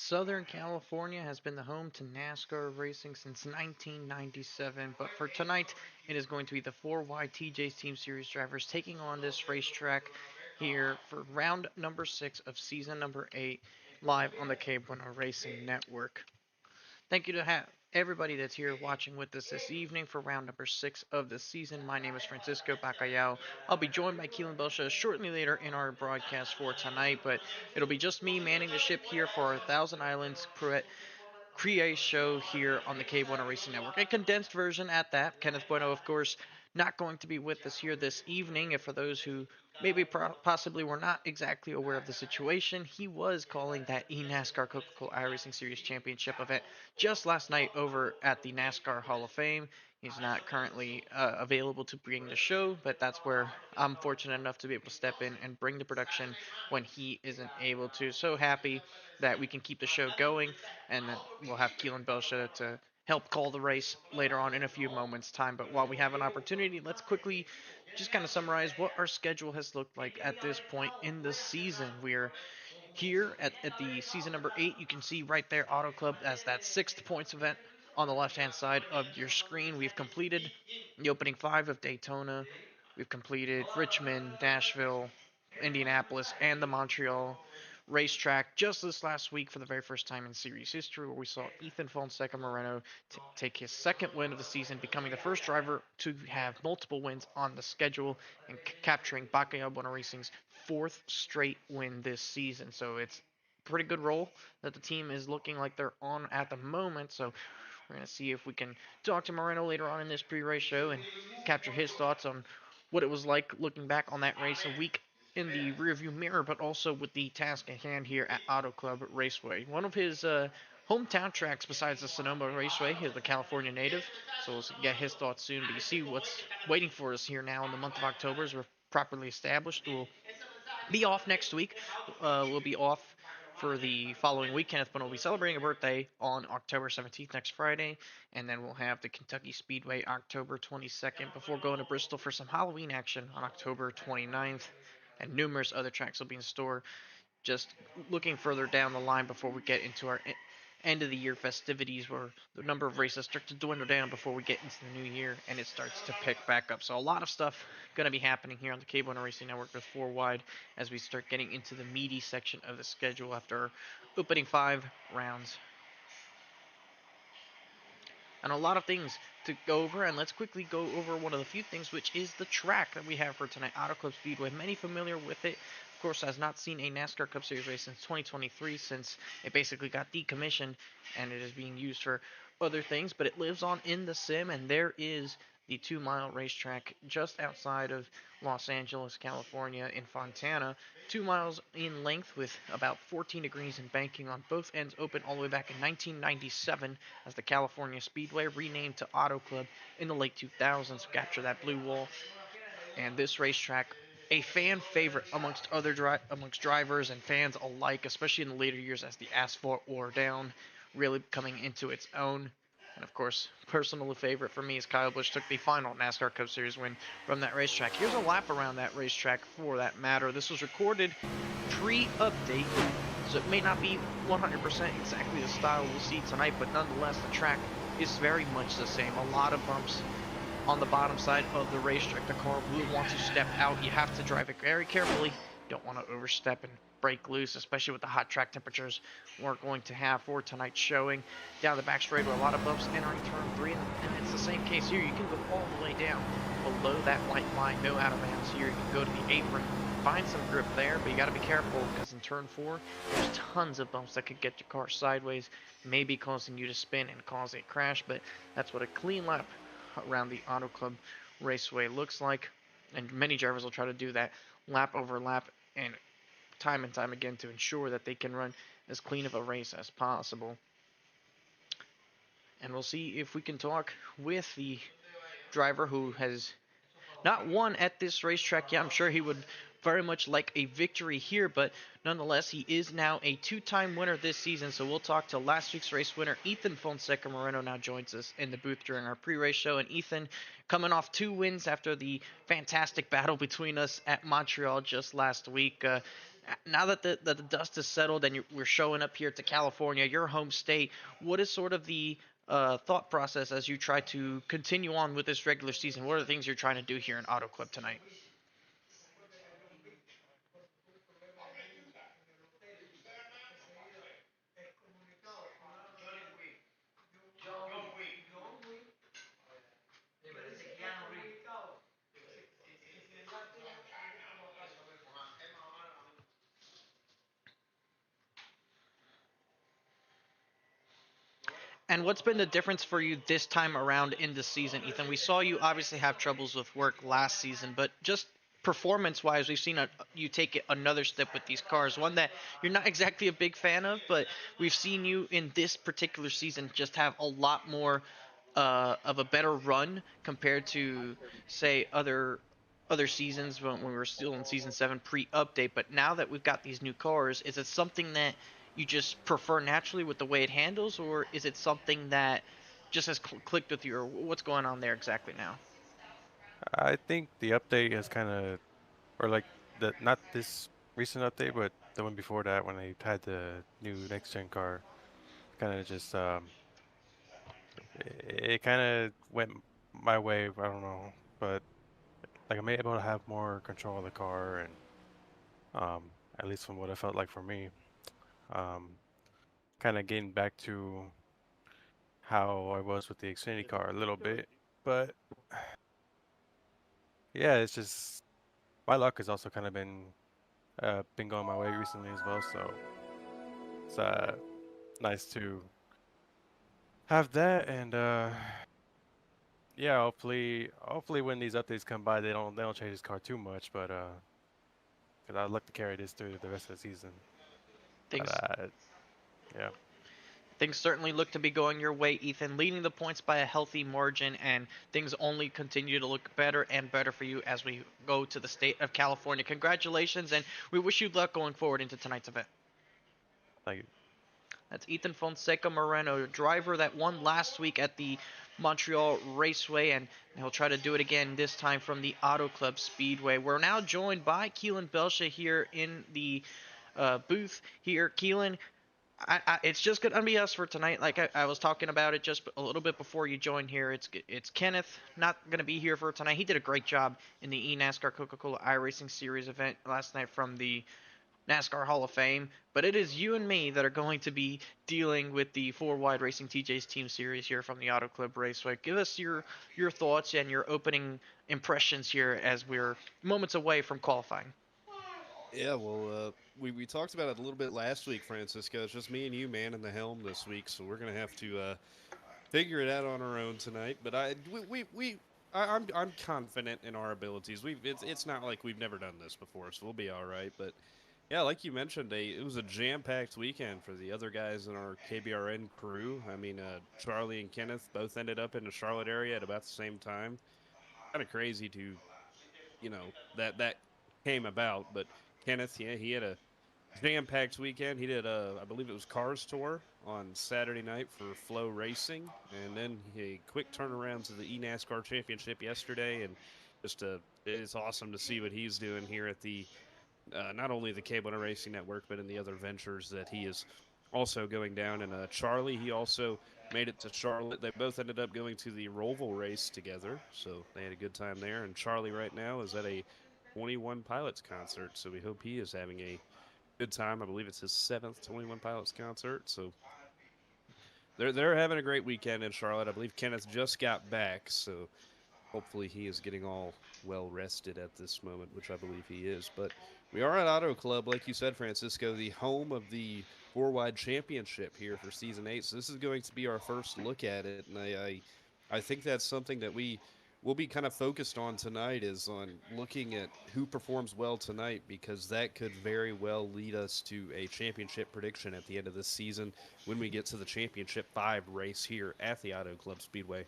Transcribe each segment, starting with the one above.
Southern California has been the home to NASCAR racing since 1997, but for tonight, it is going to be the 4Y TJ's Team Series drivers taking on this racetrack here for round number 6 of season number 8 live on the KBueno Racing Network. Thank you to everybody that's here watching with us this evening for round number 6 of the season. My name is Francisco Bacallao. I'll be joined by Keelan Belsha shortly later in our broadcast for tonight, but it'll be just me manning the ship here for our Thousand Islands Create show here on the KBueno Racing Network. A condensed version at that. Kenneth Bueno, of course, not going to be with us here this evening. And for those who maybe possibly were not exactly aware of the situation, he was calling that eNASCAR Coca-Cola iRacing Series Championship event just last night over at the NASCAR Hall of Fame. He's not currently available to bring the show, but that's where I'm fortunate enough to be able to step in and bring the production when he isn't able to. So happy that we can keep the show going, and then we'll have Keelan Belsha to help call the race later on in a few moments' time. But while we have an opportunity, let's quickly just kind of summarize what our schedule has looked like at this point in the season. We're here at the season number 8. You can see right there Auto Club as that 6th points event on the left hand side of your screen. We've completed the opening 5 of Daytona. We've completed Richmond, Nashville, Indianapolis, and the Montreal racetrack just this last week for the very first time in series history, where we saw Ethan Fonseca Moreno take his second win of the season, becoming the first driver to have multiple wins on the schedule and capturing KBueno Racing's 4th straight win this season. So it's a pretty good roll that the team is looking like they're on at the moment. So we're going to see if we can talk to Moreno later on in this pre-race show and capture his thoughts on what it was like looking back on that race a week in the rearview mirror, but also with the task at hand here at Auto Club Raceway. One of his hometown tracks besides the Sonoma Raceway is the California native, so we'll get his thoughts soon. But you see what's waiting for us here now in the month of October as we're properly established. We'll be off next week. We'll be off for the following week. Kenneth Bueno will be celebrating a birthday on October 17th, next Friday, and then we'll have the Kentucky Speedway October 22nd before going to Bristol for some Halloween action on October 29th, and numerous other tracks will be in store. Just looking further down the line before we get into our end of the year festivities, where the number of races start to dwindle down before we get into the new year and it starts to pick back up. So a lot of stuff going to be happening here on the KBueno Racing Network with 4 wide as we start getting into the meaty section of the schedule after opening 5 rounds. And a lot of things to go over, and let's quickly go over one of the few things, which is the track that we have for tonight, Auto Club Speedway. Many familiar with it, of course, has not seen a NASCAR Cup Series race since 2023, since it basically got decommissioned and it is being used for other things, but it lives on in the sim, and there is the 2-mile racetrack just outside of Los Angeles, California, in Fontana. 2 miles in length with about 14 degrees in banking on both ends, open all the way back in 1997 as the California Speedway, renamed to Auto Club in the late 2000s, capture that blue wall. And this racetrack, a fan favorite amongst drivers and fans alike, especially in the later years as the asphalt wore down, really coming into its own. And of course, personal favorite for me is Kyle Busch took the final NASCAR Cup Series win from that racetrack. Here's a lap around that racetrack for that matter. This was recorded pre-update, so it may not be 100% exactly the style we'll see tonight, but nonetheless, the track is very much the same. A lot of bumps on the bottom side of the racetrack. The car will want to step out. You have to drive it very carefully. You don't want to overstep and break loose, especially with the hot track temperatures we're going to have for tonight's showing. Down the back straight with a lot of bumps entering turn 3, and it's the same case here. You can go all the way down below that white line, no out of bounds here. You can go to the apron, find some grip there, but you got to be careful because in turn 4, there's tons of bumps that could get your car sideways, maybe causing you to spin and cause a crash, but that's what a clean lap around the Auto Club Raceway looks like, and many drivers will try to do that lap over lap and time again to ensure that they can run as clean of a race as possible. And we'll see if we can talk with the driver who has not won at this racetrack yet. I'm sure he would very much like a victory here, but nonetheless, he is now a 2-time winner this season. So we'll talk to last week's race winner, Ethan Fonseca Moreno, now joins us in the booth during our pre-race show. And Ethan, coming off 2 wins after the fantastic battle between us at Montreal just last week. Now that the dust is settled and we're showing up here to California, your home state, what is sort of the thought process as you try to continue on with this regular season? What are the things you're trying to do here in Auto Club tonight? And what's been the difference for you this time around in the season, Ethan? We saw you obviously have troubles with work last season, but just performance-wise, we've seen you take it another step with these cars. One that you're not exactly a big fan of, but we've seen you in this particular season just have a lot more of a better run compared to say other seasons when we were still in season 7 pre-update. But now that we've got these new cars, is it something that you just prefer naturally with the way it handles, or is it something that just has clicked with you, or what's going on there exactly now? I think the update has kind of, or like the not this recent update, but the one before that when they had the new next gen car, kind of just it kind of went my way. I don't know, but like I'm able to have more control of the car, and at least from what it felt like for me, um, kind of getting back to how I was with the Xfinity car a little bit. But yeah, it's just my luck has also kind of been going my way recently as well. So it's nice to have that, and yeah, hopefully when these updates come by, they don't change this car too much, but because I'd like to carry this through the rest of the season. But Things yeah, things certainly look to be going your way, Ethan, leading the points by a healthy margin, and things only continue to look better and better for you as we go to the state of California. Congratulations, and we wish you luck going forward into tonight's event. thank you. That's Ethan Fonseca Moreno, driver that won last week at the Montreal Raceway, and he'll try to do it again this time from the Auto Club Speedway. We're now joined by Keelan Belsha here in the booth here. Keelan, it's just gonna be us for tonight. Like I was talking about it just a little bit before you joined here. It's Kenneth not gonna be here for tonight. He did a great job in the eNASCAR Coca-Cola iRacing Series event last night from the NASCAR Hall of Fame. But it is you and me that are going to be dealing with the four wide racing TJ's Team Series here from the Auto Club Raceway. Give us your thoughts and your opening impressions here as we're moments away from qualifying. Yeah, well, we talked about it a little bit last week, Francisco. It's just me and you, man, in the helm this week, so we're gonna have to figure it out on our own tonight. But I'm confident in our abilities. It's not like we've never done this before, so we'll be all right. But yeah, like you mentioned, it was a jam-packed weekend for the other guys in our KBRN crew. I mean, Charlie and Kenneth both ended up in the Charlotte area at about the same time. Kind of crazy to that came about, but Kenneth, yeah, he had a jam-packed weekend. He did I believe it was Cars Tour on Saturday night for Flow Racing, and then a quick turnaround to the eNASCAR Championship yesterday, and it's awesome to see what he's doing here at the not only the KBueno Racing Network, but in the other ventures that he is also going down. And Charlie, he also made it to Charlotte. They both ended up going to the Roval race together, so they had a good time there. And Charlie right now is at a 21 Pilots concert, so we hope he is having a good time. I believe it's his seventh 21 Pilots concert, so they're having a great weekend in Charlotte. I believe Kenneth just got back, so hopefully he is getting all well rested at this moment, which I believe he is. But we are at Auto Club, like you said, Francisco, the home of the four wide championship here for season 8. So this is going to be our first look at it, and I think that's something that we will be kind of focused on tonight is on looking at who performs well tonight because that could very well lead us to a championship prediction at the end of this season when we get to the championship 5 race here at the Auto Club Speedway.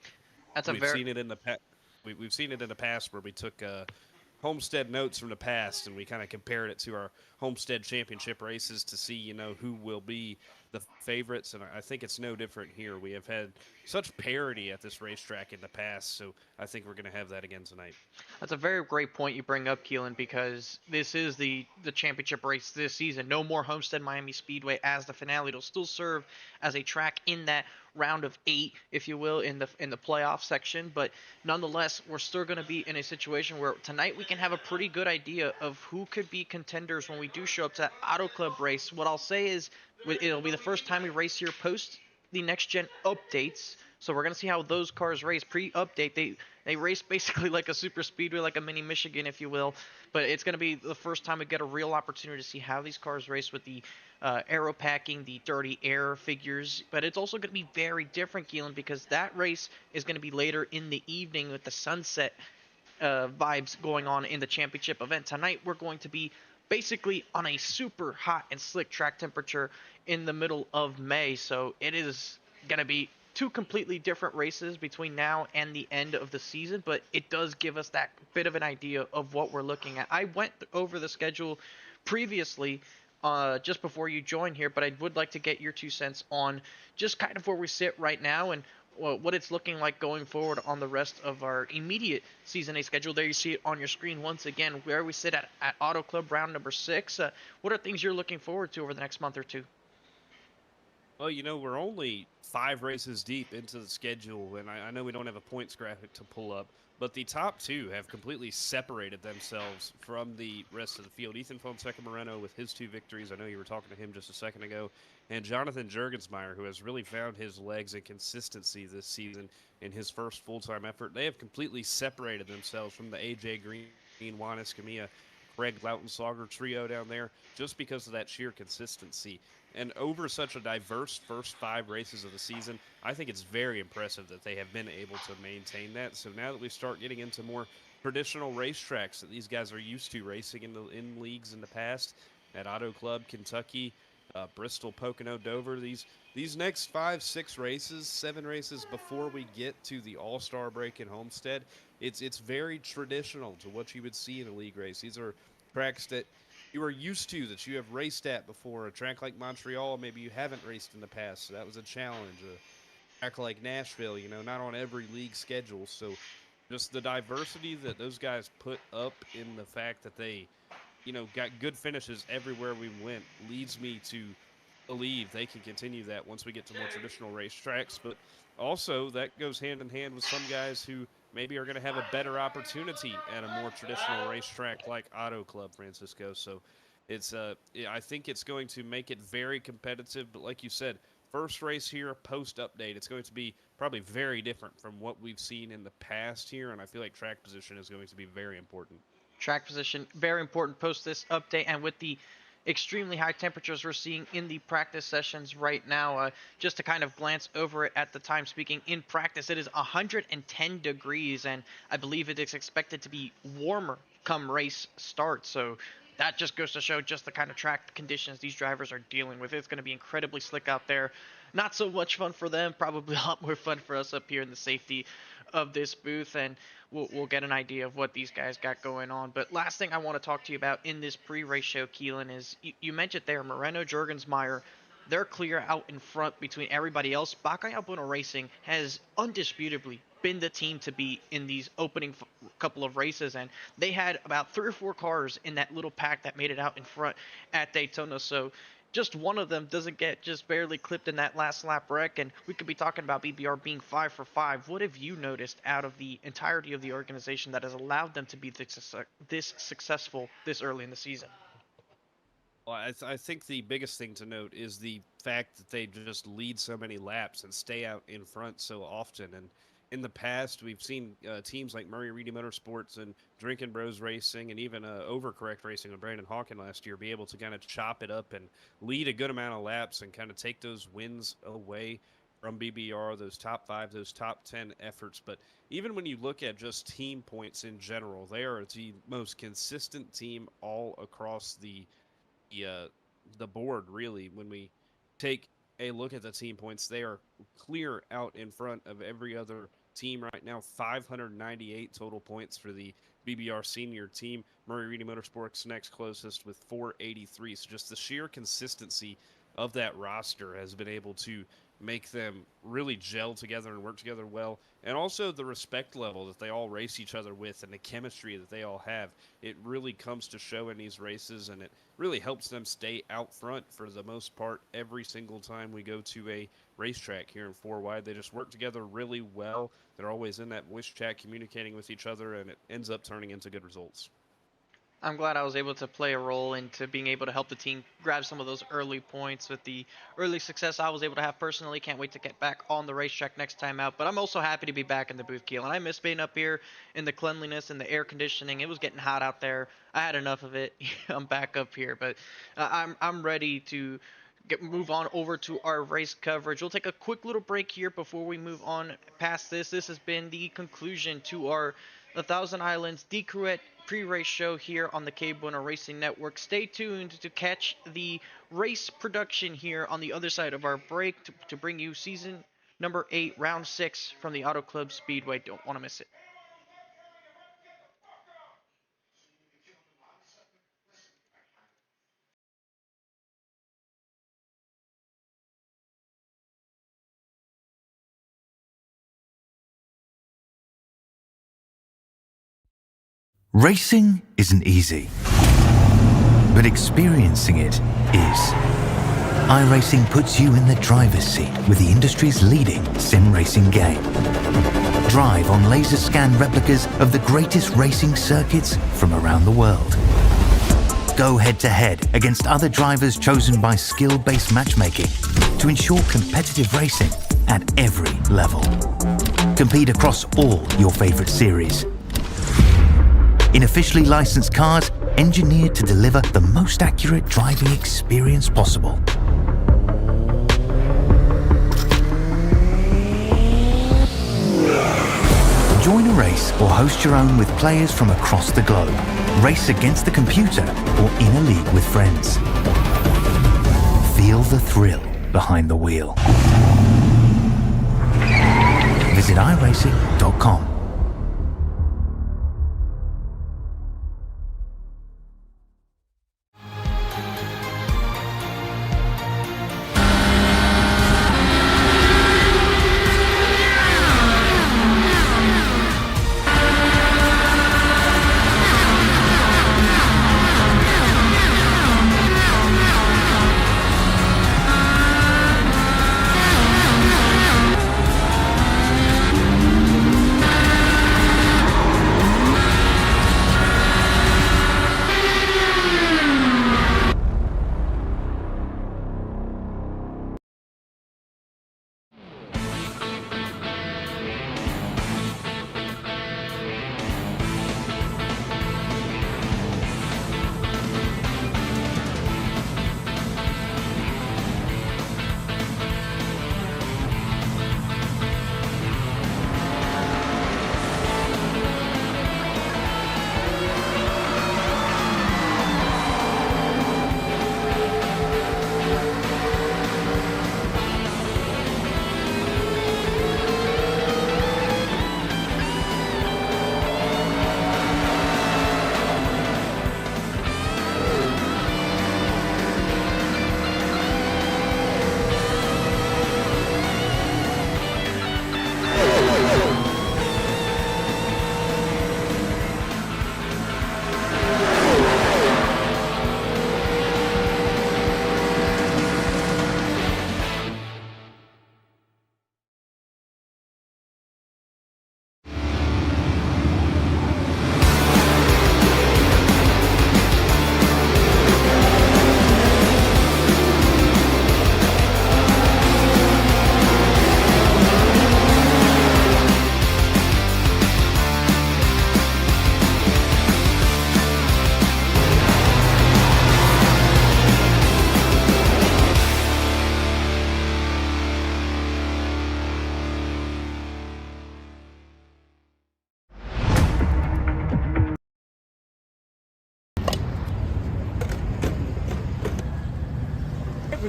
That's a We've very seen it in the past. We've seen it in the past where we took Homestead notes from the past and we kind of compared it to our Homestead Championship races to see, who will be the favorites. And I think it's no different here. We have had such parity at this racetrack in the past, so I think we're going to have that again tonight. That's a very great point you bring up, Keelan, because this is the championship race this season. No more Homestead Miami Speedway as the finale. It'll still serve as a track in that round of 8, if you will, in the playoff section. But nonetheless, we're still going to be in a situation where tonight we can have a pretty good idea of who could be contenders when we do show up to that Auto Club race. What I'll say is it'll be the first time we race here post the next gen updates. So we're gonna see how those cars race pre-update. They race basically like a super speedway, like a mini Michigan, if you will. But it's gonna be the first time we get a real opportunity to see how these cars race with the aero packing, the dirty air figures. But it's also gonna be very different, Keelan, because that race is gonna be later in the evening with the sunset vibes going on in the championship event. Tonight we're going to be basically on a super hot and slick track temperature in the middle of May. So it is going to be two completely different races between now and the end of the season, but it does give us that bit of an idea of what we're looking at. I went over the schedule previously just before you joined here, but I would like to get your 2 cents on just kind of where we sit right now and what it's looking like going forward on the rest of our immediate season A schedule. There you see it on your screen once again, where we sit at Auto Club round number 6. What are things you're looking forward to over the next month or two? Well, we're only 5 races deep into the schedule, and I know we don't have a points graphic to pull up, but the top two have completely separated themselves from the rest of the field. Ethan Fonseca Moreno with his 2 victories. I know you were talking to him just a second ago. And Jonathan Jurgensmeyer, who has really found his legs and consistency this season in his first full time effort. They have completely separated themselves from the AJ Green, Juan Escamilla, Craig Lautenslager trio down there just because of that sheer consistency. And over such a diverse first 5 races of the season, I think it's very impressive that they have been able to maintain that. So now that we start getting into more traditional racetracks that these guys are used to racing in leagues in the past, at Auto Club, Kentucky, Bristol, Pocono, Dover, these next 5, 6 races, 7 races before we get to the All Star break in Homestead, it's very traditional to what you would see in a league race. These are tracks that you are used to, that you have raced at before. A track like Montreal, maybe you haven't raced in the past, so that was a challenge. A track like Nashville, not on every league schedule. So just the diversity that those guys put up in the fact that they, got good finishes everywhere we went leads me to believe they can continue that once we get to more traditional racetracks. But also, that goes hand in hand with some guys who maybe are going to have a better opportunity at a more traditional racetrack like Auto Club, Francisco. So I think it's going to make it very competitive. But like you said, first race here, post update, it's going to be probably very different from what we've seen in the past here. And I feel like track position is going to be very important. Track position, very important post this update, and with the extremely high temperatures we're seeing in the practice sessions right now, just to kind of glance over it at the time speaking, in practice it is 110 degrees, and I believe it is expected to be warmer come race start. So that just goes to show just the kind of track conditions these drivers are dealing with. It's going to be incredibly slick out there. Not so much fun for them, probably a lot more fun for us up here in the safety of this booth, and we'll get an idea of what these guys got going on. But last thing I want to talk to you about in this pre-race show, Keelan, is you mentioned there Moreno, Jurgensmeyer. They're clear out in front between everybody else. KBueno Racing has undisputably been the team to beat in these opening couple of races, and they had about 3 or 4 cars in that little pack that made it out in front at Daytona. So just one of them doesn't get just barely clipped in that last lap wreck, and we could be talking about BBR being 5 for 5. What have you noticed out of the entirety of the organization that has allowed them to be this successful this early in the season? Well, I think the biggest thing to note is the fact that they just lead so many laps and stay out in front so often. And in the past, we've seen teams like Murray Reedy Motorsports and Drinking Bros Racing and even Overcorrect Racing with Brandon Hawkin last year be able to kind of chop it up and lead a good amount of laps and kind of take those wins away from BBR, those top 5, those top 10 efforts. But even when you look at just team points in general, they are the most consistent team all across the uh, the board. Really, when we take a look at the team points, they are clear out in front of every other team right now. 598 total points for the BBR senior team. Murray Reedy Motorsports next closest with 483. So just the sheer consistency of that roster has been able to make them really gel together and work together well. And also the respect level that they all race each other with and the chemistry that they all have. It really comes to show in these races, and it really helps them stay out front for the most part every single time we go to a racetrack here in 4Y. They just work together really well. They're always in that voice chat communicating with each other, and it ends up turning into good results. I'm glad I was able to play a role into being able to help the team grab some of those early points with the early success I was able to have personally. Can't wait to get back on the racetrack next time out. But I'm also happy to be back in the booth, Keel. And I miss being up here in the cleanliness and the air conditioning. It was getting hot out there. I had enough of it. I'm back up here, but I'm ready to move on over to our race coverage. We'll take a quick little break here before we move on past this. This has been the conclusion to our the Thousand Islands Decruet pre-race show here on the KBueno Racing Network. Stay tuned to catch the race production here on the other side of our break to bring you season number 8, round 6 from the Auto Club Speedway. Don't want to miss it. Racing isn't easy, but experiencing it is. iRacing puts you in the driver's seat with the industry's leading sim racing game. Drive on laser scan replicas of the greatest racing circuits from around the world. Go head-to-head against other drivers chosen by skill-based matchmaking to ensure competitive racing at every level. Compete across all your favorite series. In officially licensed cars, engineered to deliver the most accurate driving experience possible. Join a race or host your own with players from across the globe. Race against the computer or in a league with friends. Feel the thrill behind the wheel. Visit iRacing.com.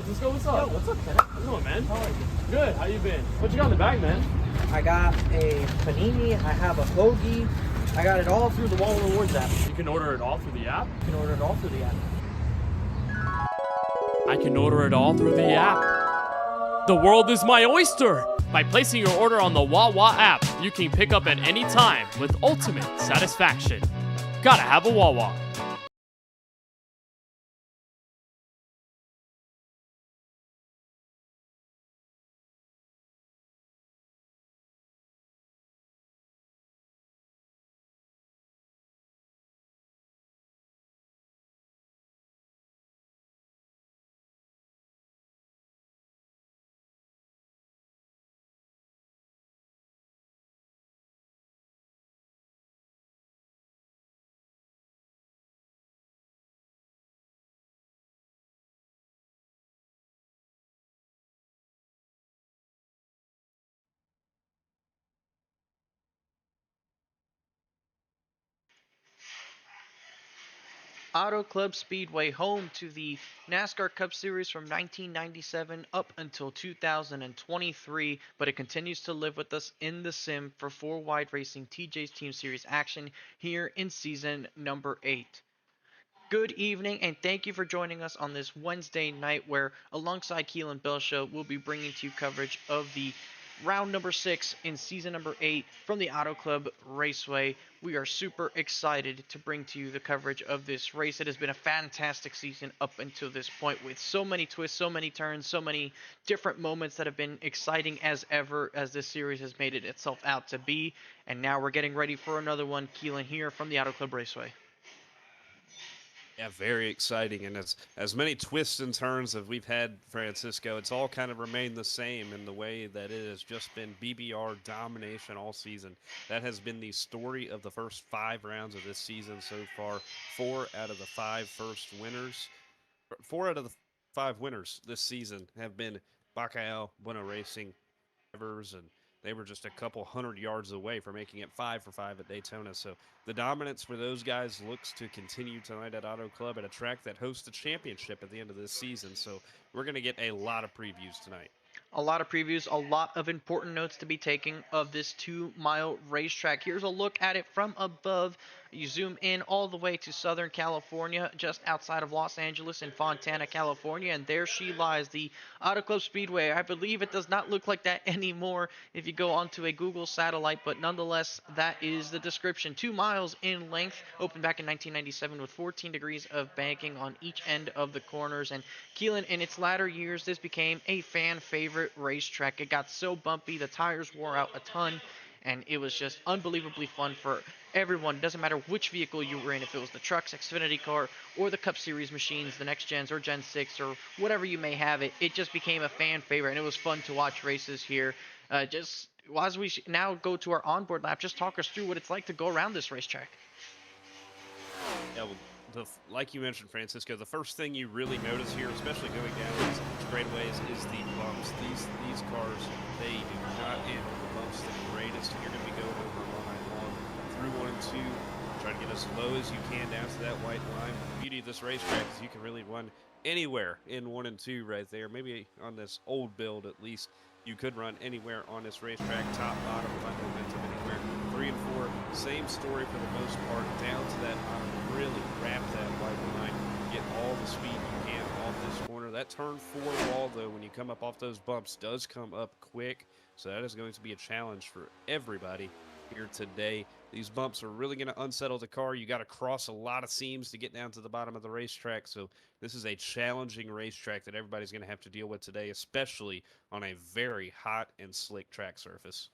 Let's go. What's up? Yo, what's up, Kenneth? How's it going, man? How are you? Good. How you been? What you got in the bag, man? I got a panini, I have a hoagie, I got it all through the Walmart Rewards app. You can order it all through the app? You can order it all through the app. I can order it all through the app. The world is my oyster! By placing your order on the Wawa app, you can pick up at any time with ultimate satisfaction. Gotta have a Wawa. Auto Club Speedway, home to the NASCAR Cup Series from 1997 up until 2023, but it continues to live with us in the sim for 4 Wide Racing TJ's Team Series action here in season number 8. Good evening, and thank you for joining us on this Wednesday night where, alongside Keelan Belshow, we'll be bringing to you coverage of the round number 6 in season number 8 from the Auto Club Raceway. We are super excited to bring to you the coverage of this race. It has been a fantastic season up until this point with so many twists, so many turns, so many different moments that have been exciting as ever as this series has made it itself out to be. And now we're getting ready for another one. Keelan here from the Auto Club Raceway. Yeah, very exciting, and as many twists and turns as we've had, Francisco, it's all kind of remained the same in the way that it has just been BBR domination all season. That has been the story of the first 5 rounds of this season so far. 4 out of the 5 first winners, 4 out of the 5 winners this season have been KBueno Racing drivers, and they were just a couple hundred yards away from making it 5 for 5 at Daytona. So the dominance for those guys looks to continue tonight at Auto Club at a track that hosts the championship at the end of this season. So we're going to get a lot of previews tonight. A lot of previews, a lot of important notes to be taken of this 2-mile racetrack. Here's a look at it from above. You zoom in all the way to Southern California, just outside of Los Angeles in Fontana, California, and there she lies, the Auto Club Speedway. I believe it does not look like that anymore if you go onto a Google satellite, but nonetheless, that is the description. 2 miles in length, opened back in 1997 with 14 degrees of banking on each end of the corners. And Keelan, in its latter years, this became a fan favorite racetrack. It got so bumpy, the tires wore out a ton, and it was just unbelievably fun for everyone. Doesn't matter which vehicle you were in, if it was the trucks, Xfinity car, or the Cup Series machines, the next gens or Gen 6 or whatever you may have it just became a fan favorite, and it was fun to watch races here. Just as we now go to our onboard lap, just talk us through what it's like to go around this racetrack. Yeah, well, like you mentioned, Francisco, the first thing you really notice here, especially going down these straightaways, is the bumps. These cars, they do not handle the bumps the greatest. You're going to be going over all night long through 1 and 2. Try to get as low as you can down to that white line. The beauty of this racetrack is you can really run anywhere in 1 and 2 right there. Maybe on this old build, at least, you could run anywhere on this racetrack, top, bottom, find momentum anywhere. 3 and 4, same story for the most part, down to that bottom. Really wrap that white line, get all the speed you can off this corner. That turn 4 wall, though, when you come up off those bumps, does come up quick, so that is going to be a challenge for everybody here today. These bumps are really going to unsettle the car. You got to cross a lot of seams to get down to the bottom of the racetrack, so this is a challenging racetrack that everybody's going to have to deal with today, especially on a very hot and slick track surface.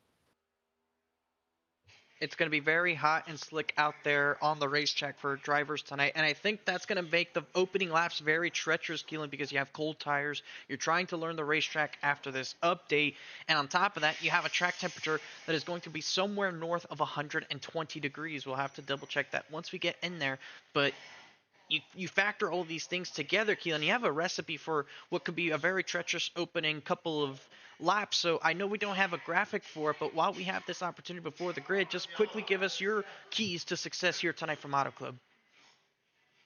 It's going to be very hot and slick out there on the racetrack for drivers tonight, and I think that's going to make the opening laps very treacherous, Keelan, because you have cold tires. You're trying to learn the racetrack after this update, and on top of that, you have a track temperature that is going to be somewhere north of 120 degrees. We'll have to double check that once we get in there, but you factor all these things together, Keelan, you have a recipe for what could be a very treacherous opening couple of laps. So I know we don't have a graphic for it, but while we have this opportunity before the grid, just quickly give us your keys to success here tonight from Auto Club.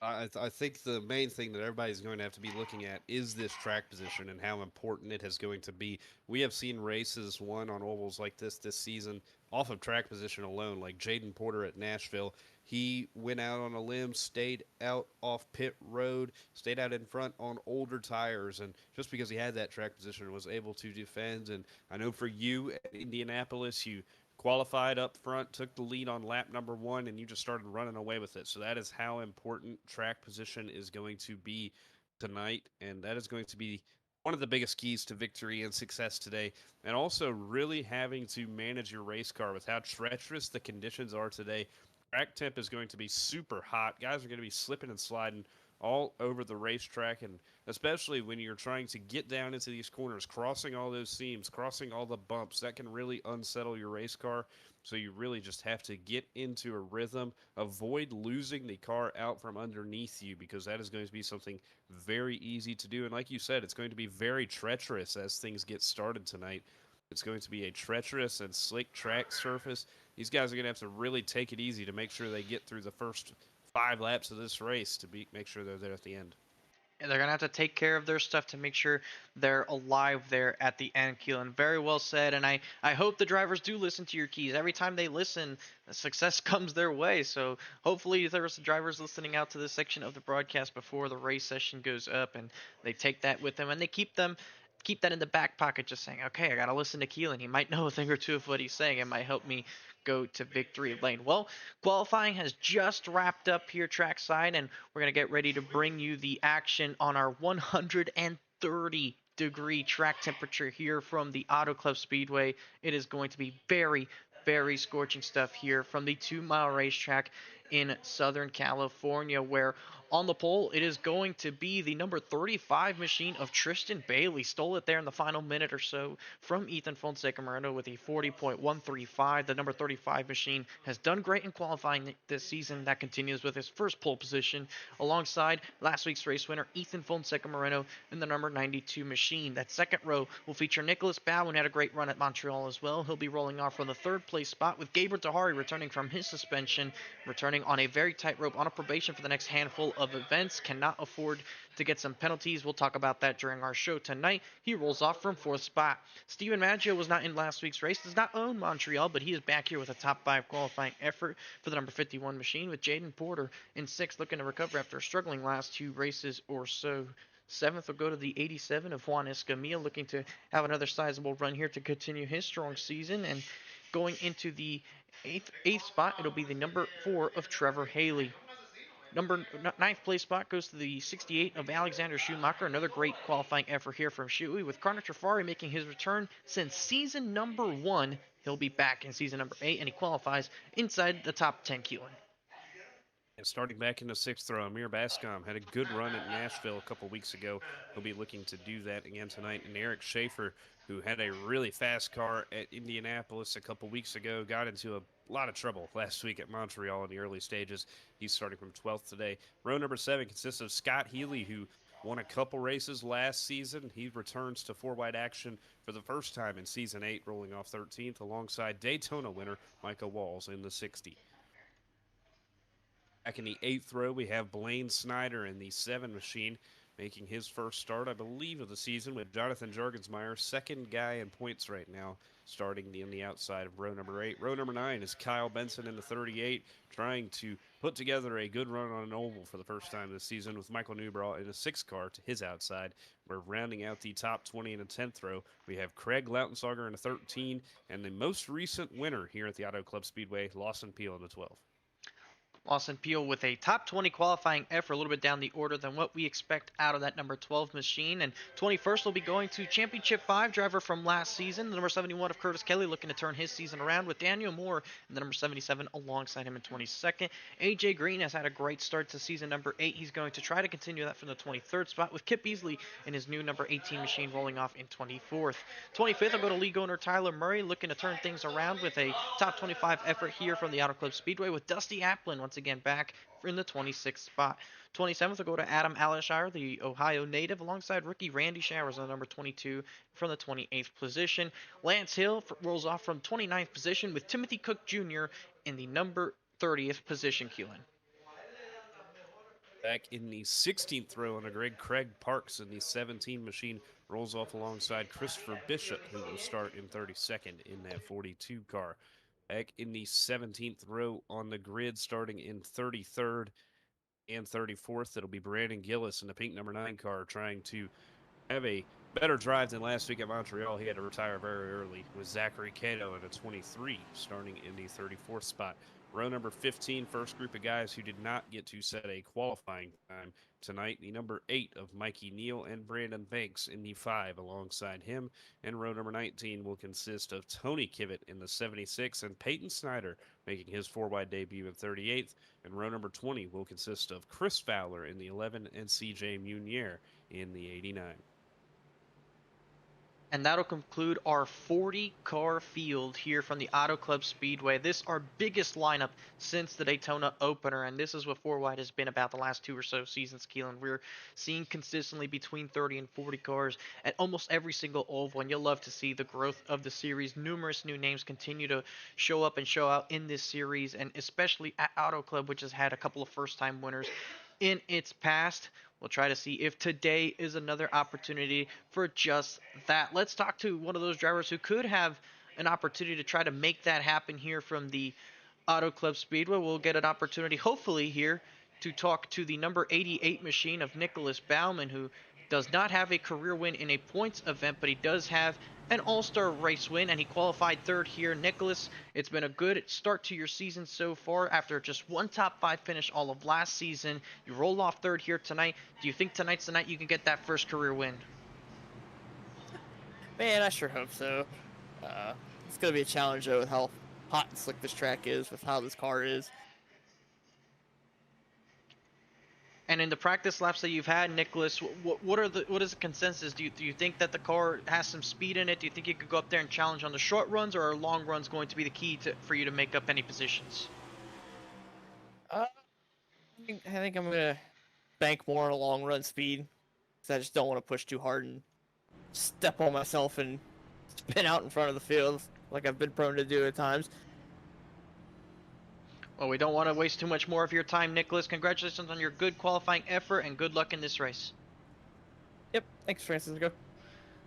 I think the main thing that everybody's going to have to be looking at is this track position and how important it is going to be. We have seen races won on ovals like this season off of track position alone, like Jaden Porter at Nashville. He went out on a limb, stayed out off pit road, stayed out in front on older tires, and just because he had that track position, was able to defend. And I know for you at Indianapolis, you qualified up front, took the lead on lap number one, and you just started running away with it. So that is how important track position is going to be tonight, and that is going to be one of the biggest keys to victory and success today. And also, really having to manage your race car with how treacherous the conditions are today. Track temp is going to be super hot. Guys are going to be slipping and sliding all over the racetrack, and especially when you're trying to get down into these corners, crossing all those seams, crossing all the bumps, that can really unsettle your race car. So you really just have to get into a rhythm, avoid losing the car out from underneath you, because that is going to be something very easy to do. And like you said, it's going to be very treacherous as things get started tonight. It's going to be a treacherous and slick track surface. These guys are going to have to really take it easy to make sure they get through the first 5 laps of this race to make sure they're there at the end. And they're going to have to take care of their stuff to make sure they're alive there at the end, Keelan. Very well said. And I hope the drivers do listen to your keys. Every time they listen, success comes their way. So hopefully there's drivers listening out to this section of the broadcast before the race session goes up, and they take that with them and they keep that in the back pocket, just saying, okay, I got to listen to Keelan. He might know a thing or two of what he's saying. It might help me go to victory lane. Well, qualifying has just wrapped up here trackside, and we're going to get ready to bring you the action on our 130-degree track temperature here from the Auto Club Speedway. It is going to be very, very scorching stuff here from the 2-mile racetrack in Southern California, where on the pole it is going to be the number 35 machine of Tristan Bailey. Stole it there in the final minute or so from Ethan Fonseca Moreno with a 40.135. The number 35 machine has done great in qualifying this season. That continues with his first pole position alongside last week's race winner Ethan Fonseca Moreno in the number 92 machine. That second row will feature Nicholas Bowen, who had a great run at Montreal as well. He'll be rolling off from the third place spot, with Gabriel Tahari returning from his suspension, returning on a very tight rope on a probation for the next handful of events. Cannot afford to get some penalties. We'll talk about that during our show tonight. He rolls off from fourth spot. Steven Maggio was not in last week's race, does not own Montreal, but he is back here with a top 5 qualifying effort for the number 51 machine, with Jaden Porter in 6th, looking to recover after struggling last 2 races or so. 7th will go to the 87 of Juan Escamilla, looking to have another sizable run here to continue his strong season. And going into the eighth spot, it'll be the number 4 of Trevor Haley. Ninth place spot goes to the 68 of Alexander Schumacher. Another great qualifying effort here from Shui, with Connor Trafari making his return since season number 1. He'll be back in season number 8, and he qualifies inside the top 10, Keelan. And starting back in the 6th row, Amir Bascom had a good run at Nashville a couple weeks ago. He'll be looking to do that again tonight. And Eric Schaefer, who had a really fast car at Indianapolis a couple weeks ago, got into a lot of trouble last week at Montreal in the early stages. He's starting from 12th today. Row number 7 consists of Scott Healy, who won a couple races last season. He returns to 4-wide action for the first time in season 8, rolling off 13th alongside Daytona winner Micah Walls in the 60. Back in the 8th row, we have Blaine Snyder in the 7 machine, making his first start, I believe, of the season, with Jonathan Jorgensmeyer, second guy in points right now, starting in the outside of row number 8. Row number 9 is Kyle Benson in the 38, trying to put together a good run on an oval for the first time this season, with Michael Newbraw in a 6 car to his outside. We're rounding out the top 20 in the 10th row. We have Craig Lautensager in the 13, and the most recent winner here at the Auto Club Speedway, Lawson Peel in the 12. Lawson Peel with a top 20 qualifying effort, a little bit down the order than what we expect out of that number 12 machine. And 21st will be going to Championship 5 driver from last season, the number 71 of Curtis Kelly, looking to turn his season around, with Daniel Moore in the number 77 alongside him in 22nd. AJ Green has had a great start to season number 8. He's going to try to continue that from the 23rd spot, with Kip Beasley in his new number 18 machine rolling off in 24th. 25th will go to league owner Tyler Murray, looking to turn things around with a top 25 effort here from the Auto Club Speedway, with Dusty Applin once again back in the 26th spot. 27th will go to Adam Alashire, the Ohio native, alongside rookie Randy Showers on number 22 from the 28th position. Lance Hill rolls off from 29th position, with Timothy Cook Jr. in the number 30th position, Keelan. Back in the 16th row on a grid, Craig Parks in the 17 machine rolls off alongside Christopher Bishop, who will start in 32nd in that 42 car. Back in the 17th row on the grid, starting in 33rd and 34th, it'll be Brandon Gillis in the pink number 9 car, trying to have a better drive than last week at Montreal. He had to retire very early with Zachary Cato in a 23, starting in the 34th spot. Row number 15, first group of guys who did not get to set a qualifying time tonight. The number 8 of Mikey Neal and Brandon Banks in the 5 alongside him. And row number 19 will consist of Tony Kivett in the 76 and Peyton Snyder making his 4-wide debut in 38th. And row number 20 will consist of Chris Fowler in the 11 and CJ Munier in the 89. And that'll conclude our 40-car field here from the Auto Club Speedway. This our biggest lineup since the Daytona opener, and this is what 4-wide has been about the last 2 or so seasons, Keelan. We're seeing consistently between 30 and 40 cars at almost every single oval, and you'll love to see the growth of the series. Numerous new names continue to show up and show out in this series, and especially at Auto Club, which has had a couple of first-time winners in its past. We'll try to see if today is another opportunity for just that. Let's talk to one of those drivers who could have an opportunity to try to make that happen here from the Auto Club Speedway. We'll get an opportunity, hopefully, here to talk to the number 88 machine of Nicholas Bauman, who does not have a career win in a points event, but he does have an all-star race win, and he qualified third here. Nicholas, it's been a good start to your season so far. After just one top 5 finish all of last season, you roll off third here tonight. Do you think tonight's the night you can get that first career win? Man, I sure hope so. It's going to be a challenge, though, with how hot and slick this track is, with how this car is. And in the practice laps that you've had, Nicholas, what is the consensus? Do you think that the car has some speed in it? Do you think you could go up there and challenge on the short runs, or are long runs going to be the key for you to make up any positions? I think I'm going to bank more on a long run speed, because I just don't want to push too hard and step on myself and spin out in front of the field like I've been prone to do at times. Well, we don't want to waste too much more of your time, Nicholas. Congratulations on your good qualifying effort, and good luck in this race. Yep, thanks, Francisco.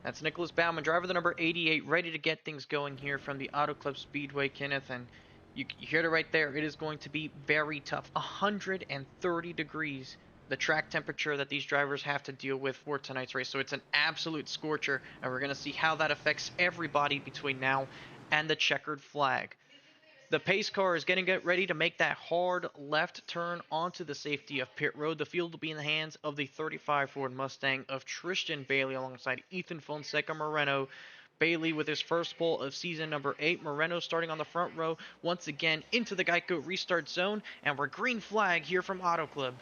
That's Nicholas Bauman, driver the number 88, ready to get things going here from the Auto Club Speedway, Kenneth. And you heard it right there. It is going to be very tough. 130 degrees, the track temperature that these drivers have to deal with for tonight's race. So it's an absolute scorcher, and we're going to see how that affects everybody between now and the checkered flag. The pace car is getting ready to make that hard left turn onto the safety of pit road. The field will be in the hands of the 35 Ford Mustang of Tristan Bailey alongside Ethan Fonseca Moreno. Bailey with his first pole of season number 8. Moreno starting on the front row once again into the Geico restart zone. And we're green flag here from Auto Club.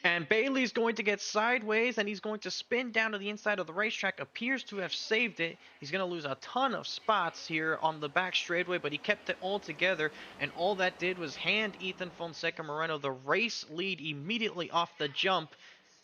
And Bailey's going to get sideways, and he's going to spin down to the inside of the racetrack. Appears to have saved it. He's going to lose a ton of spots here on the back straightaway, but he kept it all together. And all that did was hand Ethan Fonseca Moreno the race lead immediately off the jump.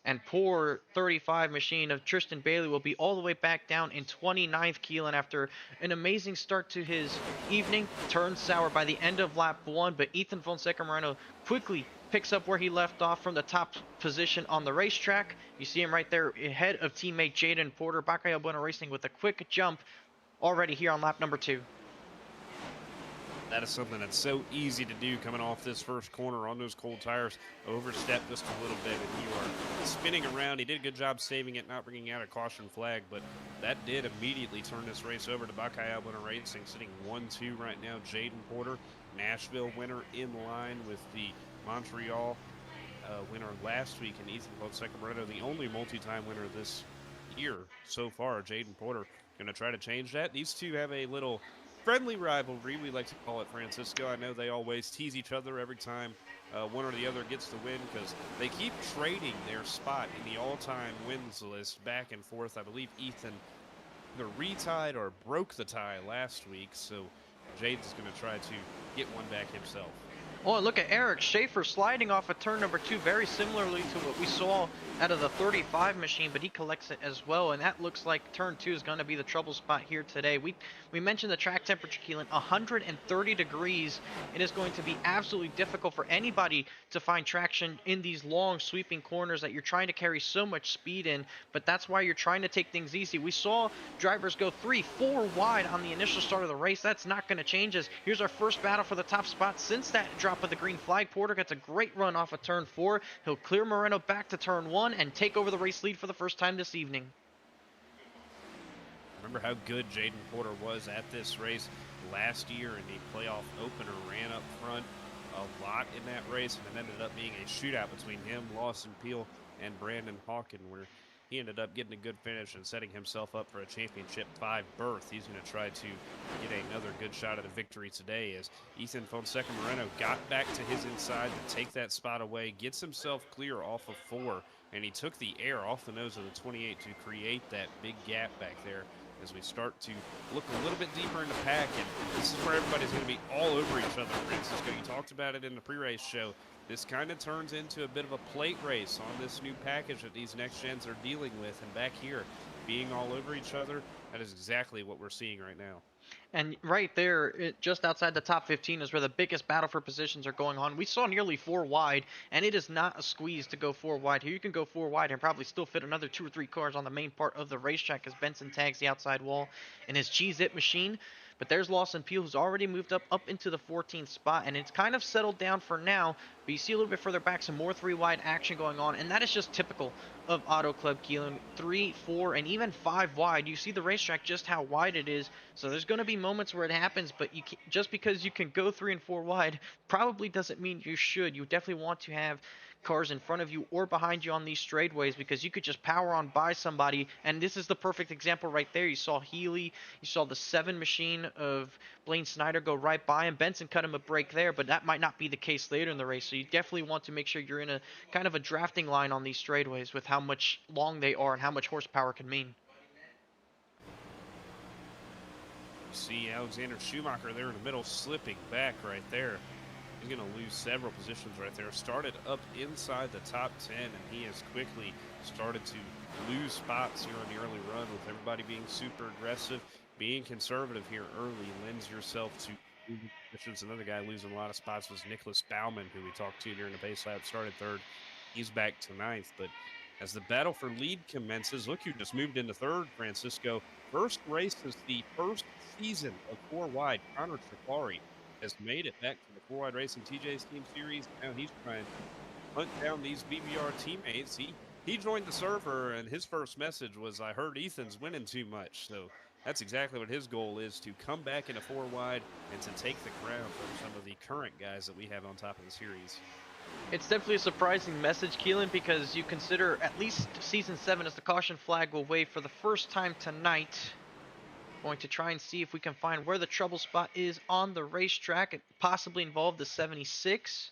And poor 35 machine of Tristan Bailey will be all the way back down in 29th, Keelan, after an amazing start to his evening. Turned sour by the end of lap 1, but Ethan Fonseca Moreno quickly picks up where he left off from the top position on the racetrack. You see him right there ahead of teammate Jaden Porter. KBueno Racing with a quick jump already here on lap number 2. That is something that's so easy to do coming off this first corner on those cold tires. Overstep just a little bit and you are spinning around. He did a good job saving it, not bringing out a caution flag, but that did immediately turn this race over to KBueno Racing, sitting 1-2 right now. Jaden Porter, Nashville winner, in line with the Montreal winner last week, and Ethan Fonseca Moreno, the only multi-time winner this year so far. Jaden Porter going to try to change that. These two have a little friendly rivalry, we like to call it, Francisco. I know they always tease each other every time one or the other gets the win, because they keep trading their spot in the all-time wins list back and forth. I believe Ethan either retied or broke the tie last week, so Jaden's going to try to get one back himself. Oh, and look at Eric Schaefer sliding off of turn number 2, very similarly to what we saw out of the 35 machine, but he collects it as well, and that looks like turn 2 is going to be the trouble spot here today. We mentioned the track temperature, Keelan, 130 degrees. It is going to be absolutely difficult for anybody to find traction in these long sweeping corners that you're trying to carry so much speed in, but that's why you're trying to take things easy. We saw drivers go 3-4 wide on the initial start of the race. That's not going to change us. Here's our first battle for the top spot since that drop of the green flag. Porter gets a great run off of turn 4. He'll clear Moreno back to turn 1 and take over the race lead for the first time this evening. Remember how good Jaden Porter was at this race last year in the playoff opener, ran up front a lot in that race, and it ended up being a shootout between him, Lawson Peel, and Brandon Hawken, where he ended up getting a good finish and setting himself up for a championship 5 berth. He's going to try to get another good shot at a victory today as Ethan Fonseca Moreno got back to his inside to take that spot away, gets himself clear off of 4, and he took the air off the nose of the 28 to create that big gap back there as we start to look a little bit deeper in the pack. And this is where everybody's going to be all over each other, Francisco. You talked about it in the pre-race show. This kind of turns into a bit of a plate race on this new package that these next gens are dealing with. And back here, being all over each other, that is exactly what we're seeing right now. And right there, just outside the top 15 is where the biggest battle for positions are going on. We saw nearly 4 wide, and it is not a squeeze to go 4 wide. Here you can go 4 wide and probably still fit another 2 or 3 cars on the main part of the racetrack as Benson tags the outside wall in his G-Zip machine. But there's Lawson Peel, who's already moved up into the 14th spot, and it's kind of settled down for now. But you see a little bit further back some more 3 wide action going on, and that is just typical of Auto Club Keelan. 3, 4, and even 5 wide. You see the racetrack just how wide it is. So there's going to be moments where it happens, but just because you can go 3 and 4 wide probably doesn't mean you should. You definitely want to have cars in front of you or behind you on these straightaways because you could just power on by somebody, and this is the perfect example right there. You saw Healy, you saw the 7 machine of Blaine Snyder go right by him. Benson cut him a break there, but that might not be the case later in the race, so you definitely want to make sure you're in a kind of a drafting line on these straightaways with how much long they are and how much horsepower can mean. See Alexander Schumacher there in the middle, slipping back right there. He's going to lose several positions right there. Started up inside the top 10, and he has quickly started to lose spots here on the early run with everybody being super aggressive. Being conservative here early lends yourself to losing positions. Another guy losing a lot of spots was Nicholas Bauman, who we talked to during the base lap, started 3rd. He's back to 9th, but as the battle for lead commences, look who just moved into 3rd, Francisco. First race is the first season of 4 wide. Connor Trifari has made it back to the 4 wide Racing TJ's Team Series. Now he's trying to hunt down these BBR teammates. He joined the server, and his first message was, "I heard Ethan's winning too much." So that's exactly what his goal is, to come back into 4 wide and to take the crown from some of the current guys that we have on top of the series. It's definitely a surprising message, Keelan, because you consider at least Season 7 as the caution flag will wave for the first time tonight. Going to try and see if we can find where the trouble spot is on the racetrack. It possibly involved the 76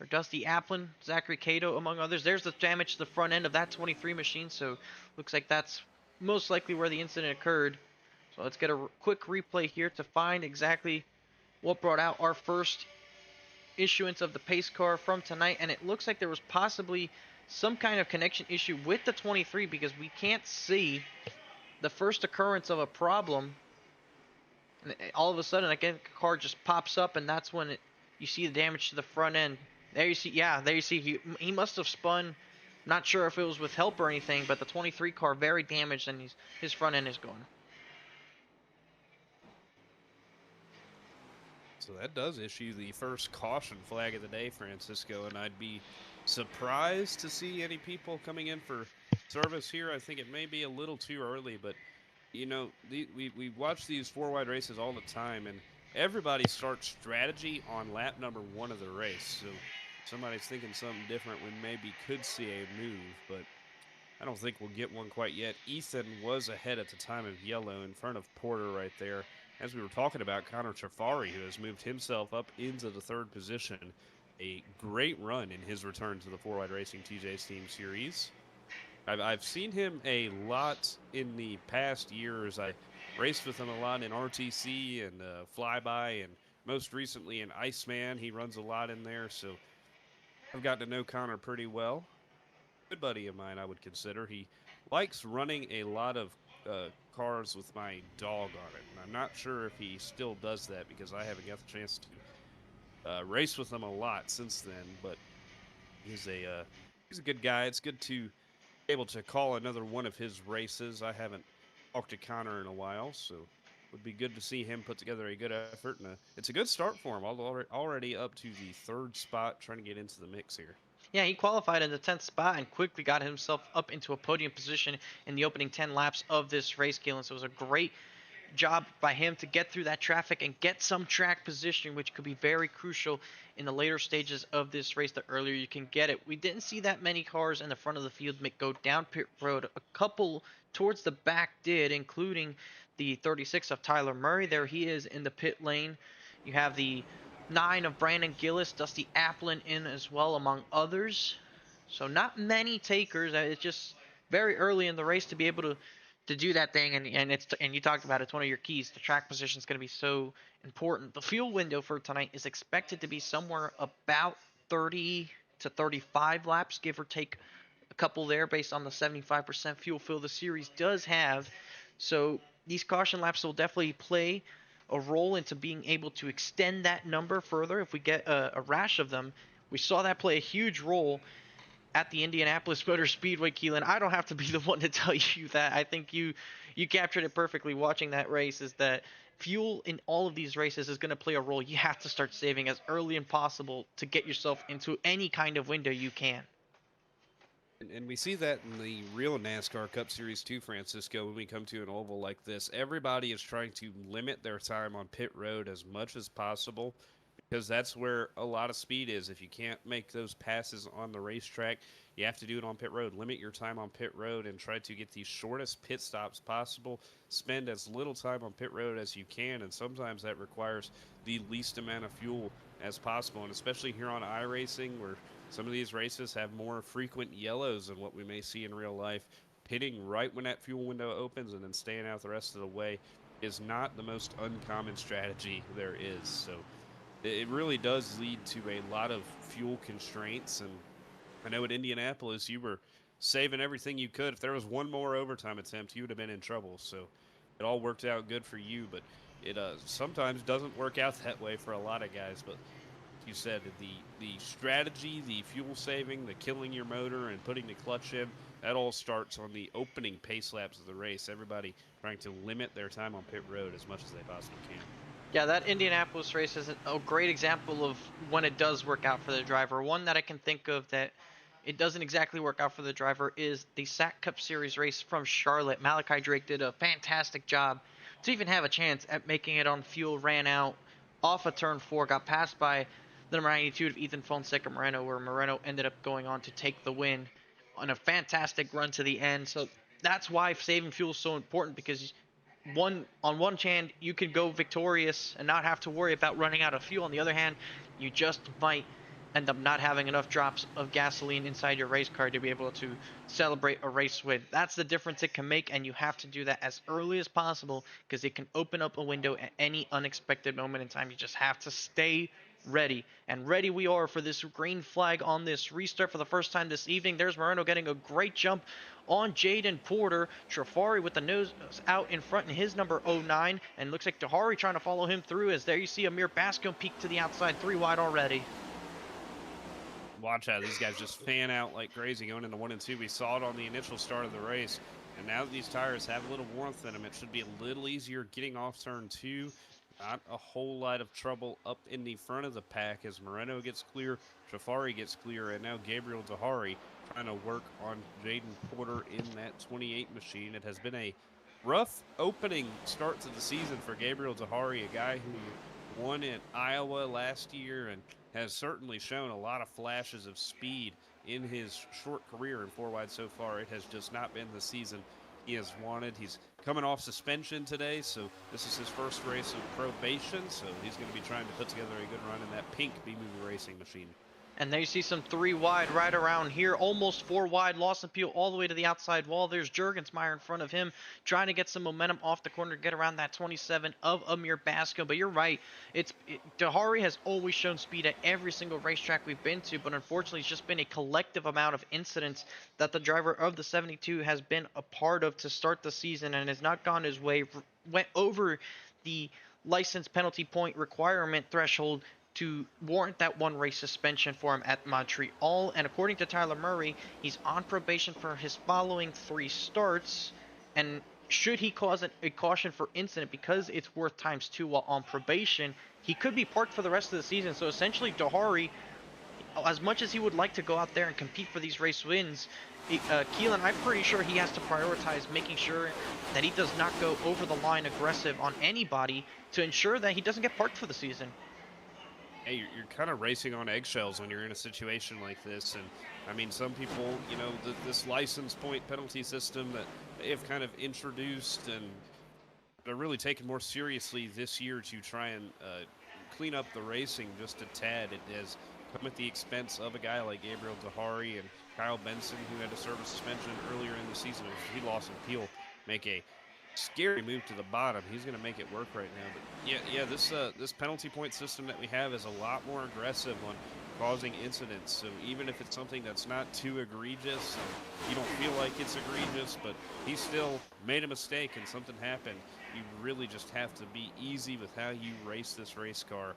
or Dusty Applin, Zachary Cato, among others. There's the damage to the front end of that 23 machine, so looks like that's most likely where the incident occurred. So let's get a quick replay here to find exactly what brought out our first issuance of the pace car from tonight, and it looks like there was possibly some kind of connection issue with the 23 because we can't see the first occurrence of a problem, and all of a sudden again the car just pops up, and that's when you see the damage to the front end. There you see, yeah, there you see he must have spun. Not sure if it was with help or anything, but the 23 car very damaged, and his front end is gone. So that does issue the first caution flag of the day, Francisco, and I'd be surprised to see any people coming in for service here. I think it may be a little too early, but you know, we watch these 4 wide races all the time, and everybody starts strategy on lap number 1 of the race. So if somebody's thinking something different, we maybe could see a move, but I don't think we'll get one quite yet. Ethan was ahead at the time of yellow in front of Porter right there. As we were talking about, Connor Trifari, who has moved himself up into the 3rd position. A great run in his return to the 4 wide Racing TJ's Team Series. I've seen him a lot in the past years. I raced with him a lot in RTC and Flyby and most recently an Iceman. He runs a lot in there, so I've gotten to know Connor pretty well. Good buddy of mine, I would consider. He likes running a lot of cars with my dog on it, and I'm not sure if he still does that because I haven't got the chance to race with him a lot since then. But he's a good guy. It's good to be able to call another one of his races. I haven't talked to Connor in a while, so it would be good to see him put together a good effort, and it's a good start for him. Already up to the third spot, trying to get into the mix here. Yeah, he qualified in the 10th spot and quickly got himself up into a podium position in the opening 10 laps of this race, Galen. So it was a great job by him to get through that traffic and get some track position, which could be very crucial in the later stages of this race. The earlier you can get it, we didn't see that many cars in the front of the field go down pit road. A couple towards the back did, including the 36 of Tyler Murray. There he is in the pit lane. You have the 9 of Brandon Gillis, Dusty Applin in as well, among others. So not many takers. It's just very early in the race to be able to do that thing, and you talked about it's one of your keys. The track position is going to be so important. The fuel window for tonight is expected to be somewhere about 30 to 35 laps, give or take a couple there, based on the 75% fuel fill the series does have. So these caution laps will definitely play a role into being able to extend that number further if we get a rash of them. We saw that play a huge role at the Indianapolis Motor Speedway, Keelan. I don't have to be the one to tell you that. I think you captured it perfectly watching that race, is that fuel in all of these races is going to play a role. You have to start saving as early as possible to get yourself into any kind of window you can. And we see that in the real NASCAR Cup Series too, Francisco, when we come to an oval like this. Everybody is trying to limit their time on pit road as much as possible because that's where a lot of speed is. If you can't make those passes on the racetrack, you have to do it on pit road. Limit your time on pit road and try to get the shortest pit stops possible. Spend as little time on pit road as you can, and sometimes that requires the least amount of fuel as possible. And especially here on iRacing, where some of these races have more frequent yellows than what we may see in real life, pitting right when that fuel window opens and then staying out the rest of the way is not the most uncommon strategy there is. So it really does lead to a lot of fuel constraints. And I know at Indianapolis, you were saving everything you could. If there was one more overtime attempt, you would have been in trouble. So it all worked out good for you, but it sometimes doesn't work out that way for a lot of guys. But you said, the strategy, the fuel saving, the killing your motor and putting the clutch in, that all starts on the opening pace laps of the race. Everybody trying to limit their time on pit road as much as they possibly can. Yeah, that Indianapolis race is a great example of when it does work out for the driver. One that I can think of that it doesn't exactly work out for the driver is the SAC Cup Series race from Charlotte. Malachi Drake did a fantastic job to even have a chance at making it on fuel, ran out off of turn 4, got passed by the number 92 of Ethan Fonseca Moreno, where Moreno ended up going on to take the win on a fantastic run to the end. So that's why saving fuel is so important, because on one hand you could go victorious and not have to worry about running out of fuel. On the other hand, you just might end up not having enough drops of gasoline inside your race car to be able to celebrate a race win. That's the difference it can make, and you have to do that as early as possible because it can open up a window at any unexpected moment in time. You just have to stay ready. And ready we are for this green flag on this restart for the first time this evening. There's Moreno getting a great jump on Jaden Porter. Trafari with the nose out in front in his number 09. And looks like Dahari trying to follow him through, as there you see Amir Bascom peek to the outside, 3 wide already. Watch out, these guys just fan out like crazy going into 1 and 2. We saw it on the initial start of the race. And now that these tires have a little warmth in them, it should be a little easier getting off turn 2. Not a whole lot of trouble up in the front of the pack as Moreno gets clear, Trafari gets clear, and now Gabriel Dahari trying to work on Jaden Porter in that 28 machine. It has been a rough opening start to the season for Gabriel Dahari, a guy who won in Iowa last year and has certainly shown a lot of flashes of speed in his short career in 4 wide so far. It has just not been the season he has wanted. He's coming off suspension today, so this is his first race of probation, so he's going to be trying to put together a good run in that pink B-Movie Racing machine. And there you see some 3 wide right around here, almost 4 wide. Lawson Peel all the way to the outside wall. There's Jurgensmeyer in front of him, trying to get some momentum off the corner to get around that 27 of Amir Basco. But you're right, Dahari has always shown speed at every single racetrack we've been to, but unfortunately it's just been a collective amount of incidents that the driver of the 72 has been a part of to start the season, and has not gone his way, went over the license penalty point requirement threshold to warrant that 1 race suspension for him at Montreal. And according to Tyler Murray, he's on probation for his following 3 starts. And should he cause a caution for incident, because it's worth ×2 while on probation, he could be parked for the rest of the season. So essentially, Dahari, as much as he would like to go out there and compete for these race wins, Keelan, I'm pretty sure he has to prioritize making sure that he does not go over the line aggressive on anybody to ensure that he doesn't get parked for the season. Hey, you're kind of racing on eggshells when you're in a situation like this. And I mean, some people, you know, this license point penalty system that they have kind of introduced and they're really taken more seriously this year to try and clean up the racing just a tad. It has come at the expense of a guy like Gabriel Dahari and Kyle Benson, who had to serve a suspension earlier in the season. If he lost and Peel make a scary move to the bottom, he's going to make it work right now. But yeah, this penalty point system that we have is a lot more aggressive on causing incidents. So even if it's something that's not too egregious, you don't feel like it's egregious, but he still made a mistake and something happened, you really just have to be easy with how you race this race car,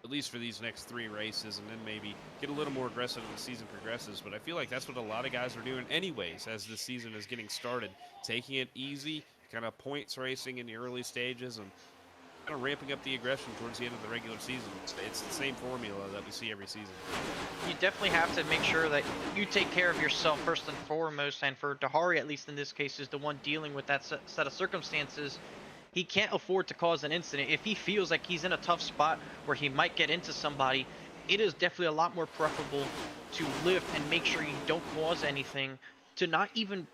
at least for these next 3 races, and then maybe get a little more aggressive as the season progresses. But I feel like that's what a lot of guys are doing anyways as the season is getting started, taking it easy, kind of points racing in the early stages, and kind of ramping up the aggression towards the end of the regular season. It's the same formula that we see every season. You definitely have to make sure that you take care of yourself first and foremost, and for Dahari, at least in this case, is the one dealing with that set of circumstances. He can't afford to cause an incident. If he feels like he's in a tough spot where he might get into somebody, it is definitely a lot more preferable to lift and make sure you don't cause anything, to not even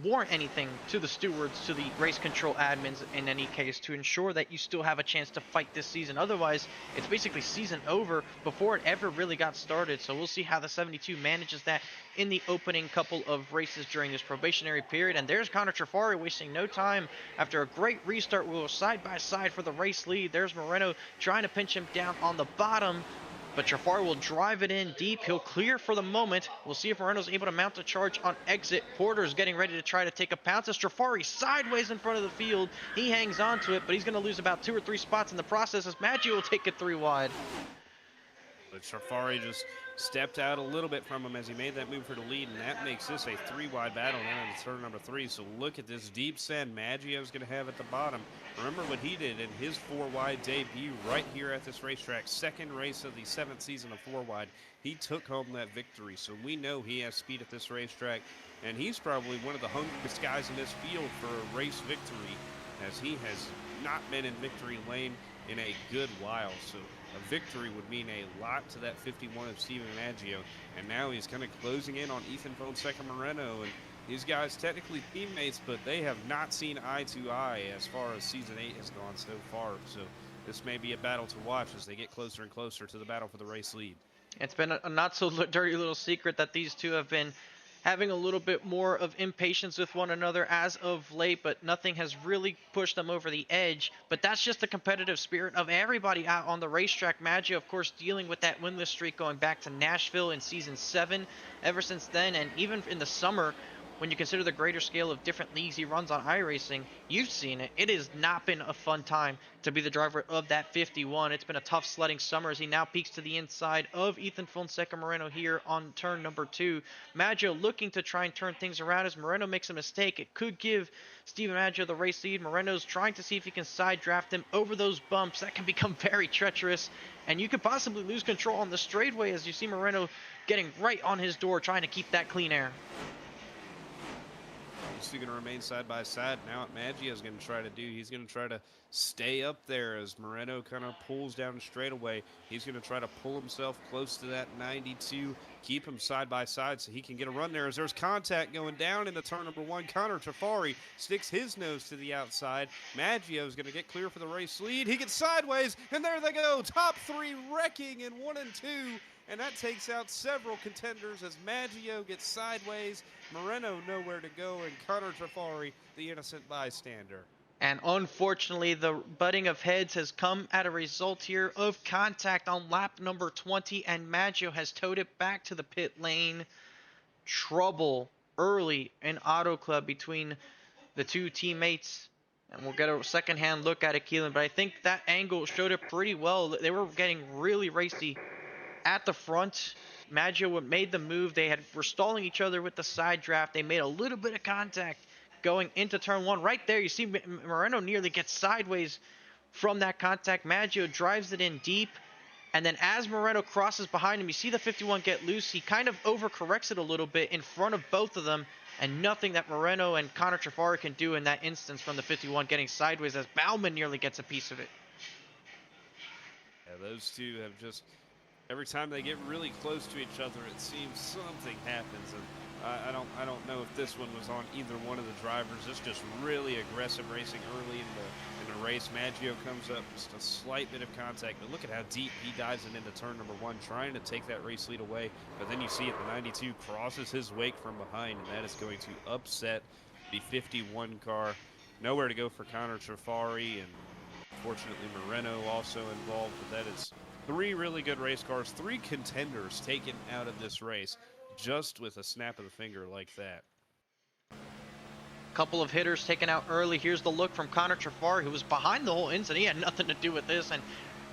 warrant anything to the stewards, to the race control admins in any case, to ensure that you still have a chance to fight this season. Otherwise, it's basically season over before it ever really got started. So we'll see how the 72 manages that in the opening couple of races during this probationary period. And there's Connor Trafari wasting no time after a great restart. We'll side by side for the race lead. There's Moreno trying to pinch him down on the bottom, but Trafari will drive it in deep. He'll clear for the moment. We'll see if Moreno's able to mount a charge on exit. Porter's getting ready to try to take a pounce as Trafari sideways in front of the field. He hangs on to it, but he's going to lose about 2 or 3 spots in the process as Maggio will take it 3 wide. But Trafari just stepped out a little bit from him as he made that move for the lead, and that makes this a 3 wide battle now in turn number 3. So look at this deep send Maggio's going to have at the bottom. Remember what he did in his 4 wide debut right here at this racetrack, second race of the 7th season of 4 wide. He took home that victory, so we know he has speed at this racetrack, and he's probably one of the hungriest guys in this field for a race victory, as he has not been in victory lane in a good while. So a victory would mean a lot to that 51 of Steven Maggio, and now he's kind of closing in on Ethan Fonseca Moreno, and these guys technically teammates, but they have not seen eye to eye as far as season 8 has gone so far. So this may be a battle to watch as they get closer and closer to the battle for the race lead. It's been a not so dirty little secret that these two have been having a little bit more of impatience with one another as of late, but nothing has really pushed them over the edge. But that's just the competitive spirit of everybody out on the racetrack. Maggio, of course, dealing with that winless streak going back to Nashville in season 7. Ever since then, and even in the summer, when you consider the greater scale of different leagues he runs on iRacing, you've seen it. It has not been a fun time to be the driver of that 51. It's been a tough sledding summer as he now peeks to the inside of Ethan Fonseca Moreno here on turn number 2. Maggio looking to try and turn things around as Moreno makes a mistake. It could give Steven Maggio the race lead. Moreno's trying to see if he can side draft him over those bumps. That can become very treacherous, and you could possibly lose control on the straightaway as you see Moreno getting right on his door trying to keep that clean air. Still going to remain side by side. Now what Maggio is going to try to do, he's going to try to stay up there as Moreno kind of pulls down the straightaway. He's going to try to pull himself close to that 92, keep him side by side so he can get a run there as there's contact going down in the turn number 1. Connor Trafari sticks his nose to the outside. Maggio is going to get clear for the race lead. He gets sideways, and there they go. Top 3 wrecking in 1 and 2. and that takes out several contenders as Maggio gets sideways, Moreno nowhere to go, and Connor Trafari, the innocent bystander. And unfortunately, the butting of heads has come at a result here of contact on lap number 20, and Maggio has towed it back to the pit lane. Trouble early in Auto Club between the two teammates. And we'll get a second-hand look at it, Keelan, but I think that angle showed it pretty well. They were getting really racy at the front. Maggio made the move. Were stalling each other with the side draft. They made a little bit of contact going into turn one. Right there, you see Moreno nearly gets sideways from that contact. Maggio drives it in deep. And then as Moreno crosses behind him, you see the 51 get loose. He kind of overcorrects it a little bit in front of both of them. And nothing that Moreno and Connor Trafari can do in that instance from the 51 getting sideways as Bauman nearly gets a piece of it. Yeah, those two have just, every time they get really close to each other, it seems something happens. And I don't know if this one was on either one of the drivers. It's just really aggressive racing early in the race. Maggio comes up, just a slight bit of contact, but look at how deep he dives into turn number one, trying to take that race lead away. But then you see it, the 92 crosses his wake from behind, and that is going to upset the 51 car. Nowhere to go for Connor Trafari, and fortunately Moreno also involved, but that is three really good race cars, three contenders taken out of this race just with a snap of the finger like that. Couple of hitters taken out early. Here's the look from Connor Trafari, who was behind the whole incident. He had nothing to do with this, and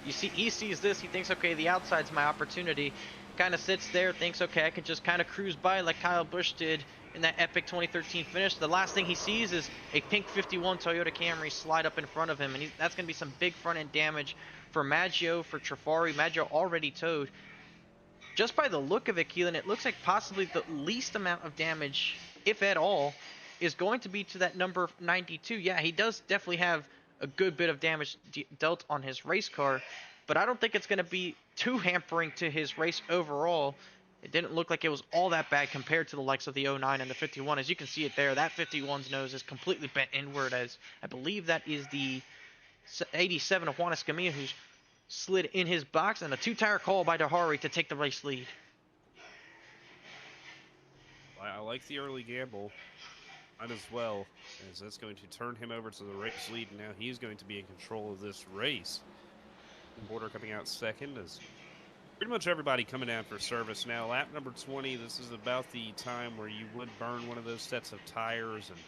you see, he sees this. He thinks, okay, the outside's my opportunity. Kind of sits there, thinks, okay, I can just kind of cruise by like Kyle Busch did in that epic 2013 finish. The last thing he sees is a pink 51 Toyota Camry slide up in front of him, and that's going to be some big front end damage for Maggio, for Trafari. Maggio already towed. Just by the look of it, Keelan, it looks like possibly the least amount of damage, if at all, is going to be to that number 92. Yeah, he does definitely have a good bit of damage dealt on his race car, but I don't think it's going to be too hampering to his race overall. It didn't look like it was all that bad compared to the likes of the 09 and the 51. As you can see it there, that 51's nose is completely bent inward, as I believe that is the 87 of Juan Escamilla, who's slid in his box, and a two-tire call by Dahari to take the race lead. I like the early gamble. Might as well, as that's going to turn him over to the race lead, and now he's going to be in control of this race. Border coming out second as pretty much everybody coming down for service now. Lap number 20, this is about the time where you would burn one of those sets of tires and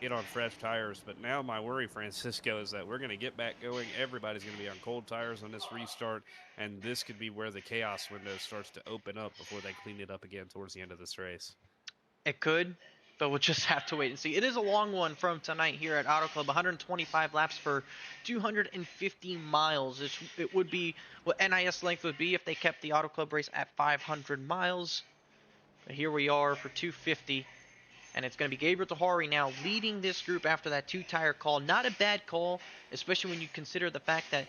get on fresh tires. But now my worry, Francisco, is that we're going to get back going. Everybody's going to be on cold tires on this restart, and this could be where the chaos window starts to open up before they clean it up again towards the end of this race. It could, but we'll just have to wait and see. It is a long one from tonight here at Auto Club, 125 laps for 250 miles. It would be what NIS length would be if they kept the Auto Club race at 500 miles. But here we are for 250. And it's going to be Gabriel Tahari now leading this group after that two-tire call. Not a bad call, especially when you consider the fact that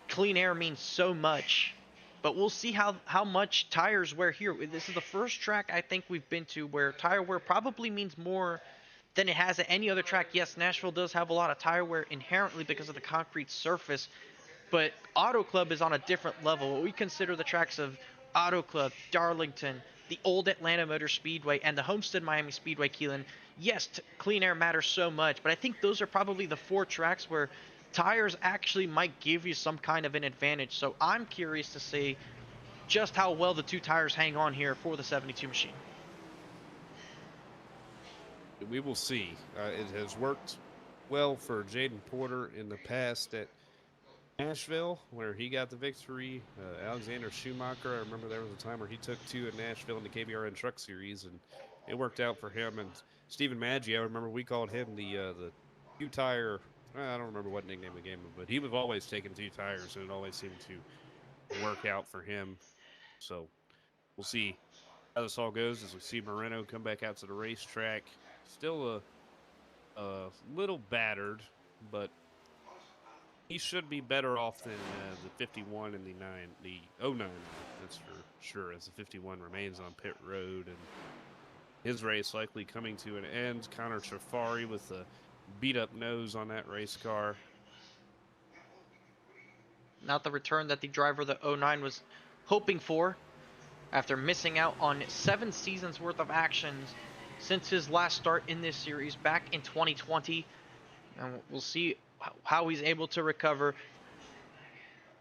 clean air means so much. But we'll see how much tires wear here. This is the first track I think we've been to where tire wear probably means more than it has at any other track. Yes, Nashville does have a lot of tire wear inherently because of the concrete surface. But Auto Club is on a different level. What we consider the tracks of Auto Club, Darlington, the old Atlanta Motor Speedway, and the Homestead Miami Speedway, Keelan. Yes, clean air matters so much, but I think those are probably the four tracks where tires actually might give you some kind of an advantage. So I'm curious to see just how well the two tires hang on here for the 72 machine. We will see. It has worked well for Jaden Porter in the past at Nashville, where he got the victory. Alexander Schumacher, I remember there was a time where he took two at Nashville in the KBRN Truck Series, and it worked out for him. And Stephen Maggio, I remember we called him the two-tire, I don't remember what nickname we gave him, but he was always taking two tires, and it always seemed to work out for him. So we'll see how this all goes as we see Moreno come back out to the racetrack. Still a little battered, but he should be better off than the 51 and the 09. That's for sure, as the 51 remains on pit road, and his race likely coming to an end. Connor Trafari with a beat-up nose on that race car. Not the return that the driver of the 09 was hoping for after missing out on 7 seasons worth of actions since his last start in this series back in 2020. And we'll see how he's able to recover.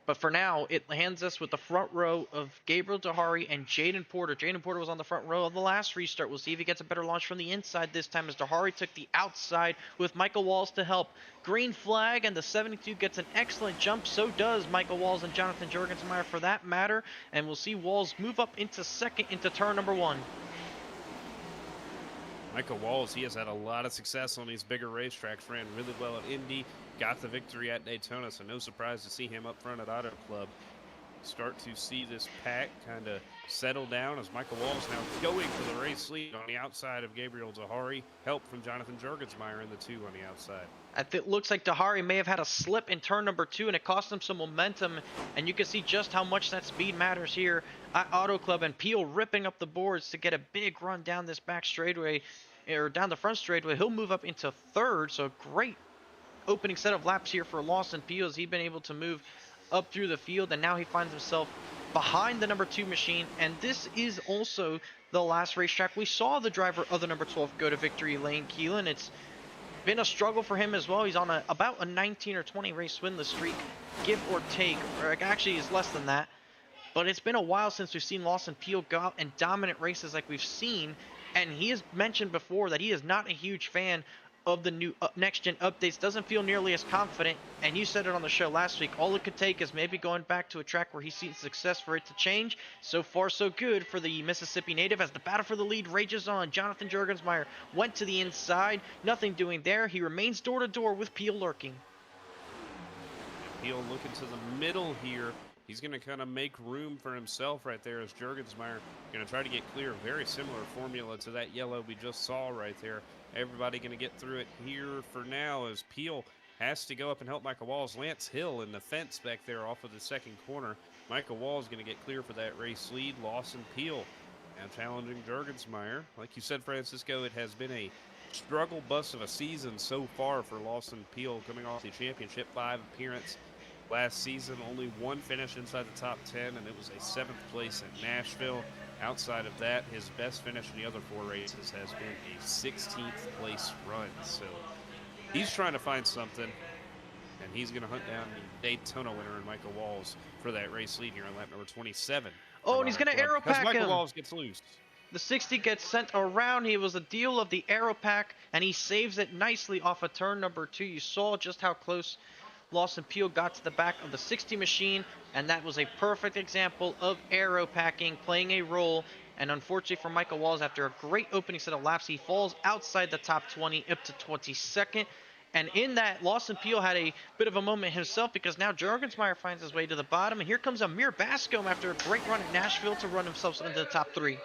But for now, it lands us with the front row of Gabriel Dehari and Jaden Porter. Jaden Porter was on the front row of the last restart. We'll see if he gets a better launch from the inside this time as Dehari took the outside with Michael Walls to help. Green flag, and the 72 gets an excellent jump. So does Michael Walls and Jonathan Jorgensmeyer for that matter. And we'll see Walls move up into second into turn number 1. Michael Walls, he has had a lot of success on these bigger racetracks, ran really well at Indy, got the victory at Daytona, so no surprise to see him up front at Auto Club. Start to see this pack kind of settle down as Michael Walls now going for the race lead on the outside of Gabriel Dehari. Help from Jonathan Jorgensmeyer in the 2 on the outside. It looks like Dehari may have had a slip in turn number 2, and it cost him some momentum, and you can see just how much that speed matters here at Auto Club. And Peel ripping up the boards to get a big run down this back straightaway, or down the front straightaway. He'll move up into third, so great opening set of laps here for Lawson Peel as he's been able to move up through the field, and now he finds himself behind the number 2 machine. And this is also the last racetrack we saw the driver of the number 12 go to victory lane, Keelan. It's been a struggle for him as well. He's on about a 19 or 20 race winless streak, give or take, or actually is less than that. But it's been a while since we've seen Lawson Peel go out and dominant races like we've seen, and he has mentioned before that he is not a huge fan of the new next-gen updates, doesn't feel nearly as confident, and you said it on the show last week, all it could take is maybe going back to a track where he's seen success for it to change. So far, so good for the Mississippi native as the battle for the lead rages on. Jonathan Jorgensmeyer went to the inside, nothing doing there. He remains door-to-door with Peel lurking. Peel looking to the middle here. He's going to kind of make room for himself right there as Jorgensmeyer going to try to get clear. Very similar formula to that yellow we just saw right there. Everybody going to get through it here for now as Peel has to go up and help Michael Walls. Lance Hill in the fence back there off of the second corner. Michael Walls going to get clear for that race lead. Lawson Peel now challenging Jorgensmeyer. Like you said, Francisco, it has been a struggle bus of a season so far for Lawson Peel coming off the championship 5 appearance last season. Only 1 finish inside the top 10, and it was a 7th place in Nashville. Outside of that, his best finish in the other 4 races has been a 16th place run. So he's trying to find something, and he's going to hunt down the Daytona winner in Michael Walls for that race lead here on lap number 27. Oh, and he's going to aero pack him. Michael Walls gets loose. The 60 gets sent around. He was a deal of the aero pack, and he saves it nicely off of turn number 2. You saw just how close Lawson Peel got to the back of the 60 machine, and that was a perfect example of aero packing playing a role. And unfortunately for Michael Walls, after a great opening set of laps, he falls outside the top 20 up to 22nd. And in that, Lawson Peel had a bit of a moment himself because now Jorgensmeyer finds his way to the bottom. And here comes Amir Bascom after a great run at Nashville to run himself into the top 3.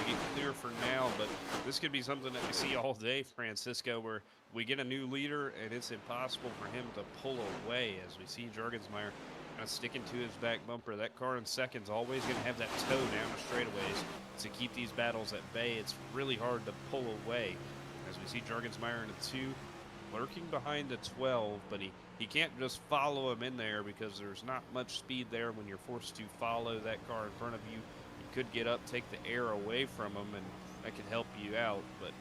Get clear for now, but this could be something that we see all day, Francisco, where we get a new leader and it's impossible for him to pull away as we see Jorgensmeyer kind of sticking to his back bumper. That car in second's always going to have that toe down the straightaways to keep these battles at bay. It's really hard to pull away as we see Jorgensmeyer in the 2 lurking behind the 12, but he can't just follow him in there because there's not much speed there when you're forced to follow that car in front of you. Could get up, take the air away from him, and that could help you out. But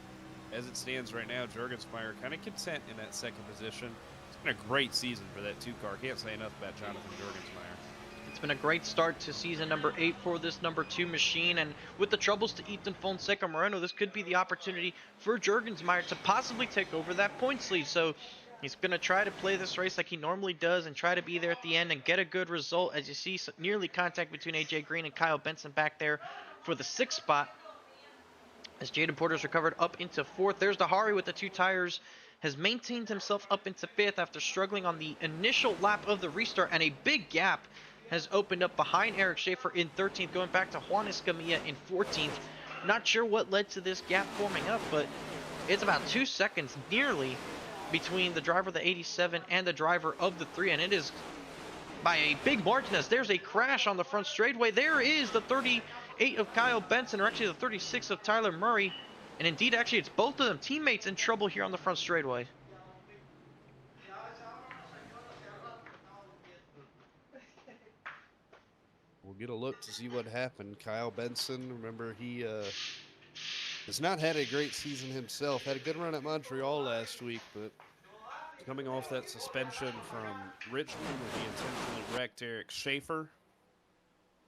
as it stands right now, Jorgensmeyer kind of content in that second position. It's been a great season for that 2 car. Can't say enough about Jonathan Jorgensmeyer. It's been a great start to season number 8 for this number 2 machine, and with the troubles to Ethan Fonseca Moreno, this could be the opportunity for Jorgensmeyer to possibly take over that points lead. So he's going to try to play this race like he normally does and try to be there at the end and get a good result. As you see, nearly contact between AJ Green and Kyle Benson back there for the 6th spot. As Jaden Porter's recovered up into 4th. There's Dehari with the 2 tires. Has maintained himself up into 5th after struggling on the initial lap of the restart. And a big gap has opened up behind Eric Schaefer in 13th, going back to Juan Escamilla in 14th. Not sure what led to this gap forming up, but it's about 2 seconds nearly between the driver of the 87 and the driver of the 3, and it is by a big margin as there's a crash on the front straightaway. There is the 38 of Kyle Benson, or actually the 36 of Tyler Murray, and indeed actually it's both of them teammates in trouble here on the front straightaway. get a look to see what happened. Kyle Benson, remember he has not had a great season himself. Had a good run at Montreal last week, but coming off that suspension from Richmond where he intentionally wrecked Eric Schaefer.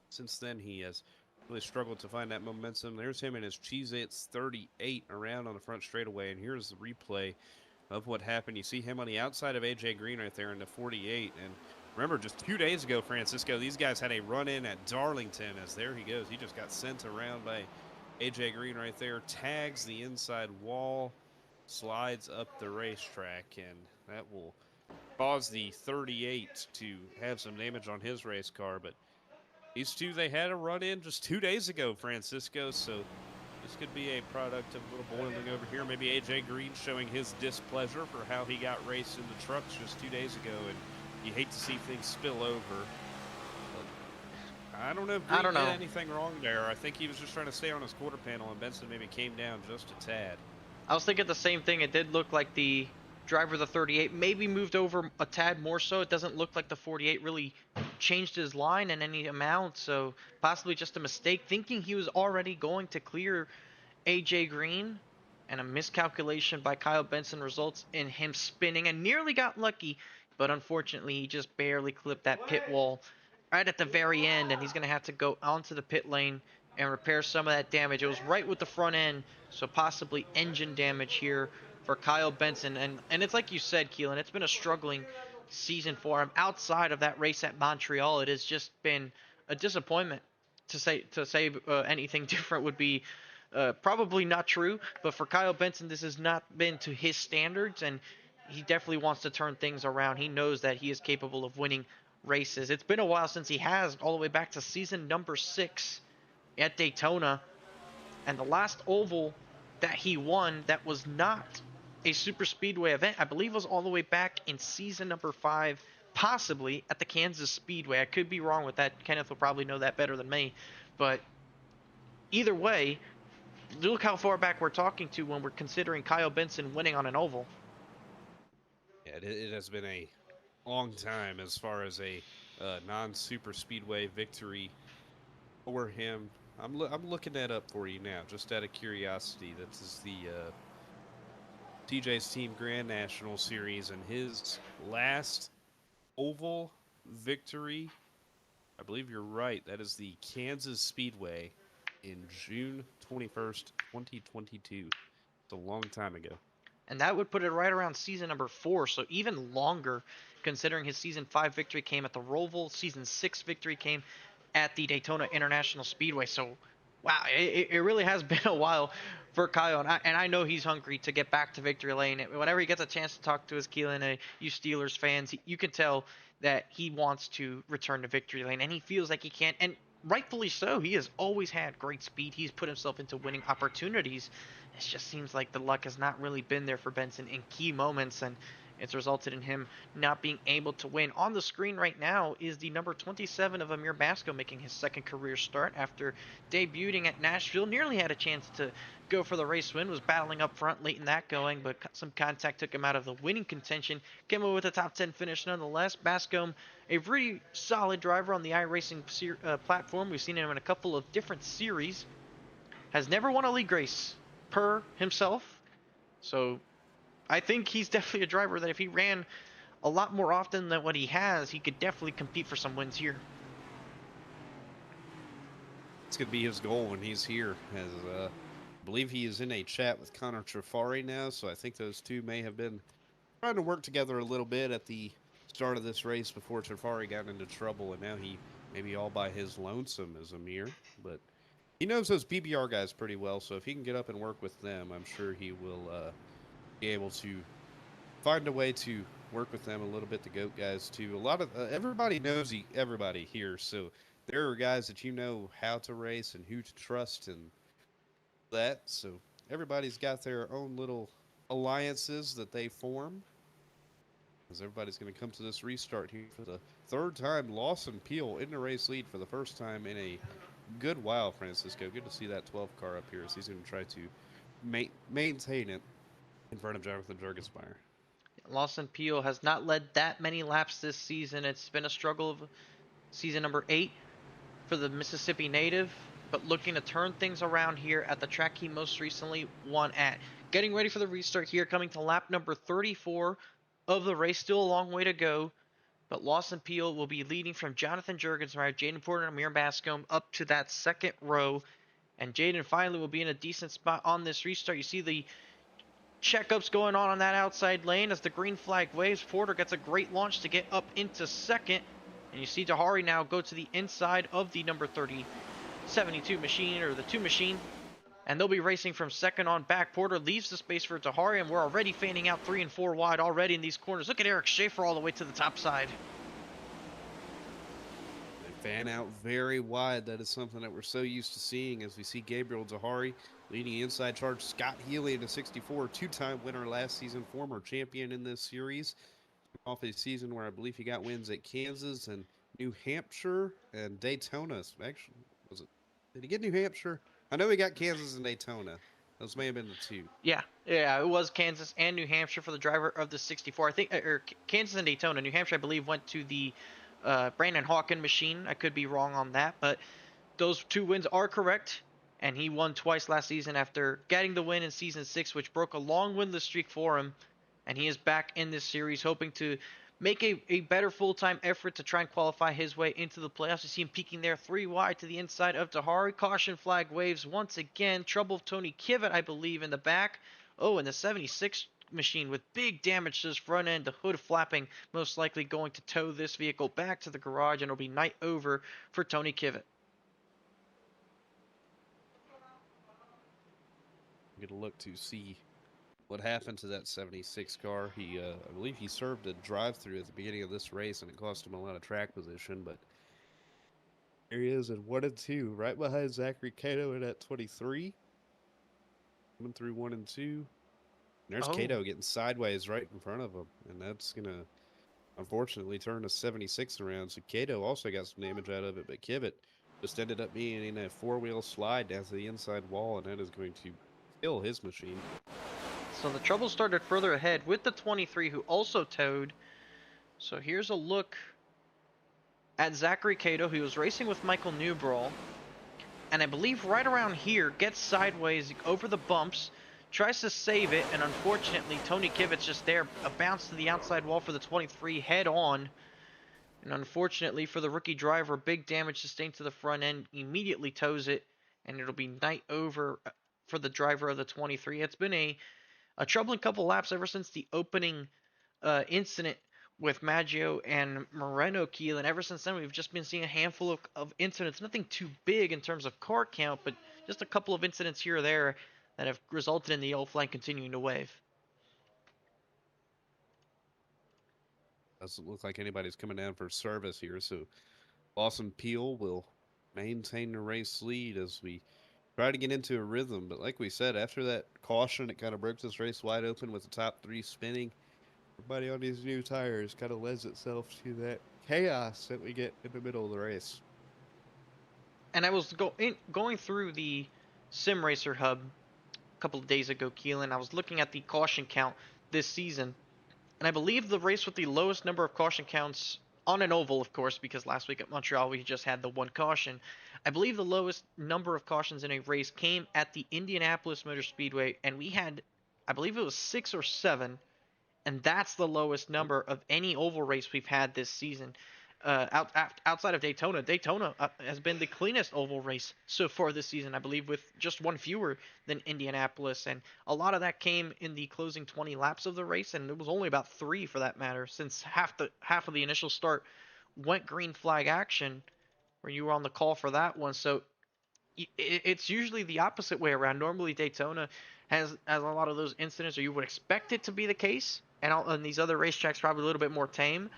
Since then, he has really struggled to find that momentum. There's him in his Cheez-Its 38 around on the front straightaway, and here's the replay of what happened. You see him on the outside of AJ Green right there in the 48, and remember, just 2 days ago, Francisco, these guys had a run-in at Darlington, as there he goes. He just got sent around by AJ Green right there, tags the inside wall, slides up the racetrack, and that will cause the 38 to have some damage on his race car. But these two, they had a run-in just 2 days ago, Francisco, so this could be a product of a little boiling over here. Maybe AJ Green showing his displeasure for how he got raced in the trucks just 2 days ago, and you hate to see things spill over. But I don't know if Green did anything wrong there. I think he was just trying to stay on his quarter panel, and Benson maybe came down just a tad. I was thinking the same thing. It did look like the driver of the 38 maybe moved over a tad more so. It doesn't look like the 48 really changed his line in any amount, so possibly just a mistake, thinking he was already going to clear AJ Green, and a miscalculation by Kyle Benson results in him spinning and nearly got lucky, but unfortunately he just barely clipped that pit wall right at the very end, and he's going to have to go onto the pit lane and repair some of that damage. It was right with the front end, so possibly engine damage here for Kyle Benson. And it's like you said, Keelan, it's been a struggling season for him. Outside of that race at Montreal, it has just been a disappointment. To say anything different would be probably not true, but for Kyle Benson, this has not been to his standards, and he definitely wants to turn things around. He knows that he is capable of winning races. It's been a while since he has, all the way back to season number 6 at Daytona, and the last oval that he won that was not a super speedway event, I believe, was all the way back in season number 5, possibly at the Kansas Speedway. I could be wrong with that. Kenneth will probably know that better than me, but either way, look how far back we're talking to when we're considering Kyle Benson winning on an oval. Yeah, it has been a long time as far as a non-super speedway victory for him. I'm looking that up for you now, just out of curiosity. That is the TJ's Team Grand National Series, and his last oval victory, I believe you're right, that is the Kansas Speedway in June 21st, 2022. It's a long time ago. And that would put it right around season number 4, so even longer, considering his season 5 victory came at the Roval, season 6 victory came at the Daytona International Speedway. So, wow, it really has been a while for Kyle, and I know he's hungry to get back to victory lane. Whenever he gets a chance to talk to his Keelan, you Steelers fans, you can tell that he wants to return to victory lane, and he feels like he can, and rightfully so. He has always had great speed. He's put himself into winning opportunities. It just seems like the luck has not really been there for Benson in key moments, and it's resulted in him not being able to win. On the screen right now is the number 27 of Amir Basco making his second career start after debuting at Nashville. Nearly had a chance to go for the race win, was battling up front late in that going, but some contact took him out of the winning contention. Came away with a top 10 finish nonetheless. Bascom, a pretty solid driver on the iRacing platform. We've seen him in a couple of different series. Has never won a league race per himself. So I think he's definitely a driver that if he ran a lot more often than what he has, he could definitely compete for some wins here. It's going to be his goal when he's here. As I believe he is in a chat with Connor Trafari now, so I think those two may have been trying to work together a little bit at the start of this race before Trafari got into trouble, and now he may be all by his lonesome as Amir, but he knows those BBR guys pretty well, so if he can get up and work with them, I'm sure he will be able to find a way to work with them a little bit. The GOAT guys too. A lot of everybody knows everybody here, so there are guys that you know how to race and who to trust and that. So everybody's got their own little alliances that they form. As everybody's going to come to this restart here for the third time. Lawson Peel in the race lead for the first time in a good while, Francisco. Good to see that 12 car up here as he's going to try to maintain it in front of Jonathan Jurgenspire. Lawson Peel has not led that many laps this season. It's been a struggle of season number 8 for the Mississippi native, but looking to turn things around here at the track he most recently won at. Getting ready for the restart here, coming to lap number 34 of the race. Still a long way to go, but Lawson Peel will be leading from Jonathan Jurgensmeyer, Jaden Porter, and Amir Bascom up to that second row. And Jaden finally will be in a decent spot on this restart. You see the checkups going on that outside lane as the green flag waves. Porter gets a great launch to get up into second. And you see Dahari now go to the inside of the number 72 machine, or the 2 machine. And they'll be racing from second on back. Porter leaves the space for Dahari, and we're already fanning out 3 and 4 wide already in these corners. Look at Eric Schaefer all the way to the top side. They fan out very wide. That is something that we're so used to seeing as we see Gabriel Dahari leading the inside charge. Scott Healy in a 64, two-time winner last season, former champion in this series. Off a season where I believe he got wins at Kansas and New Hampshire and Daytona. Actually, was it? Did he get New Hampshire? I know he got Kansas and Daytona. Those may have been the two. Yeah, it was Kansas and New Hampshire for the driver of the 64. I think, or Kansas and Daytona. New Hampshire, I believe, went to the Brandon Hawken machine. I could be wrong on that, but those 2 wins are correct. And he won twice last season after getting the win in season 6, which broke a long winless streak for him. And he is back in this series, hoping to make a better full-time effort to try and qualify his way into the playoffs. You see him peeking there 3 wide to the inside of Dahari. Caution flag waves once again. Trouble of Tony Kivet, I believe, in the back. Oh, and the 76 machine with big damage to his front end. The hood flapping, most likely going to tow this vehicle back to the garage, and it'll be night over for Tony Kivet. Get a look to see what happened to that 76 car. I believe he served a drive-through at the beginning of this race, and it cost him a lot of track position. But here he is in 1 and 2, right behind Zachary Cato in at 23. Coming through 1 and 2. And there's Cato getting sideways right in front of him, and that's gonna unfortunately turn a 76 around. So Cato also got some damage out of it, but Kivet just ended up being in a 4-wheel slide down to the inside wall, and that is going to kill his machine. So the trouble started further ahead with the 23, who also towed. So here's a look at Zachary Cato, who was racing with Michael Newbrawl. And I believe right around here, gets sideways over the bumps, tries to save it, and unfortunately Tony Kivet's just there. A bounce to the outside wall for the 23 head on. And unfortunately for the rookie driver, big damage sustained to the front end, immediately tows it. And it'll be night over for the driver of the 23. It's been a troubling couple laps ever since the opening incident with Maggio and Moreno, Keelan. Ever since then, we've just been seeing a handful of incidents. Nothing too big in terms of car count, but just a couple of incidents here or there that have resulted in the yellow flag continuing to wave. Doesn't look like anybody's coming down for service here, so Lawson Peel will maintain the race lead as we try to get into a rhythm. But like we said, after that caution, it kind of broke this race wide open with the top 3 spinning. Everybody on these new tires kind of lends itself to that chaos that we get in the middle of the race. And I was going through the Sim Racer Hub a couple of days ago, Keelan. I was looking at the caution count this season. And I believe the race with the lowest number of caution counts on an oval, of course, because last week at Montreal we just had the 1 caution. I believe the lowest number of cautions in a race came at the Indianapolis Motor Speedway, and we had, I believe it was 6 or 7, and that's the lowest number of any oval race we've had this season. Outside of Daytona, has been the cleanest oval race so far this season, I believe, with just 1 fewer than Indianapolis, and a lot of that came in the closing 20 laps of the race, and it was only about 3 for that matter, since half of the initial start went green flag action, where you were on the call for that one. So it's usually the opposite way around. Normally Daytona has a lot of those incidents, or you would expect it to be the case, and these other racetracks probably a little bit more tame,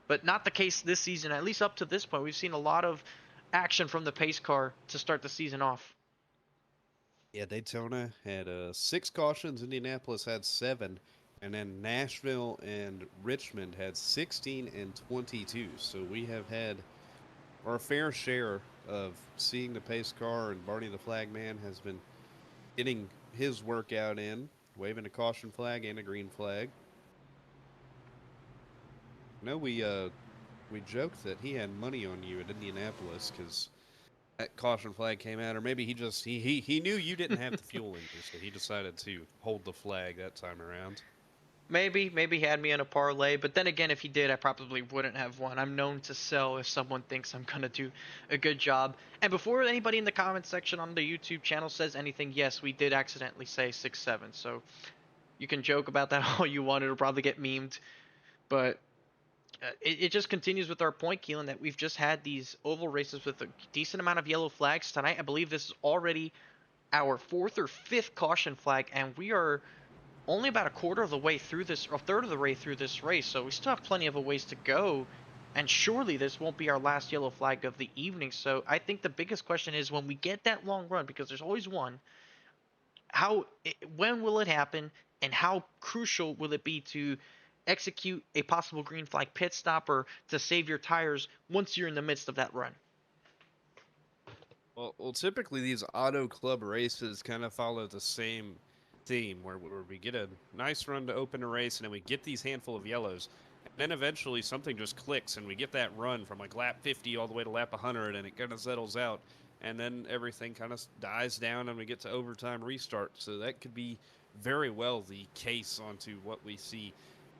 but not the case this season. At least up to this point, we've seen a lot of action from the pace car to start the season off. Yeah, Daytona had 6 cautions, Indianapolis had 7, and then Nashville and Richmond had 16 and 22. So we have had our fair share of seeing the pace car, and Barney the Flag Man has been getting his workout in, waving a caution flag and a green flag. No, we joked that he had money on you at Indianapolis because that caution flag came out, or maybe he knew you didn't have the fuel in you, so he decided to hold the flag that time around. Maybe he had me in a parlay, but then again, if he did, I probably wouldn't have won. I'm known to sell if someone thinks I'm gonna do a good job. And before anybody in the comment section on the YouTube channel says anything, yes, we did accidentally say 6-7. So you can joke about that all you want. It'll probably get memed, but it just continues with our point, Keelan, that we've just had these oval races with a decent amount of yellow flags tonight. I believe this is already our fourth or fifth caution flag, and we are only about a quarter of the way through this, or a third of the way through this race, so we still have plenty of a ways to go. And surely this won't be our last yellow flag of the evening. So I think the biggest question is when we get that long run, because there's always one, when will it happen, and how crucial will it be to execute a possible green flag pit stop or to save your tires once you're in the midst of that run? Well, typically these auto club races kind of follow the same theme where we get a nice run to open a race, and then we get these handful of yellows. And then eventually something just clicks, and we get that run from like lap 50 all the way to lap 100, and it kind of settles out. And then everything kind of dies down, and we get to overtime restart. So that could be very well the case onto what we see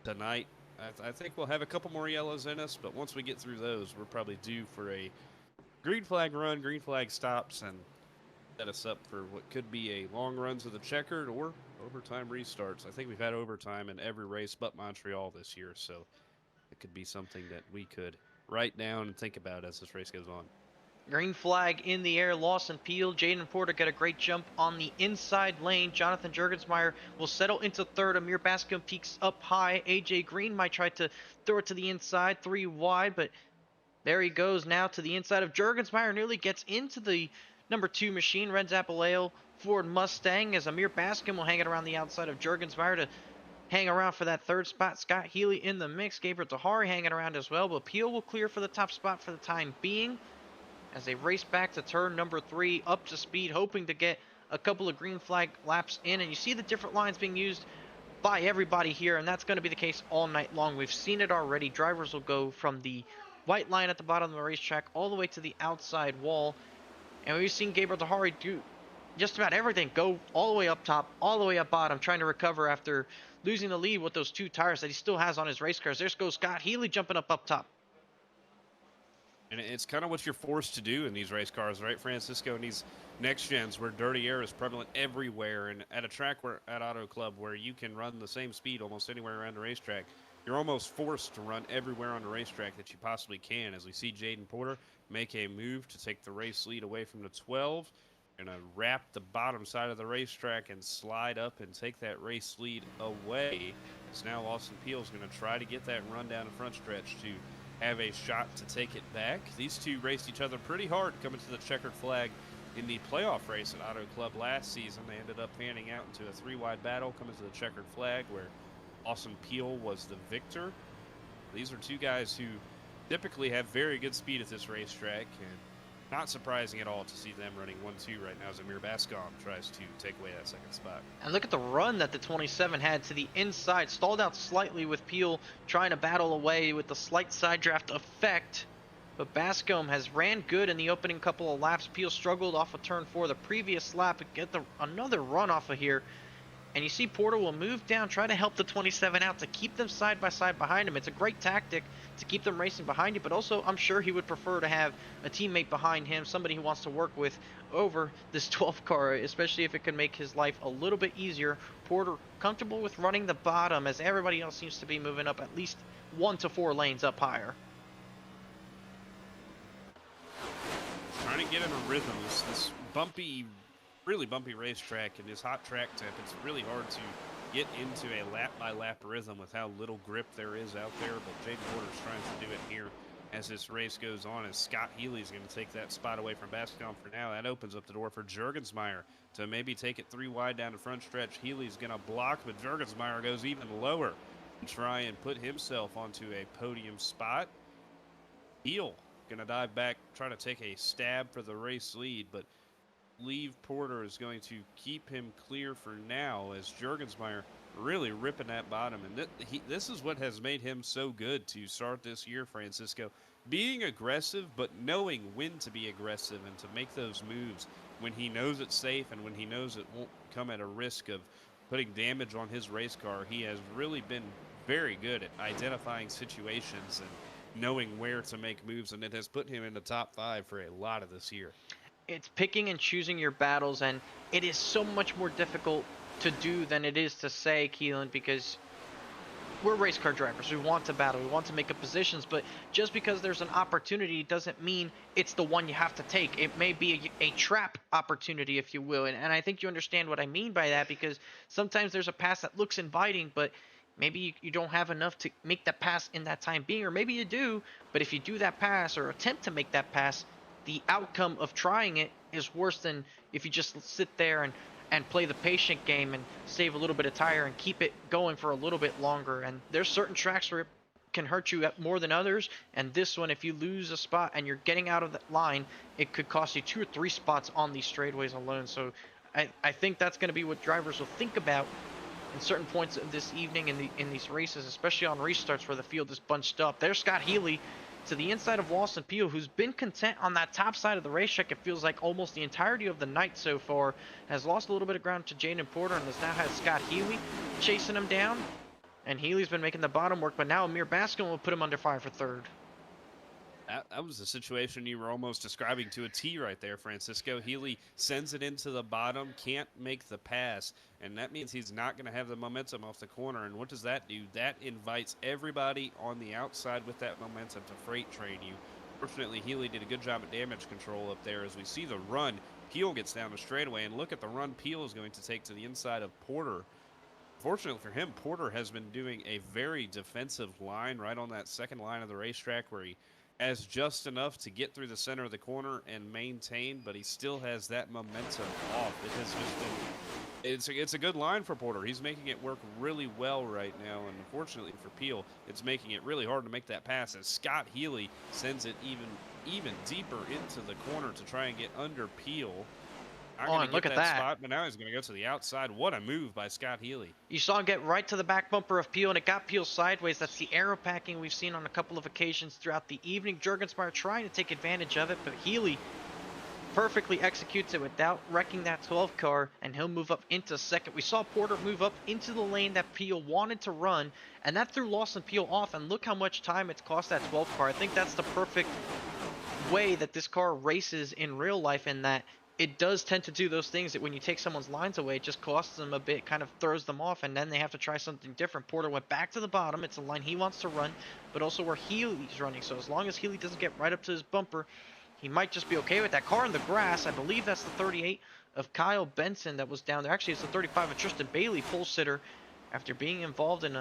tonight. I think we'll have a couple more yellows in us, but once we get through those, we're probably due for a green flag run, green flag stops, and set us up for what could be a long run to the checkered or overtime restarts. I think we've had overtime in every race but Montreal this year, so it could be something that we could write down and think about as this race goes on. Green flag in the air, Lawson Peel. Jaden Porter got a great jump on the inside lane. Jonathan Jurgensmeyer will settle into third. Amir Bascom peaks up high. AJ Green might try to throw it to the inside, 3 wide, but there he goes now to the inside of Jurgensmeyer. Nearly gets into the number 2 machine. Red Zappaleo Ford Mustang as Amir Bascom will hang it around the outside of Jurgensmeyer to hang around for that third spot. Scott Healy in the mix. Gabriel Tahari hanging around as well, but Peel will clear for the top spot for the time being as they race back to turn number 3, up to speed, hoping to get a couple of green flag laps in. And you see the different lines being used by everybody here, and that's going to be the case all night long. We've seen it already. Drivers will go from the white line at the bottom of the racetrack all the way to the outside wall, and we've seen Gabriel Tahari do just about everything, go all the way up top, all the way up bottom, trying to recover after losing the lead with those 2 tires that he still has on his race cars. There goes Scott Healy jumping up top. And it's kind of what you're forced to do in these race cars, right, Francisco? In these next gens where dirty air is prevalent everywhere, and at a track at Auto Club where you can run the same speed almost anywhere around the racetrack, you're almost forced to run everywhere on the racetrack that you possibly can. As we see Jaden Porter make a move to take the race lead away from the 12, going to wrap the bottom side of the racetrack and slide up and take that race lead away. So now Lawson Peel is going to try to get that run down the front stretch to have a shot to take it back. These two raced each other pretty hard coming to the checkered flag in the playoff race at Auto Club last season. They ended up panning out into a 3-wide battle coming to the checkered flag where Lawson Peel was the victor. These are two guys who typically have very good speed at this racetrack, and not surprising at all to see them running 1-2 right now as Amir Bascom tries to take away that second spot. And look at the run that the 27 had to the inside. Stalled out slightly with Peel trying to battle away with the slight side draft effect. But Bascom has ran good in the opening couple of laps. Peel struggled off of turn 4 the previous lap and get another run off of here. And you see Porter will move down, try to help the 27 out to keep them side by side behind him. It's a great tactic to keep them racing behind you, but also I'm sure he would prefer to have a teammate behind him, somebody he wants to work with over this 12 car, especially if it can make his life a little bit easier. Porter comfortable with running the bottom as everybody else seems to be moving up at least 1 to 4 lanes up higher. Trying to get in a rhythm. This bumpy, really bumpy racetrack and this hot track temp, it's really hard to get into a lap-by-lap rhythm with how little grip there is out there, but Jaden Porter's trying to do it here as this race goes on, as Scott Healy's going to take that spot away from Bascom for now. That opens up the door for Jurgensmeyer to maybe take it 3 wide down the front stretch. Healy's going to block, but Jurgensmeyer goes even lower to try and put himself onto a podium spot. Heel going to dive back, try to take a stab for the race lead, but leave Porter is going to keep him clear for now as Jurgensmeyer really ripping that bottom. And this is what has made him so good to start this year, Francisco. Being aggressive, but knowing when to be aggressive and to make those moves when he knows it's safe and when he knows it won't come at a risk of putting damage on his race car. He has really been very good at identifying situations and knowing where to make moves, and it has put him in the top 5 for a lot of this year. It's picking and choosing your battles, and it is so much more difficult to do than it is to say, Keelan, because we're race car drivers. We want to battle. We want to make up positions, but just because there's an opportunity doesn't mean it's the one you have to take. It may be a trap opportunity, if you will, and I think you understand what I mean by that, because sometimes there's a pass that looks inviting, but maybe you don't have enough to make that pass in that time being, or maybe you do, but if you do that pass or attempt to make that pass, the outcome of trying it is worse than if you just sit there and play the patient game and save a little bit of tire and keep it going for a little bit longer. And there's certain tracks where it can hurt you more than others, and this one, if you lose a spot and you're getting out of that line, it could cost you 2 or 3 spots on these straightaways alone. So I think that's going to be what drivers will think about in certain points of this evening in these races, especially on restarts where the field is bunched up. There's Scott Healy to the inside of Lawson Peel, who's been content on that top side of the racetrack. It feels like almost the entirety of the night so far. Has lost a little bit of ground to Jaden Porter and has now had Scott Healy chasing him down. And Healy's been making the bottom work, but now Amir Baskin will put him under fire for third. That was the situation you were almost describing to a T right there, Francisco. Healy sends it into the bottom, can't make the pass, and that means he's not going to have the momentum off the corner. And what does that do? That invites everybody on the outside with that momentum to freight train you. Fortunately, Healy did a good job at damage control up there. As we see the run, Peel gets down the straightaway, and look at the run Peel is going to take to the inside of Porter. Fortunately for him, Porter has been doing a very defensive line right on that second line of the racetrack where he has just enough to get through the center of the corner and maintain, but he still has that momentum off. It has just been, it's a good line for Porter. He's making it work really well right now, and unfortunately for Peel, it's making it really hard to make that pass as Scott Healy sends it even deeper into the corner to try and get under Peel. Look at that spot, but now he's going to go to the outside. What a move by Scott Healy. You saw him get right to the back bumper of Peel, and it got Peel sideways. That's the aero packing we've seen on a couple of occasions throughout the evening. Jurgensmeyer trying to take advantage of it, but Healy perfectly executes it without wrecking that 12 car, and he'll move up into second. We saw Porter move up into the lane that Peel wanted to run, and that threw Lawson Peel off, and look how much time it's cost that 12 car. I think that's the perfect way that this car races in real life, in that it does tend to do those things that when you take someone's lines away, it just costs them a bit, kind of throws them off, and then they have to try something different. Porter went back to the bottom. It's a line he wants to run, but also where Healy's running. So as long as Healy doesn't get right up to his bumper, he might just be okay with that. Car in the grass, I believe that's the 38 of Kyle Benson that was down there. Actually, it's the 35 of Tristan Bailey, pole sitter, after being involved in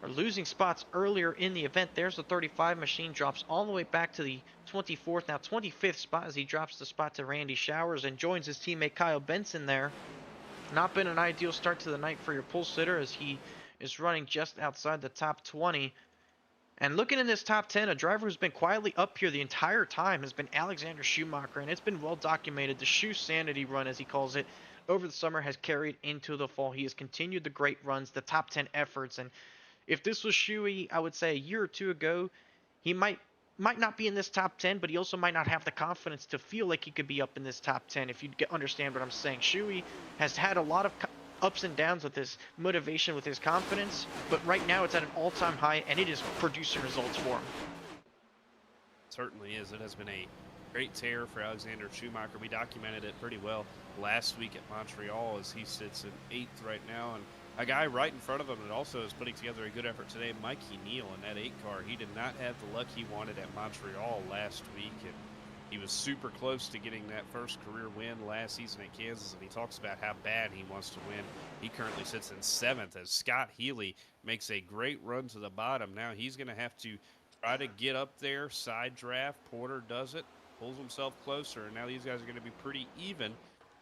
losing spots earlier in the event. There's the 35 machine, drops all the way back to the 24th, now 25th spot, as he drops the spot to Randy Showers and joins his teammate Kyle Benson there. Not been an ideal start to the night for your pole sitter, as he is running just outside the top 20. And looking in this top 10, a driver who's been quietly up here the entire time has been Alexander Schumacher, and it's been well documented. The Shoe Sanity run, as he calls it, over the summer has carried into the fall. He has continued the great runs, the top 10 efforts, and if this was Shuey, I would say a year or two ago, he might not be in this top 10, but he also might not have the confidence to feel like he could be up in this top 10, if you understand what I'm saying. Shuey has had a lot of ups and downs with his motivation, with his confidence, but right now it's at an all-time high, and it is producing results for him. It certainly is. It has been a great tear for Alexander Schumacher. We documented it pretty well last week at Montreal, as he sits in 8th right now, and a guy right in front of him that also is putting together a good effort today, Mikey Neal, in that 8 car. He did not have the luck he wanted at Montreal last week, and he was super close to getting that first career win last season at Kansas, and he talks about how bad he wants to win. He currently sits in 7th as Scott Healy makes a great run to the bottom. Now he's going to have to try to get up there, side draft. Porter does it, pulls himself closer, and now these guys are going to be pretty even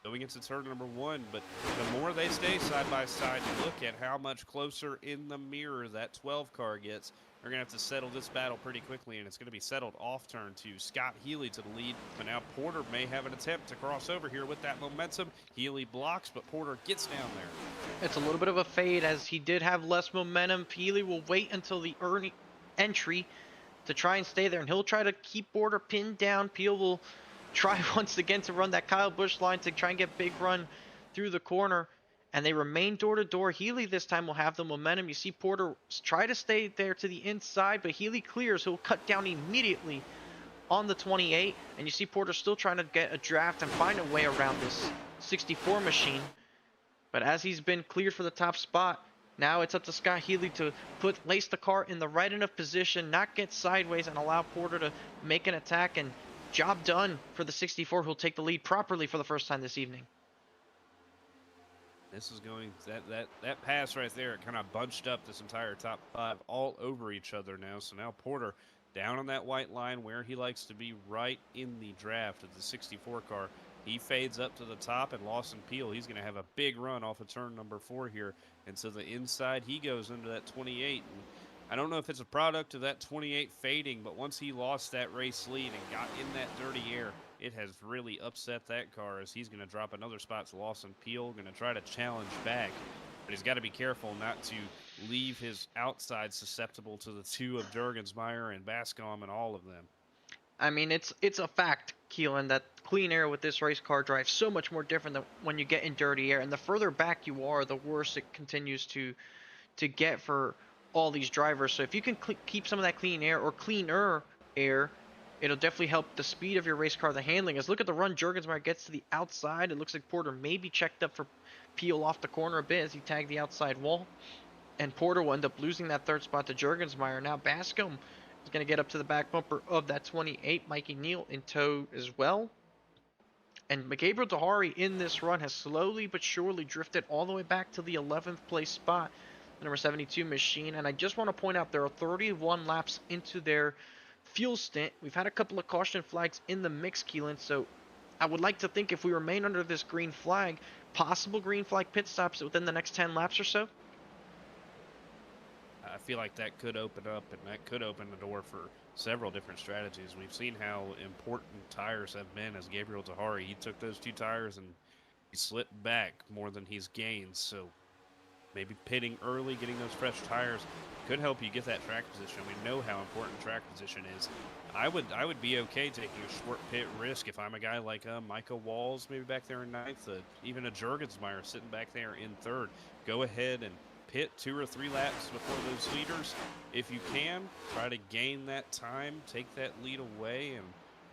going into turn number 1, but the more they stay side by side, you look at how much closer in the mirror that 12 car gets. They're going to have to settle this battle pretty quickly, and it's going to be settled off turn to Scott Healy to the lead. But now Porter may have an attempt to cross over here with that momentum. Healy blocks, but Porter gets down there. It's a little bit of a fade as he did have less momentum. Healy will wait until the early entry to try and stay there, and he'll try to keep Porter pinned down. Peel will try once again to run that Kyle Busch line to try and get big run through the corner, and they remain door to door. Healy this time will have the momentum. You see Porter try to stay there to the inside, but Healy clears. He'll cut down immediately on the 28, and you see Porter still trying to get a draft and find a way around this 64 machine. But as he's been cleared for the top spot, now it's up to Scott Healy to place the car in the right enough position, not get sideways, and allow Porter to make an attack. And job done for the 64, who'll take the lead properly for the first time this evening. This is going, that pass right there, it kind of bunched up this entire top 5 all over each other now. So now Porter down on that white line where he likes to be, right in the draft of the 64 car. He fades up to the top, and Lawson Peel, he's going to have a big run off of turn number 4 here. And to the inside, he goes into that 28. And I don't know if it's a product of that 28 fading, but once he lost that race lead and got in that dirty air, it has really upset that car, as he's going to drop another spot to Lawson Peel, going to try to challenge back. But he's got to be careful not to leave his outside susceptible to the 2 of Jurgensmeyer and Bascom and all of them. I mean, it's a fact, Keelan, that clean air with this race car drives so much more different than when you get in dirty air. And the further back you are, the worse it continues to get for all these drivers. So if you can keep some of that clean air or cleaner air, it'll definitely help the speed of your race car, the handling. As look at the run Jurgensmeyer gets to the outside. It looks like Porter may be checked up for Peel off the corner a bit as he tagged the outside wall. And Porter will end up losing that 3rd spot to Jurgensmeyer. Now Bascom is going to get up to the back bumper of that 28. Mikey Neal in tow as well. And Gabriel Dahari in this run has slowly but surely drifted all the way back to the 11th place spot, the number 72 machine. And I just want to point out there are 31 laps into their fuel stint. We've had a couple of caution flags in the mix, Keelan, so I would like to think if we remain under this green flag, possible green flag pit stops within the next 10 laps or so. I feel like that could open up, and that could open the door for several different strategies. We've seen how important tires have been as Gabriel Dahari. He took those 2 tires and he slipped back more than he's gained. So maybe pitting early, getting those fresh tires could help you get that track position. We know how important track position is. I would be okay taking a short pit risk if I'm a guy like Micah Walls, maybe back there in 9th, even a Jurgensmeyer sitting back there in 3rd. Go ahead and pit 2 or 3 laps before those leaders. If you can, try to gain that time, take that lead away. And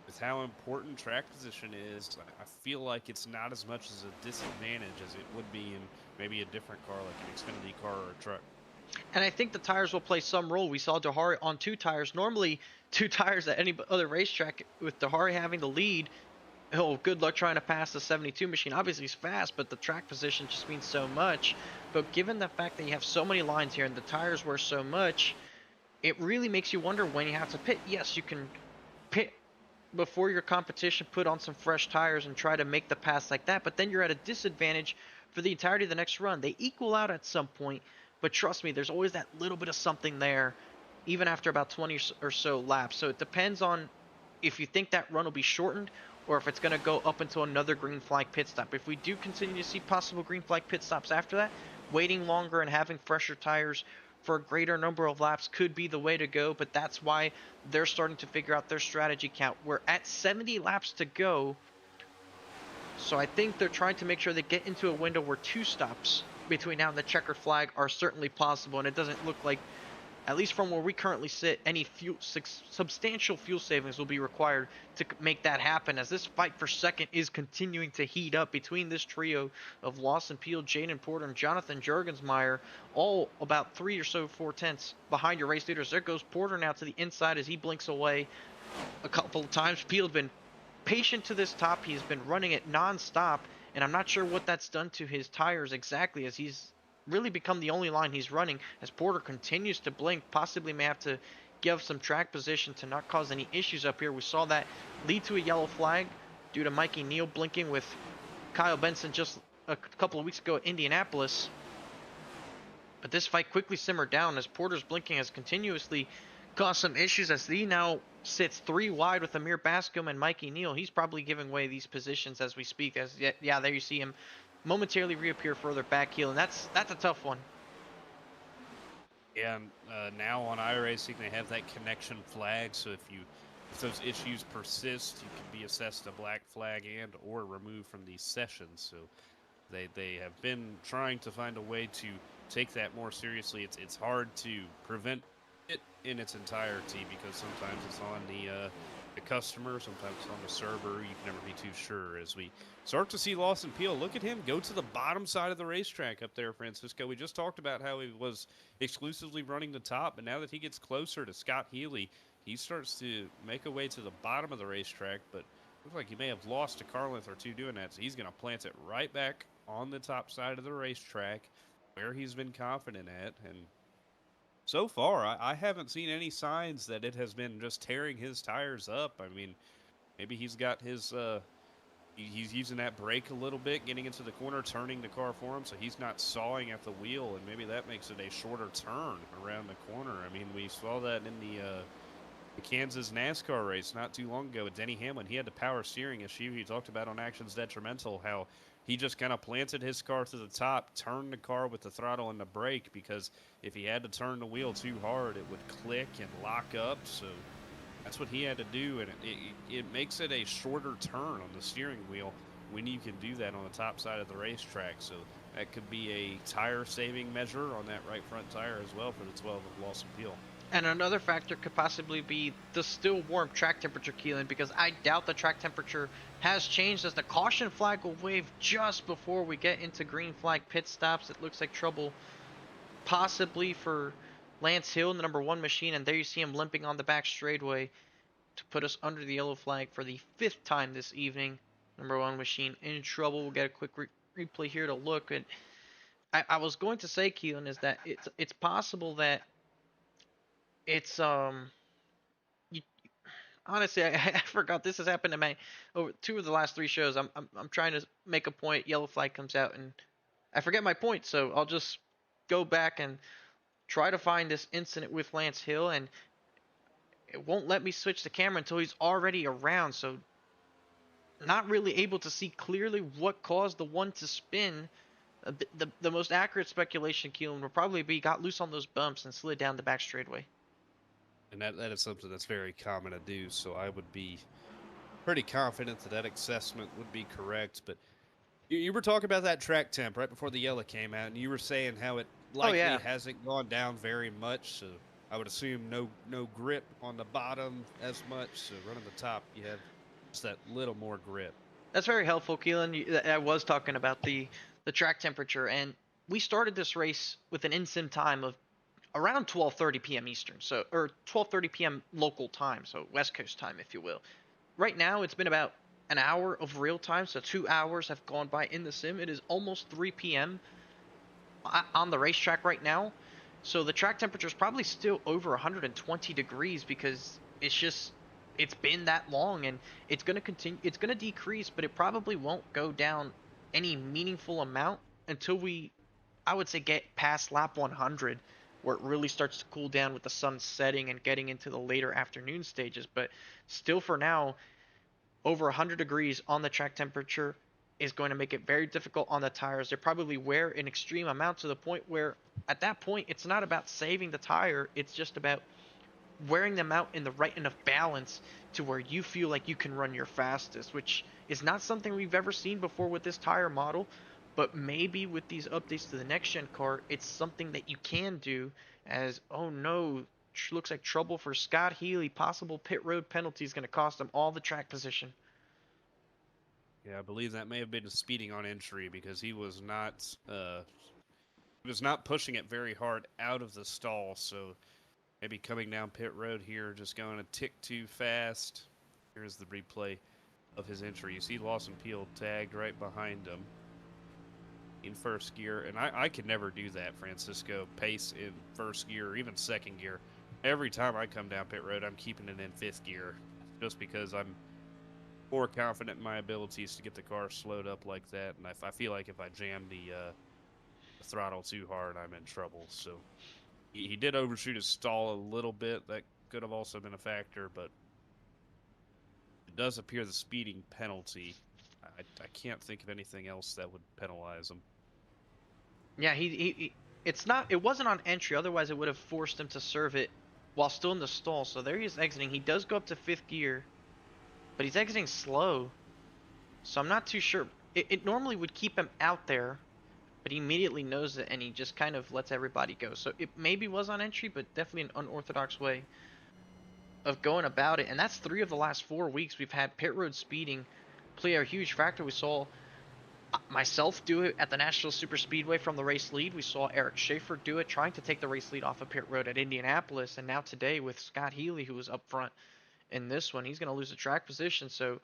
with how important track position is, I feel like it's not as much as a disadvantage as it would be in maybe a different car like an Xfinity car or a truck. And I think the tires will play some role. We saw Dahari on 2 tires. Normally, 2 tires at any other racetrack, with Dahari having the lead, oh, good luck trying to pass the 72 machine. Obviously, he's fast, but the track position just means so much. But given the fact that you have so many lines here and the tires wear so much, it really makes you wonder when you have to pit. Yes, you can pit before your competition, put on some fresh tires and try to make the pass like that, but then you're at a disadvantage for the entirety of the next run. They equal out at some point, but trust me, there's always that little bit of something there, even after about 20 or so laps. So it depends on if you think that run will be shortened or if it's going to go up into another green flag pit stop. If we do continue to see possible green flag pit stops after that, waiting longer and having fresher tires for a greater number of laps could be the way to go, but that's why they're starting to figure out their strategy count. We're at 70 laps to go, so I think they're trying to make sure they get into a window where 2 stops between now and the checkered flag are certainly possible, and it doesn't look like, at least from where we currently sit, any substantial fuel savings will be required to make that happen, as this fight for second is continuing to heat up between this trio of Lawson Peel, Jaden Porter, and Jonathan Jurgensmeyer, all about 3 or so 4/10 behind your race leaders. There goes Porter now to the inside as he blinks away a couple of times. Peel's been patient to this top. He's been running it non-stop, and I'm not sure what that's done to his tires exactly, as he's really become the only line he's running, as Porter continues to blink, possibly may have to give some track position to not cause any issues up here. We saw that lead to a yellow flag due to Mikey Neal blinking with Kyle Benson just a couple of weeks ago at Indianapolis. But this fight quickly simmered down as Porter's blinking has continuously caused some issues as he now sits 3 wide with Amir Bascom and Mikey Neal. He's probably giving away these positions as we speak. As yeah, there you see him momentarily reappear further back heel, and that's a tough one. Yeah, and now on iRacing they have that connection flag, so if those issues persist, you can be assessed a black flag and or removed from these sessions. So they have been trying to find a way to take that more seriously. It's hard to prevent it in its entirety because sometimes it's on the customer, sometimes it's on the server. You can never be too sure. As we start to see Lawson Peel, look at him go to the bottom side of the racetrack up there, Francisco. We just talked about how he was exclusively running the top, but now that he gets closer to Scott Healy, he starts to make a way to the bottom of the racetrack, but looks like he may have lost a car length or two doing that, so he's going to plant it right back on the top side of the racetrack where he's been confident at. And so far, I haven't seen any signs that it has been just tearing his tires up. I mean, maybe he's got his, he's using that brake a little bit, getting into the corner, turning the car for him, so he's not sawing at the wheel, and maybe that makes it a shorter turn around the corner. I mean, we saw that in the Kansas NASCAR race not too long ago with Denny Hamlin. He had the power steering issue. He talked about on Actions Detrimental how he just kind of planted his car to the top, turned the car with the throttle and the brake, because if he had to turn the wheel too hard, it would click and lock up. So that's what he had to do, and it makes it a shorter turn on the steering wheel when you can do that on the top side of the racetrack. So that could be a tire-saving measure on that right front tire as well for the 12 of Lawson Peel. And another factor could possibly be the still warm track temperature, Keelan, because I doubt the track temperature has changed as the caution flag will wave just before we get into green flag pit stops. It looks like trouble possibly for Lance Hill in the number 1 machine, and there you see him limping on the back straightaway to put us under the yellow flag for the 5th time this evening. Number 1 machine in trouble. We'll get a quick replay here to look at. I was going to say, Keelan, is that it's possible that it's you, honestly, I forgot this has happened to me over 2 of the last 3 shows. I'm trying to make a point, yellow flag comes out, and I forget my point, so I'll just go back and try to find this incident with Lance Hill, and it won't let me switch the camera until he's already around, so not really able to see clearly what caused the one to spin. The most accurate speculation, Keelan, would probably be got loose on those bumps and slid down the back straightaway. And that is something that's very common to do, so I would be pretty confident that assessment would be correct. But you were talking about that track temp right before the yellow came out, and you were saying how it likely hasn't gone down very much, so I would assume no grip on the bottom as much, so running the top, you have just that little more grip. That's very helpful, Keelan. I was talking about the track temperature, and we started this race with an in-sim time of around 12:30 p.m. Eastern, so or 12:30 p.m. local time, so West Coast time, if you will. Right now, it's been about an hour of real time, so 2 hours have gone by in the sim. It is almost 3 p.m. on the racetrack right now, so the track temperature is probably still over 120 degrees because it's been that long, and it's going to continue. It's going to decrease, but it probably won't go down any meaningful amount until I would say, get past lap 100, where it really starts to cool down with the sun setting and getting into the later afternoon stages. But still, for now, over 100 degrees on the track temperature is going to make it very difficult on the tires. They probably wear an extreme amount to the point where, at that point, it's not about saving the tire. It's just about wearing them out in the right enough balance to where you feel like you can run your fastest, which is not something we've ever seen before with this tire model. But maybe with these updates to the next gen car, it's something that you can do. As, oh no, looks like trouble for Scott Healy. Possible pit road penalty is going to cost him all the track position. Yeah, I believe that may have been a speeding on entry because he was not pushing it very hard out of the stall. So maybe coming down pit road here, just going a tick too fast. Here's the replay of his entry. You see Lawson Peel tagged right behind him in first gear, and I could never do that, Francisco. Pace in first gear or even second gear. Every time I come down pit road, I'm keeping it in 5th gear just because I'm more confident in my abilities to get the car slowed up like that. And I feel like if I jam throttle too hard, I'm in trouble. So he did overshoot his stall a little bit. That could have also been a factor, but it does appear the speeding penalty. I can't think of anything else that would penalize him. Yeah, it's not. It wasn't on entry. Otherwise, it would have forced him to serve it while still in the stall. So there he is exiting. He does go up to fifth gear, but he's exiting slow. So I'm not too sure. It normally would keep him out there, but he immediately knows it and he just kind of lets everybody go. So it maybe was on entry, but definitely an unorthodox way of going about it. And that's 3 of the last 4 weeks we've had pit road speeding play a huge factor. We saw myself do it at the National Super Speedway from the race lead. We saw Eric Schaefer do it, trying to take the race lead off of pit road at Indianapolis. And now today with Scott Healy, who was up front in this one, he's going to lose a track position. So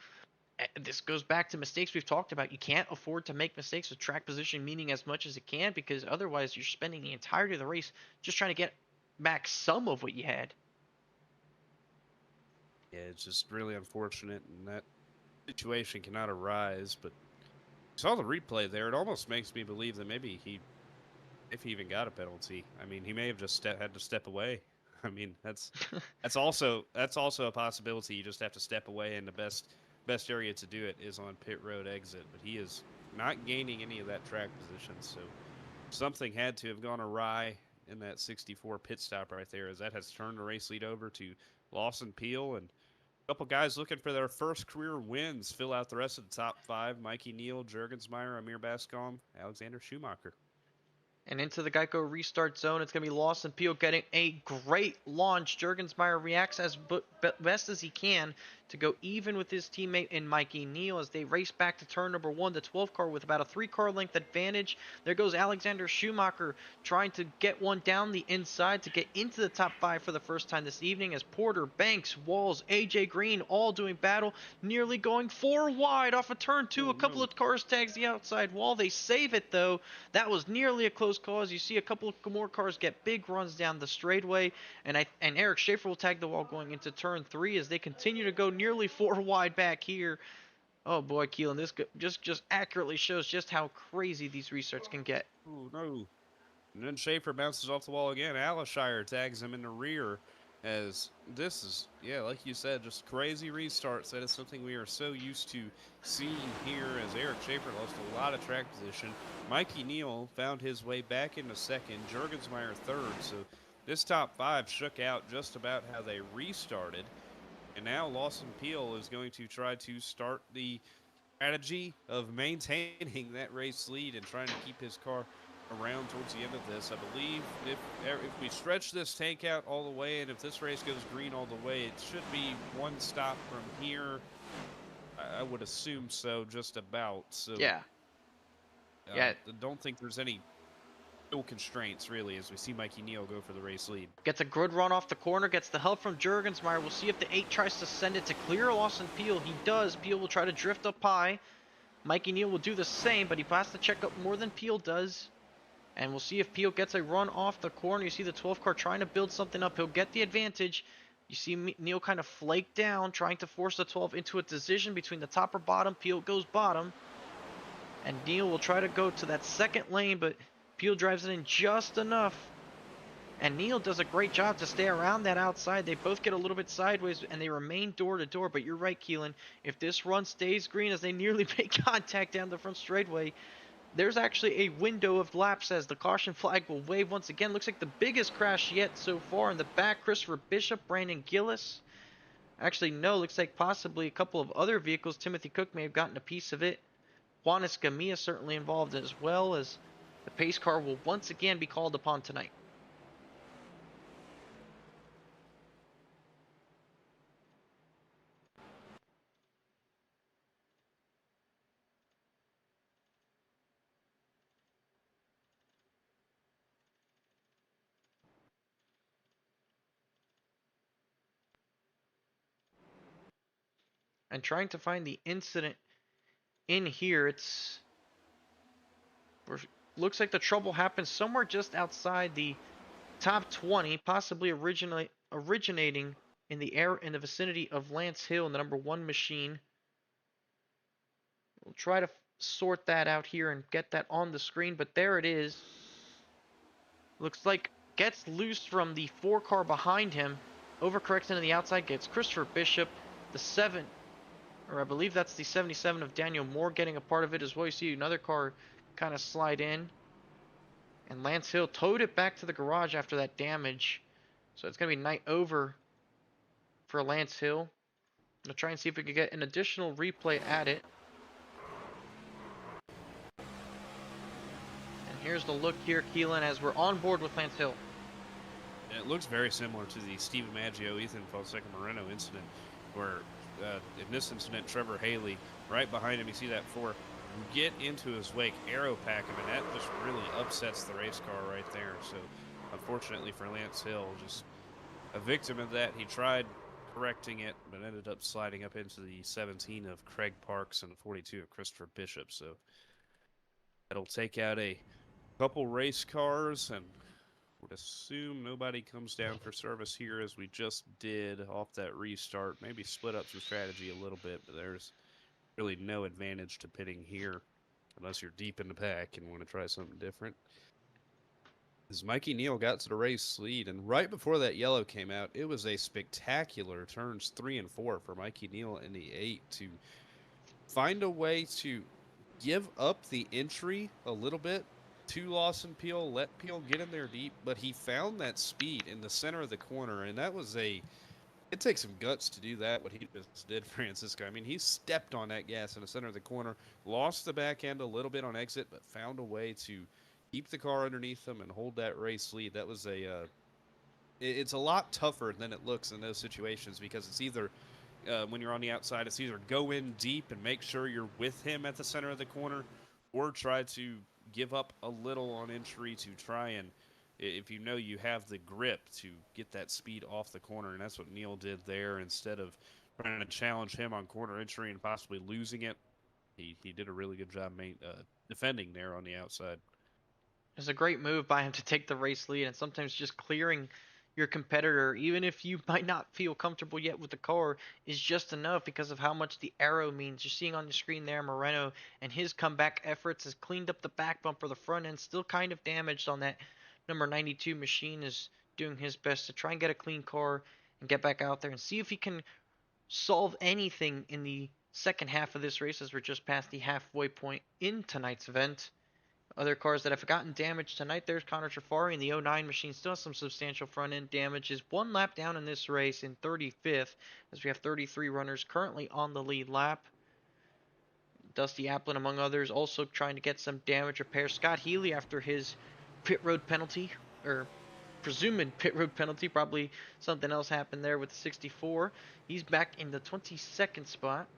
this goes back to mistakes we've talked about. You can't afford to make mistakes with track position, meaning as much as it can, because otherwise you're spending the entirety of the race just trying to get back some of what you had. Yeah, it's just really unfortunate, and that situation cannot arise. But I saw the replay there. It almost makes me believe that maybe if he even got a penalty, I mean, he may have just had to step away. I mean, that's also a possibility. You just have to step away, and the best area to do it is on pit road exit. But he is not gaining any of that track position, so something had to have gone awry in that 64 pit stop right there, as that has turned the race lead over to Lawson Peel, and a couple guys looking for their first career wins fill out the rest of the top 5. Mikey Neal, Jurgensmeyer, Amir Bascom, Alexander Schumacher. And into the Geico restart zone, it's going to be Lawson Peel getting a great launch. Jurgensmeyer reacts as best as he can to go even with his teammate in Mikey Neal as they race back to turn number 1, the 12 car with about a 3-car length advantage. There goes Alexander Schumacher trying to get one down the inside to get into the top 5 for the first time this evening, as Porter, Banks, Walls, AJ Green all doing battle, nearly going 4 wide off of turn 2. A couple of cars tags the outside wall. They save it though. That was nearly a close cause. You see a couple of more cars get big runs down the straightaway, and Eric Schaefer will tag the wall going into turn 3 as they continue to go nearly 4 wide back here. Oh boy, Keelan, this just accurately shows just how crazy these restarts can get. Oh no. And then Schaefer bounces off the wall again. Alishire tags him in the rear, as this is, yeah, like you said, just crazy restarts. That is something we are so used to seeing here, as Eric Schaefer lost a lot of track position. Mikey Neal found his way back into second, Jurgensmeyer third. So this top 5 shook out just about how they restarted. And now Lawson Peel is going to try to start the strategy of maintaining that race lead and trying to keep his car around towards the end of this. I believe if we stretch this tank out all the way, and if this race goes green all the way, it should be one stop from here. I would assume so, just about. So Yeah. I don't think there's any constraints really, as we see Mikey Neal go for the race lead. Gets a good run off the corner, gets the help from Jurgensmeyer. We'll see if the 8 tries to send it to clear Lawson Peel. He does. Peel will try to drift up high. Mikey Neal will do the same, but he has to check up more than Peel does. And we'll see if Peel gets a run off the corner. You see the 12 car trying to build something up. He'll get the advantage. You see Neal kind of flake down, trying to force the 12 into a decision between the top or bottom. Peel goes bottom. And Neal will try to go to that second lane, but Peel drives it in just enough. And Neal does a great job to stay around that outside. They both get a little bit sideways, and they remain door to door. But you're right, Keelan. If this run stays green as they nearly make contact down the front straightaway, there's actually a window of laps as the caution flag will wave once again. Looks like the biggest crash yet so far in the back. Christopher Bishop, Brandon Gillis. Actually, no. Looks like possibly a couple of other vehicles. Timothy Cook may have gotten a piece of it. Juan Escamilla certainly involved as well, as the pace car will once again be called upon tonight. And trying to find the incident in here, looks like the trouble happened somewhere just outside the top 20, possibly originating in the vicinity of Lance Hill in the number 1 machine. We'll try to sort that out here and get that on the screen, but there it is. Looks like gets loose from the 4 car behind him. Overcorrects into the outside, gets Christopher Bishop, the 7, or I believe that's the 77 of Daniel Moore getting a part of it as well. You see another car kind of slide in. And Lance Hill towed it back to the garage after that damage. So it's going to be night over for Lance Hill. We'll try and see if we can get an additional replay at it. And here's the look here, Keelan, as we're on board with Lance Hill. It looks very similar to the Steve Maggio, Ethan Fonseca Moreno incident, where in this incident, Trevor Haley, right behind him, you see that 4, get into his wake, arrow pack him, and that just really upsets the race car right there. So, unfortunately for Lance Hill, just a victim of that. He tried correcting it, but ended up sliding up into the 17 of Craig Parks and the 42 of Christopher Bishop. So, that'll take out a couple race cars, and would assume nobody comes down for service here, as we just did off that restart. Maybe split up some strategy a little bit, but there's really no advantage to pitting here unless you're deep in the pack and want to try something different. As Mikey Neal got to the race lead, and right before that yellow came out, it was a spectacular turns 3 and 4 for Mikey Neal in the 8 to find a way to give up the entry a little bit to Lawson Peel, let Peel get in there deep, but he found that speed in the center of the corner, and that was it takes some guts to do that, what he just did, Francisco. I mean, he stepped on that gas in the center of the corner, lost the back end a little bit on exit, but found a way to keep the car underneath him and hold that race lead. That was it's a lot tougher than it looks in those situations, because it's either when you're on the outside, it's either go in deep and make sure you're with him at the center of the corner, or try to give up a little on entry to try and, if you know you have the grip, to get that speed off the corner. And that's what Neal did there. Instead of trying to challenge him on corner entry and possibly losing it, he did a really good job defending there on the outside. It's a great move by him to take the race lead, and sometimes just clearing your competitor, even if you might not feel comfortable yet with the car, is just enough because of how much the arrow means. You're seeing on the screen there Moreno and his comeback efforts has cleaned up the back bumper. The front end still kind of damaged on that number 92 machine, is doing his best to try and get a clean car and get back out there and see if he can solve anything in the second half of this race, as we're just past the halfway point in tonight's event. Other cars that have gotten damaged tonight, there's Connor Trafari in the 09 machine. Still has some substantial front end damage. Is one lap down in this race in 35th, as we have 33 runners currently on the lead lap. Dusty Applin, among others, also trying to get some damage repair. Scott Healy, after his pit road penalty, or presumed pit road penalty, probably something else happened there with the 64. He's back in the 22nd spot,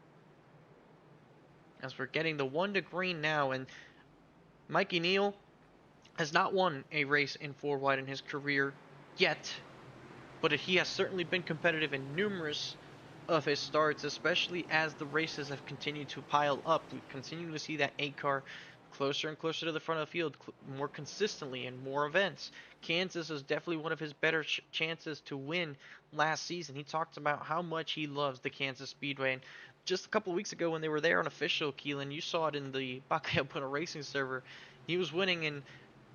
as we're getting the 1 to green now. And Mikey Neal has not won a race in 4 wide in his career yet, but he has certainly been competitive in numerous of his starts, especially as the races have continued to pile up. We continue to see that 8 car closer and closer to the front of the field more consistently in more events. Kansas is definitely one of his better chances to win last season. He talked about how much he loves the Kansas Speedway, and just a couple of weeks ago when they were there on official, Keelan, you saw it in the KBueno Racing server. He was winning in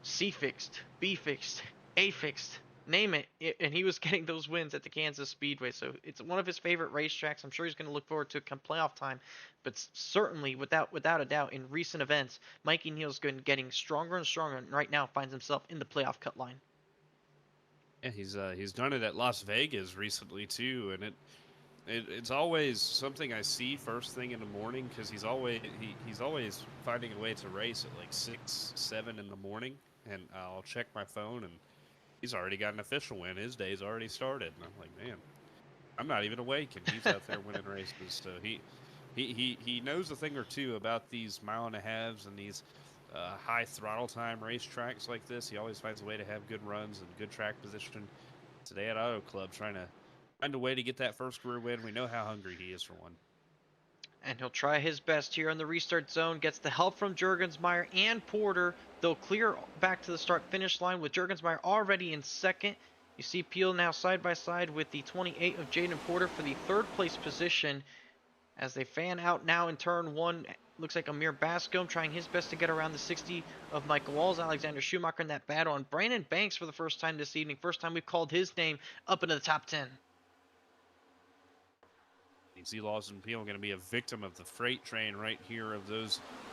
C fixed, B fixed, A fixed, name it, and he was getting those wins at the Kansas Speedway. So it's one of his favorite racetracks. I'm sure he's going to look forward to it come playoff time. But certainly, without a doubt, in recent events, Mikey Neal's been getting stronger and stronger, and right now finds himself in the playoff cut line. Yeah, he's done it at Las Vegas recently too, and it's always something I see first thing in the morning, because he's always finding a way to race at like 6, 7 in the morning, and I'll check my phone and he's already got an official win. His day's already started, and I'm like, man, I'm not even awake, and he's out there winning races. So he knows a thing or two about these mile and a halves and these high throttle time racetracks like this. He always finds a way to have good runs and good track position. Today at Auto Club, trying to find a way to get that first career win. We know how hungry he is for one. And he'll try his best here in the restart zone. Gets the help from Juergensmeyer and Porter. They'll clear back to the start-finish line with Juergensmeyer already in second. You see Peel now side by side with the 28 of Jaden Porter for the third place position, as they fan out now in turn 1. Looks like Amir Bascom trying his best to get around the 60 of Michael Walls. Alexander Schumacher in that battle. And Brandon Banks for the first time this evening. First time we've called his name up into the top 10. Z Lawson Peel going to be a victim of the freight train right here of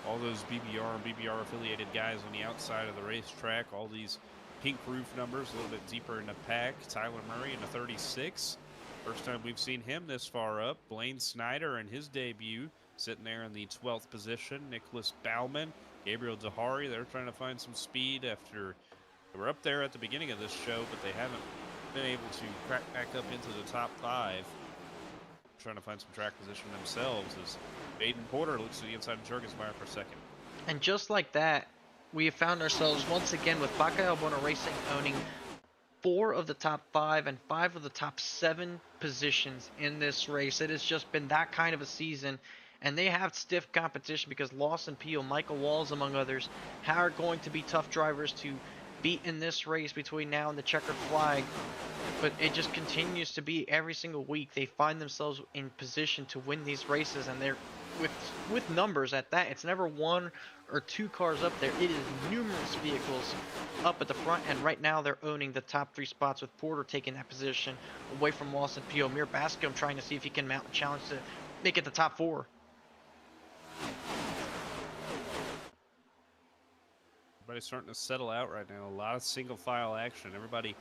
all those BBR and BBR affiliated guys on the outside of the racetrack. All these pink roof numbers a little bit deeper in the pack. Tyler Murray in the 36. First time we've seen him this far up. Blaine Snyder in his debut sitting there in the 12th position. Nicholas Bauman, Gabriel Dahari, they're trying to find some speed after they were up there at the beginning of this show, but they haven't been able to crack back up into the top 5. Trying to find some track position themselves as Baden Porter looks to the inside of Jurgensmeyer for second. And just like that, we have found ourselves once again with KBueno Racing owning 4 of the top 5 and 5 of the top 7 positions in this race. It has just been that kind of a season, and they have stiff competition because Lawson Peel, Michael Walls, among others, are going to be tough drivers to beat in this race between now and the checkered flag. But it just continues to be every single week they find themselves in position to win these races, and they're with numbers at that. It's never 1 or 2 cars up there. It is numerous vehicles up at the front, and right now they're owning the top 3 spots with Porter taking that position away from Lawson Peel. Amir Bascom trying to see if he can mount a challenge to make it the top 4. Everybody's starting to settle out right now. A lot of single file action. Everybody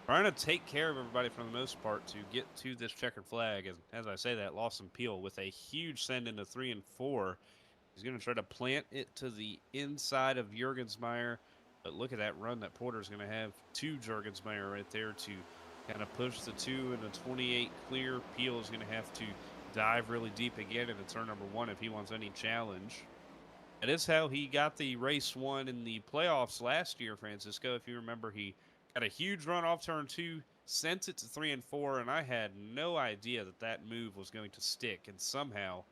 trying to take care of everybody for the most part to get to this checkered flag. And as I say that, Lawson Peel with a huge send into 3 and 4. He's going to try to plant it to the inside of Jurgensmeyer. But look at that run that Porter's going to have to Jurgensmeyer right there to kind of push the 2 and the 28 clear. Peel is going to have to dive really deep again into turn number 1 if he wants any challenge. That is how he got the race 1 in the playoffs last year, Francisco. If you remember, he got a huge run off turn 2, sent it to 3 and 4, and I had no idea that that move was going to stick, and somehow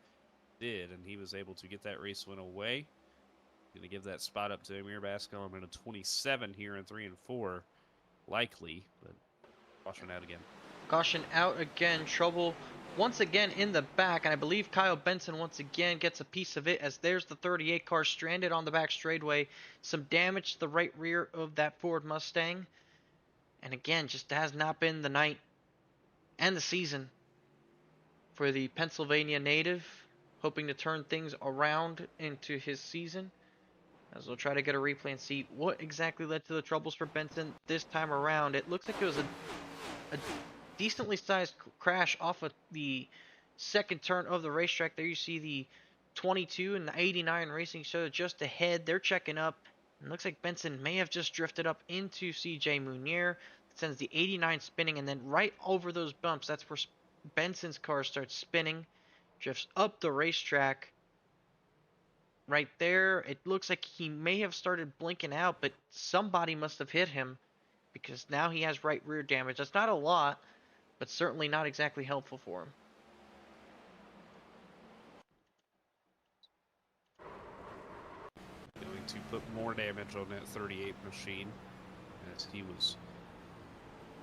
did, and he was able to get that race win away. Going to give that spot up to Amir Bascom in a 27 here in 3 and 4, likely, but caution out again. Caution out again. Trouble once again in the back, and I believe Kyle Benson once again gets a piece of it as there's the 38 car stranded on the back straightaway. Some damage to the right rear of that Ford Mustang. And again, just has not been the night and the season for the Pennsylvania native, hoping to turn things around into his season. As we'll try to get a replay and see what exactly led to the troubles for Benson this time around. It looks like it was a decently sized crash off of the second turn of the racetrack. There you see the 22 and the 89 Racing Show just ahead. They're checking up. It looks like Benson may have just drifted up into CJ Munier. Sends the 89 spinning, and then right over those bumps, that's where Benson's car starts spinning. Drifts up the racetrack. Right there, it looks like he may have started blinking out, but somebody must have hit him because now he has right rear damage. That's not a lot, but certainly not exactly helpful for him. Going to put more damage on that 38 machine as he was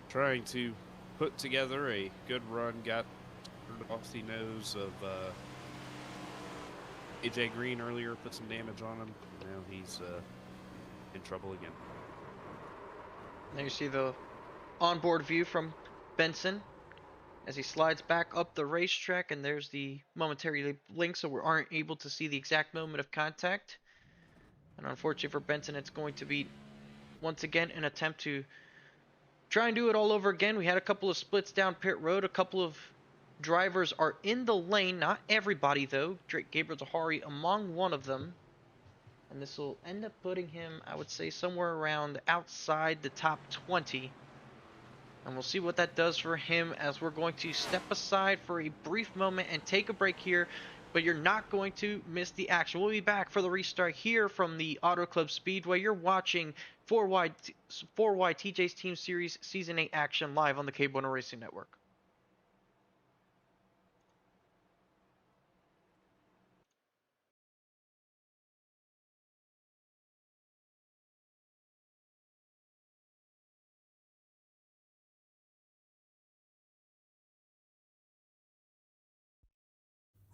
trying to put together a good run, got off the nose of AJ Green earlier, put some damage on him. Now he's in trouble again. There you see the onboard view from Benson as he slides back up the racetrack, and there's the momentary blink, so we aren't able to see the exact moment of contact. And unfortunately for Benson, it's going to be once again an attempt to try and do it all over again. We had a couple of splits down pit road. A couple of drivers are in the lane. Not everybody, though. Gabriel Dahari among one of them. And this will end up putting him, I would say, somewhere around outside the top 20. And we'll see what that does for him as we're going to step aside for a brief moment and take a break here. But you're not going to miss the action. We'll be back for the restart here from the Auto Club Speedway. You're watching 4Y TJ's Team Series Season 8 action live on the KBueno Racing Network.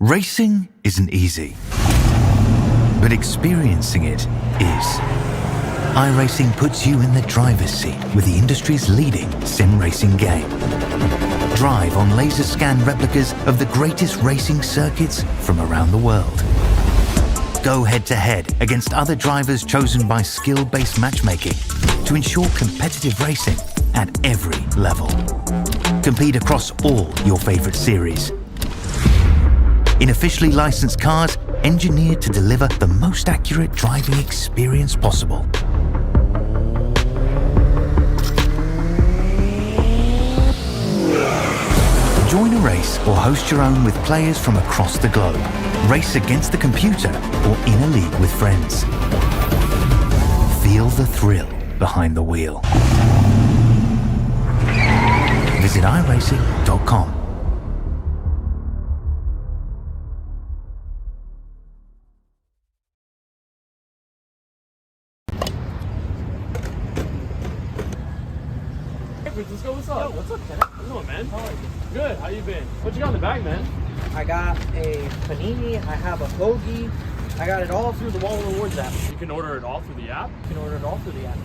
Racing isn't easy, but experiencing it is. iRacing puts you in the driver's seat with the industry's leading sim racing game. Drive on laser scan replicas of the greatest racing circuits from around the world. Go head-to-head against other drivers chosen by skill-based matchmaking to ensure competitive racing at every level. Compete across all your favorite series. In officially licensed cars engineered to deliver the most accurate driving experience possible. Join a race or host your own with players from across the globe. Race against the computer or in a league with friends. Feel the thrill behind the wheel. Visit iRacing.com. Let's go. What's up? Yo, what's up, Kenneth? How's it going, man? How are you? Good. How you been? What you got in the bag, man? I got a panini, I have a hoagie, I got it all through the Wall Rewards app. You can order it all through the app? You can order it all through the app.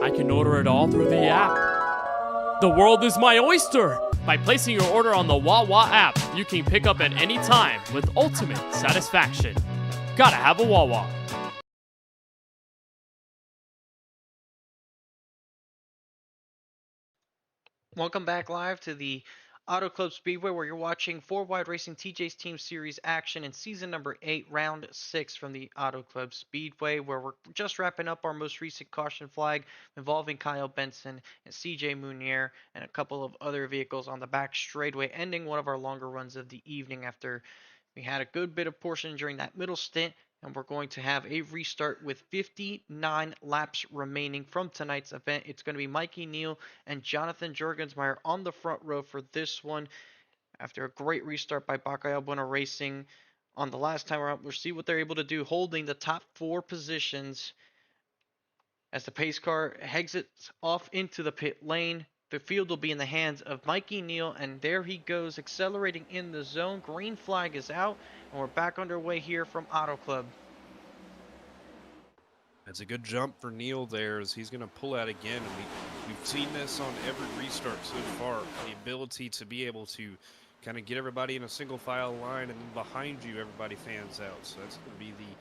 I can order it all through the app. The world is my oyster! By placing your order on the Wawa app, you can pick up at any time with ultimate satisfaction. Gotta have a Wawa. Welcome back live to the Auto Club Speedway, where you're watching 4Wide Racing TJ's Team Series action in season number 8, round 6 from the Auto Club Speedway, where we're just wrapping up our most recent caution flag involving Kyle Benson and CJ Munier and a couple of other vehicles on the back straightaway, ending one of our longer runs of the evening after we had a good bit of portion during that middle stint. And we're going to have a restart with 59 laps remaining from tonight's event. It's going to be Mikey Neal and Jonathan Jurgensmeyer on the front row for this one. After a great restart by KBueno Racing on the last time around, we'll see what they're able to do, holding the top 4 positions as the pace car exits off into the pit lane. The field will be in the hands of Mikey Neal, and there he goes, accelerating in the zone. Green flag is out, and we're back underway here from Auto Club. It's a good jump for Neal there as he's going to pull out again. And we've seen this on every restart so far, the ability to be able to kind of get everybody in a single file line, and then behind you everybody fans out. So that's going to be the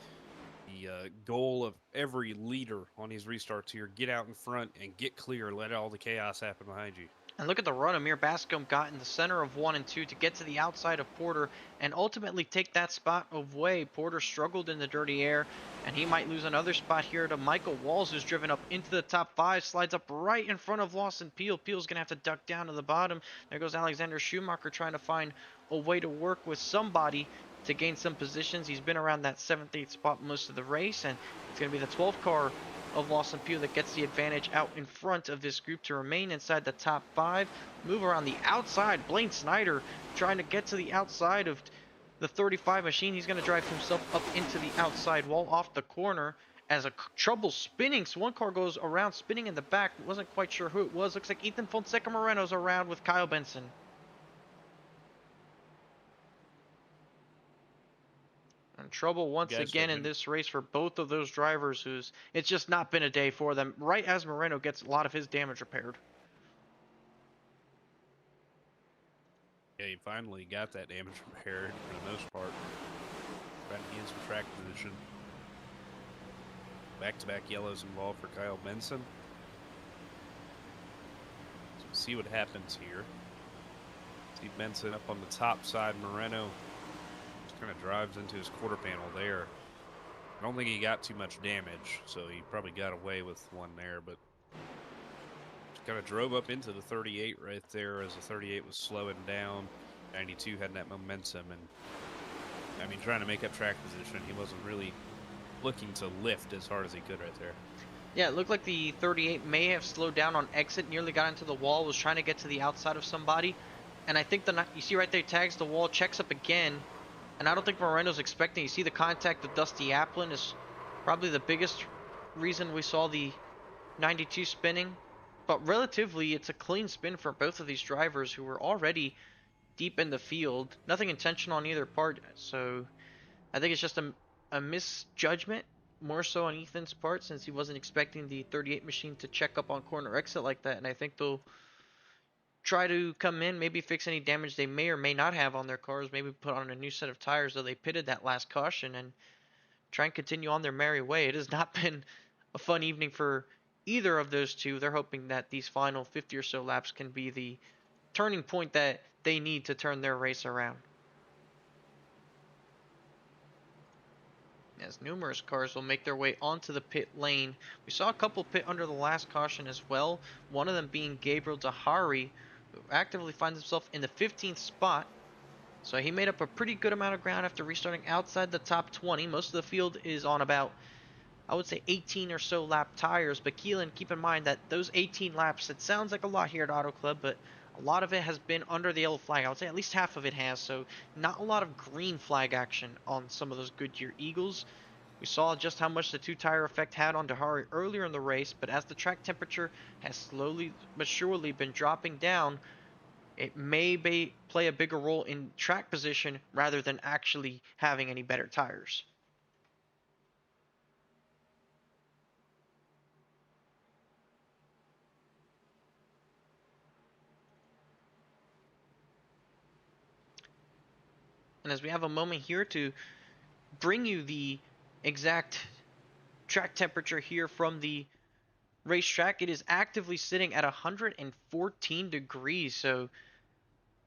goal of every leader on these restarts here. Get out in front and get clear. Let all the chaos happen behind you. And look at the run Amir Bascom got in the center of 1 and 2 to get to the outside of Porter and ultimately take that spot away. Porter struggled in the dirty air, and he might lose another spot here to Michael Walls, who's driven up into the top 5, slides up right in front of Lawson Peel. Peel's going to have to duck down to the bottom. There goes Alexander Schumacher trying to find a way to work with somebody to gain some positions. He's been around that 7th, 8th spot most of the race, and it's going to be the 12th car of Lawson Pugh that gets the advantage out in front of this group to remain inside the top 5. Move around the outside. Blaine Snyder trying to get to the outside of the 35 machine. He's going to drive himself up into the outside wall off the corner as a trouble spinning. So one car goes around spinning in the back. Wasn't quite sure who it was. Looks like Ethan Fonseca Moreno's around with Kyle Benson. And trouble once again in this race for both of those drivers, who's it's just not been a day for them, right as Moreno gets a lot of his damage repaired. Yeah, he finally got that damage repaired for the most part. Trying to get some track position. Back-to-back yellows involved for Kyle Benson. So we'll see what happens here. See Benson up on the top side. Moreno just kind of drives into his quarter panel there. I don't think he got too much damage, so he probably got away with one there, but just kind of drove up into the 38 right there as the 38 was slowing down. 92 had that momentum, and I mean, trying to make up track position, he wasn't really looking to lift as hard as he could right there. Yeah, it looked like the 38 may have slowed down on exit, nearly got into the wall, was trying to get to the outside of somebody, and I think you see right there, tags the wall, checks up again, and I don't think Moreno's expecting. You see the contact with Dusty Applin is probably the biggest reason we saw the 92 spinning, but relatively it's a clean spin for both of these drivers who were already deep in the field. Nothing intentional on either part, so I think it's just a misjudgment, more so on Ethan's part, since he wasn't expecting the 38 machine to check up on corner exit like that. And I think they'll try to come in, maybe fix any damage they may or may not have on their cars, maybe put on a new set of tires, though they pitted that last caution, and try and continue on their merry way. It has not been a fun evening for either of those two. They're hoping that these final 50 or so laps can be the turning point that they need to turn their race around. As numerous cars will make their way onto the pit lane. We saw a couple pit under the last caution as well, one of them being Gabriel Dahari, who actively finds himself in the 15th spot. So he made up a pretty good amount of ground after restarting outside the top 20. Most of the field is on about, I would say, 18 or so lap tires. But Keelan, keep in mind that those 18 laps, it sounds like a lot here at Auto Club, but a lot of it has been under the yellow flag. I would say at least half of it has. So not a lot of green flag action on some of those Goodyear Eagles. We saw just how much the two-tire effect had on Dahari earlier in the race, but as the track temperature has slowly but surely been dropping down, it may play a bigger role in track position rather than actually having any better tires. And as we have a moment here to bring you the exact track temperature here from the racetrack, it is actively sitting at 114 degrees. So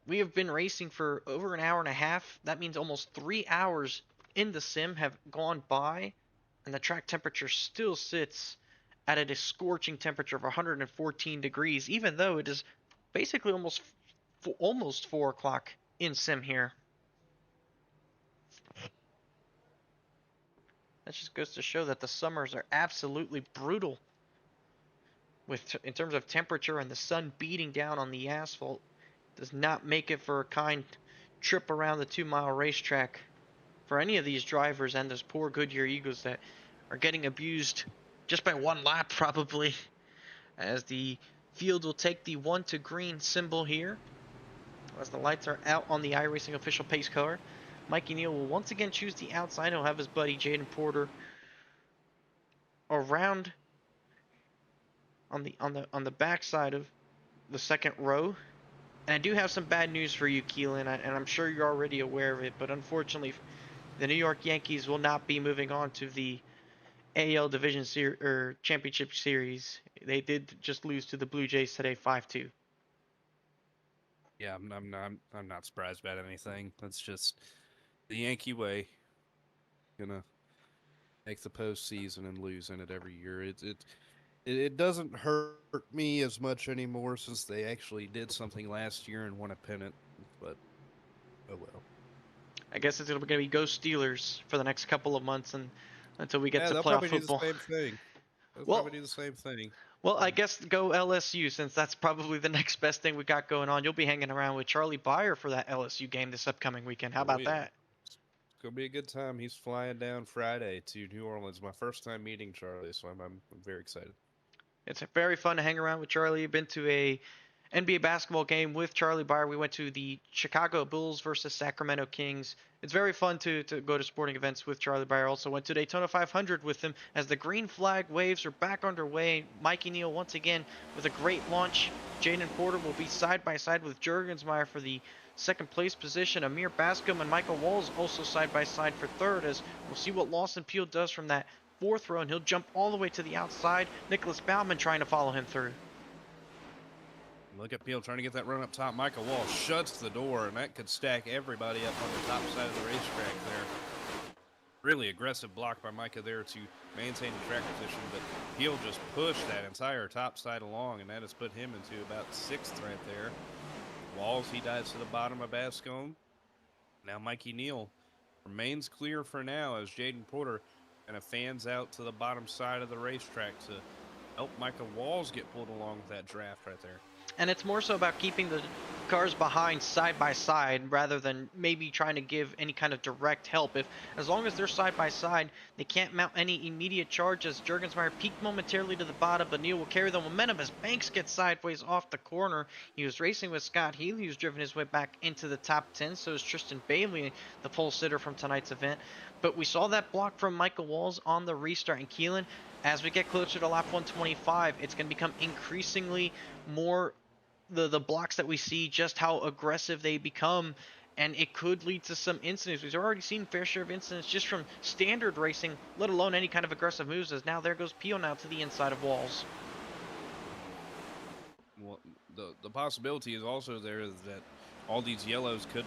we have been racing for over an hour and a half. That means almost 3 hours in the sim have gone by, and the track temperature still sits at a scorching temperature of 114 degrees, even though it is basically almost 4 o'clock in sim here. That just goes to show that the summers are absolutely brutal in terms of temperature, and the sun beating down on the asphalt does not make it for a kind trip around the 2-mile racetrack for any of these drivers and those poor Goodyear Eagles that are getting abused just by one lap probably, as the field will take the 1 to green symbol here as the lights are out on the iRacing official pace car. Mikey Neal will once again choose the outside. He'll have his buddy Jaden Porter around on the back side of the second row. And I do have some bad news for you, Keelan, and I'm sure you're already aware of it, but unfortunately, the New York Yankees will not be moving on to the AL Division Championship Series. They did just lose to the Blue Jays today, 5-2. Yeah, I'm not surprised about anything. That's just the Yankee way. Gonna make the postseason and lose in it every year. It doesn't hurt me as much anymore since they actually did something last year and won a pennant. But oh well. I guess it's going to be Go Steelers for the next couple of months and until we get Yeah, to they'll playoff probably do the football. same thing. They'll Well, probably do the same thing. I guess go LSU, since that's probably the next best thing we got going on. You'll be hanging around with Charlie Byer for that LSU game this upcoming weekend. How Oh about yeah. that? It's gonna be a good time. He's flying down Friday to New Orleans. My first time meeting Charlie, so I'm very excited. It's very fun to hang around with Charlie. You've been to a NBA basketball game with Charlie Byer. We went to the Chicago Bulls versus Sacramento Kings. It's very fun to go to sporting events with Charlie Byer. Also went to Daytona 500 with him as the green flag waves are back underway. Mikey Neal once again with a great launch. Jaden Porter will be side by side with Jurgensmeyer for the second place position. Amir Bascom and Michael Walls also side by side for third, as we'll see what Lawson Peel does from that fourth row, and he'll jump all the way to the outside. Nicholas Baumann trying to follow him through. Look at Peel trying to get that run up top. Michael Wall shuts the door, and that could stack everybody up on the top side of the racetrack there. Really aggressive block by Micah there to maintain the track position, but Peel just pushed that entire top side along, and that has put him into about 6th right there. Walls, he dives to the bottom of Bascom. Now Mikey Neal remains clear for now as Jaden Porter kind of fans out to the bottom side of the racetrack to help Micah Walls get pulled along with that draft right there. And it's more so about keeping the cars behind side by side rather than maybe trying to give any kind of direct help. If as long as they're side by side, they can't mount any immediate charges. Jurgensmeyer peaked momentarily to the bottom, but Neal will carry the momentum as Banks gets sideways off the corner. He was racing with Scott Healy, who's driven his way back into the top 10. So is Tristan Bailey, the pole sitter from tonight's event. But we saw that block from Michael Walls on the restart. And Keelan, as we get closer to lap 125, it's going to become increasingly more the blocks that we see, just how aggressive they become, and it could lead to some incidents. We've already seen fair share of incidents just from standard racing, let alone any kind of aggressive moves, as now there goes Pio now to the inside of Walls. Well, the possibility is also there that all these yellows could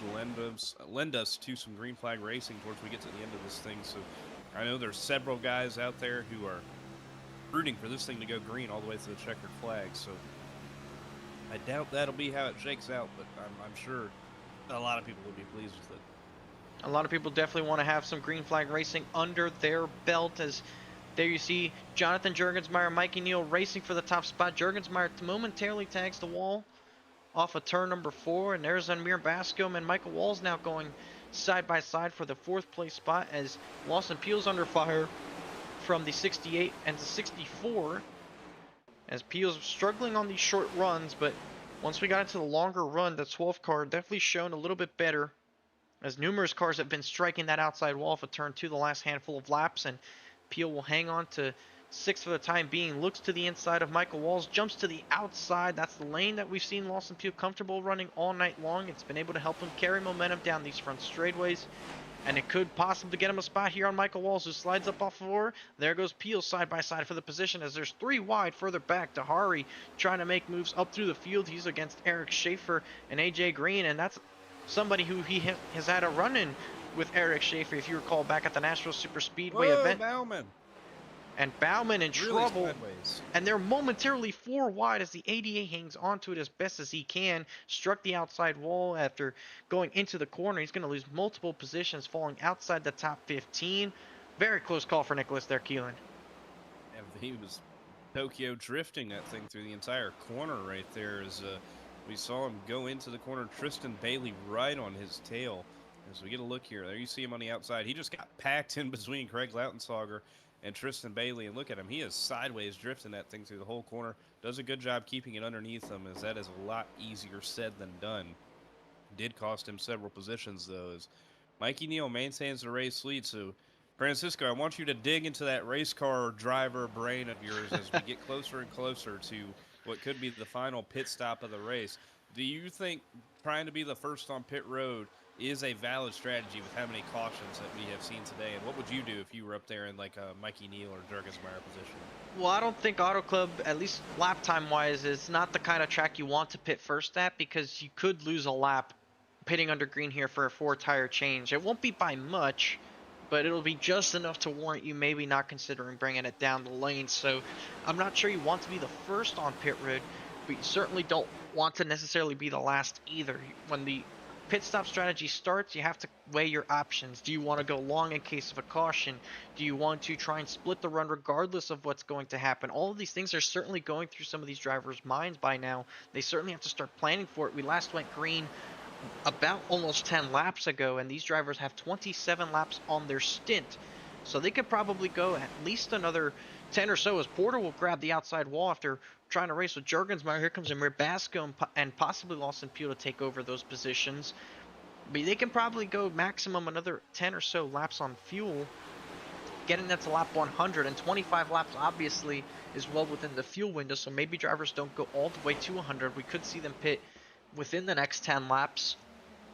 lend us to some green flag racing towards we get to the end of this thing. So I know there's several guys out there who are rooting for this thing to go green all the way to the checkered flag. So I doubt that'll be how it shakes out, but I'm sure a lot of people will be pleased with it. A lot of people definitely want to have some green flag racing under their belt, as there you see Jonathan Jurgensmeyer, Mikey Neal racing for the top spot. Jurgensmeyer momentarily tags the wall off of turn number 4, and there's Amir Bascom and Michael Walls now going side by side for the 4th place spot, as Lawson Peel's under fire from the 68 and the 64, as Peel's struggling on these short runs, but once we got into the longer run, the 12th car definitely shown a little bit better, as numerous cars have been striking that outside wall for turn 2 the last handful of laps, and Peel will hang on to 6 for the time being, looks to the inside of Michael Walls, jumps to the outside. That's the lane that we've seen Lawson Peel comfortable running all night long. It's been able to help him carry momentum down these front straightaways, and it could possibly get him a spot here on Michael Walls, who slides up off 4. There goes Peel side by side for the position, as there's 3 wide further back. Dahari trying to make moves up through the field. He's against Eric Schaefer and AJ Green, and that's somebody who he has had a run-in with Eric Schaefer, if you recall, back at the Nashville Super Speedway event. Bauman. And Bauman in Really trouble. sideways. And they're momentarily 4 wide as the ADA hangs onto it as best as he can. Struck the outside wall after going into the corner. He's going to lose multiple positions, falling outside the top 15. Very close call for Nicholas there, Keelan. And he was Tokyo drifting that thing through the entire corner right there as we saw him go into the corner. Tristan Bailey right on his tail. As we get a look here, there you see him on the outside. He just got packed in between Craig Lautensager and Tristan Bailey, and look at him. He is sideways drifting that thing through the whole corner. Does a good job keeping it underneath him, as that is a lot easier said than done. Did cost him several positions, though, as Mikey Neal maintains the race lead. So, Francisco, I want you to dig into that race car driver brain of yours as we get closer and closer to what could be the final pit stop of the race. Do you think trying to be the first on pit road is a valid strategy with how many cautions that we have seen today? And what would you do if you were up there in like a Mikey Neal or Jurgensmeyer position? Well, I don't think Auto Club, at least lap time wise, is not the kind of track you want to pit first at, because you could lose a lap pitting under green here for a 4 tire change. It won't be by much, but it'll be just enough to warrant you maybe not considering bringing it down the lane. So I'm not sure you want to be the first on pit road, but you certainly don't want to necessarily be the last either. When the pit stop strategy starts, you have to weigh your options. Do you want to go long in case of a caution? Do you want to try and split the run regardless of what's going to happen? All of these things are certainly going through some of these drivers' minds by now. They certainly have to start planning for it. We last went green about almost 10 laps ago, and these drivers have 27 laps on their stint. So they could probably go at least another 10 or so, as Porter will grab the outside wall after trying to race with Jurgensmeyer. Here comes Amir Bascom and possibly Lawson Pugh to take over those positions. But they can probably go maximum another 10 or so laps on fuel, getting that to lap 100. And 25 laps obviously is well within the fuel window, so maybe drivers don't go all the way to 100. We could see them pit within the next 10 laps.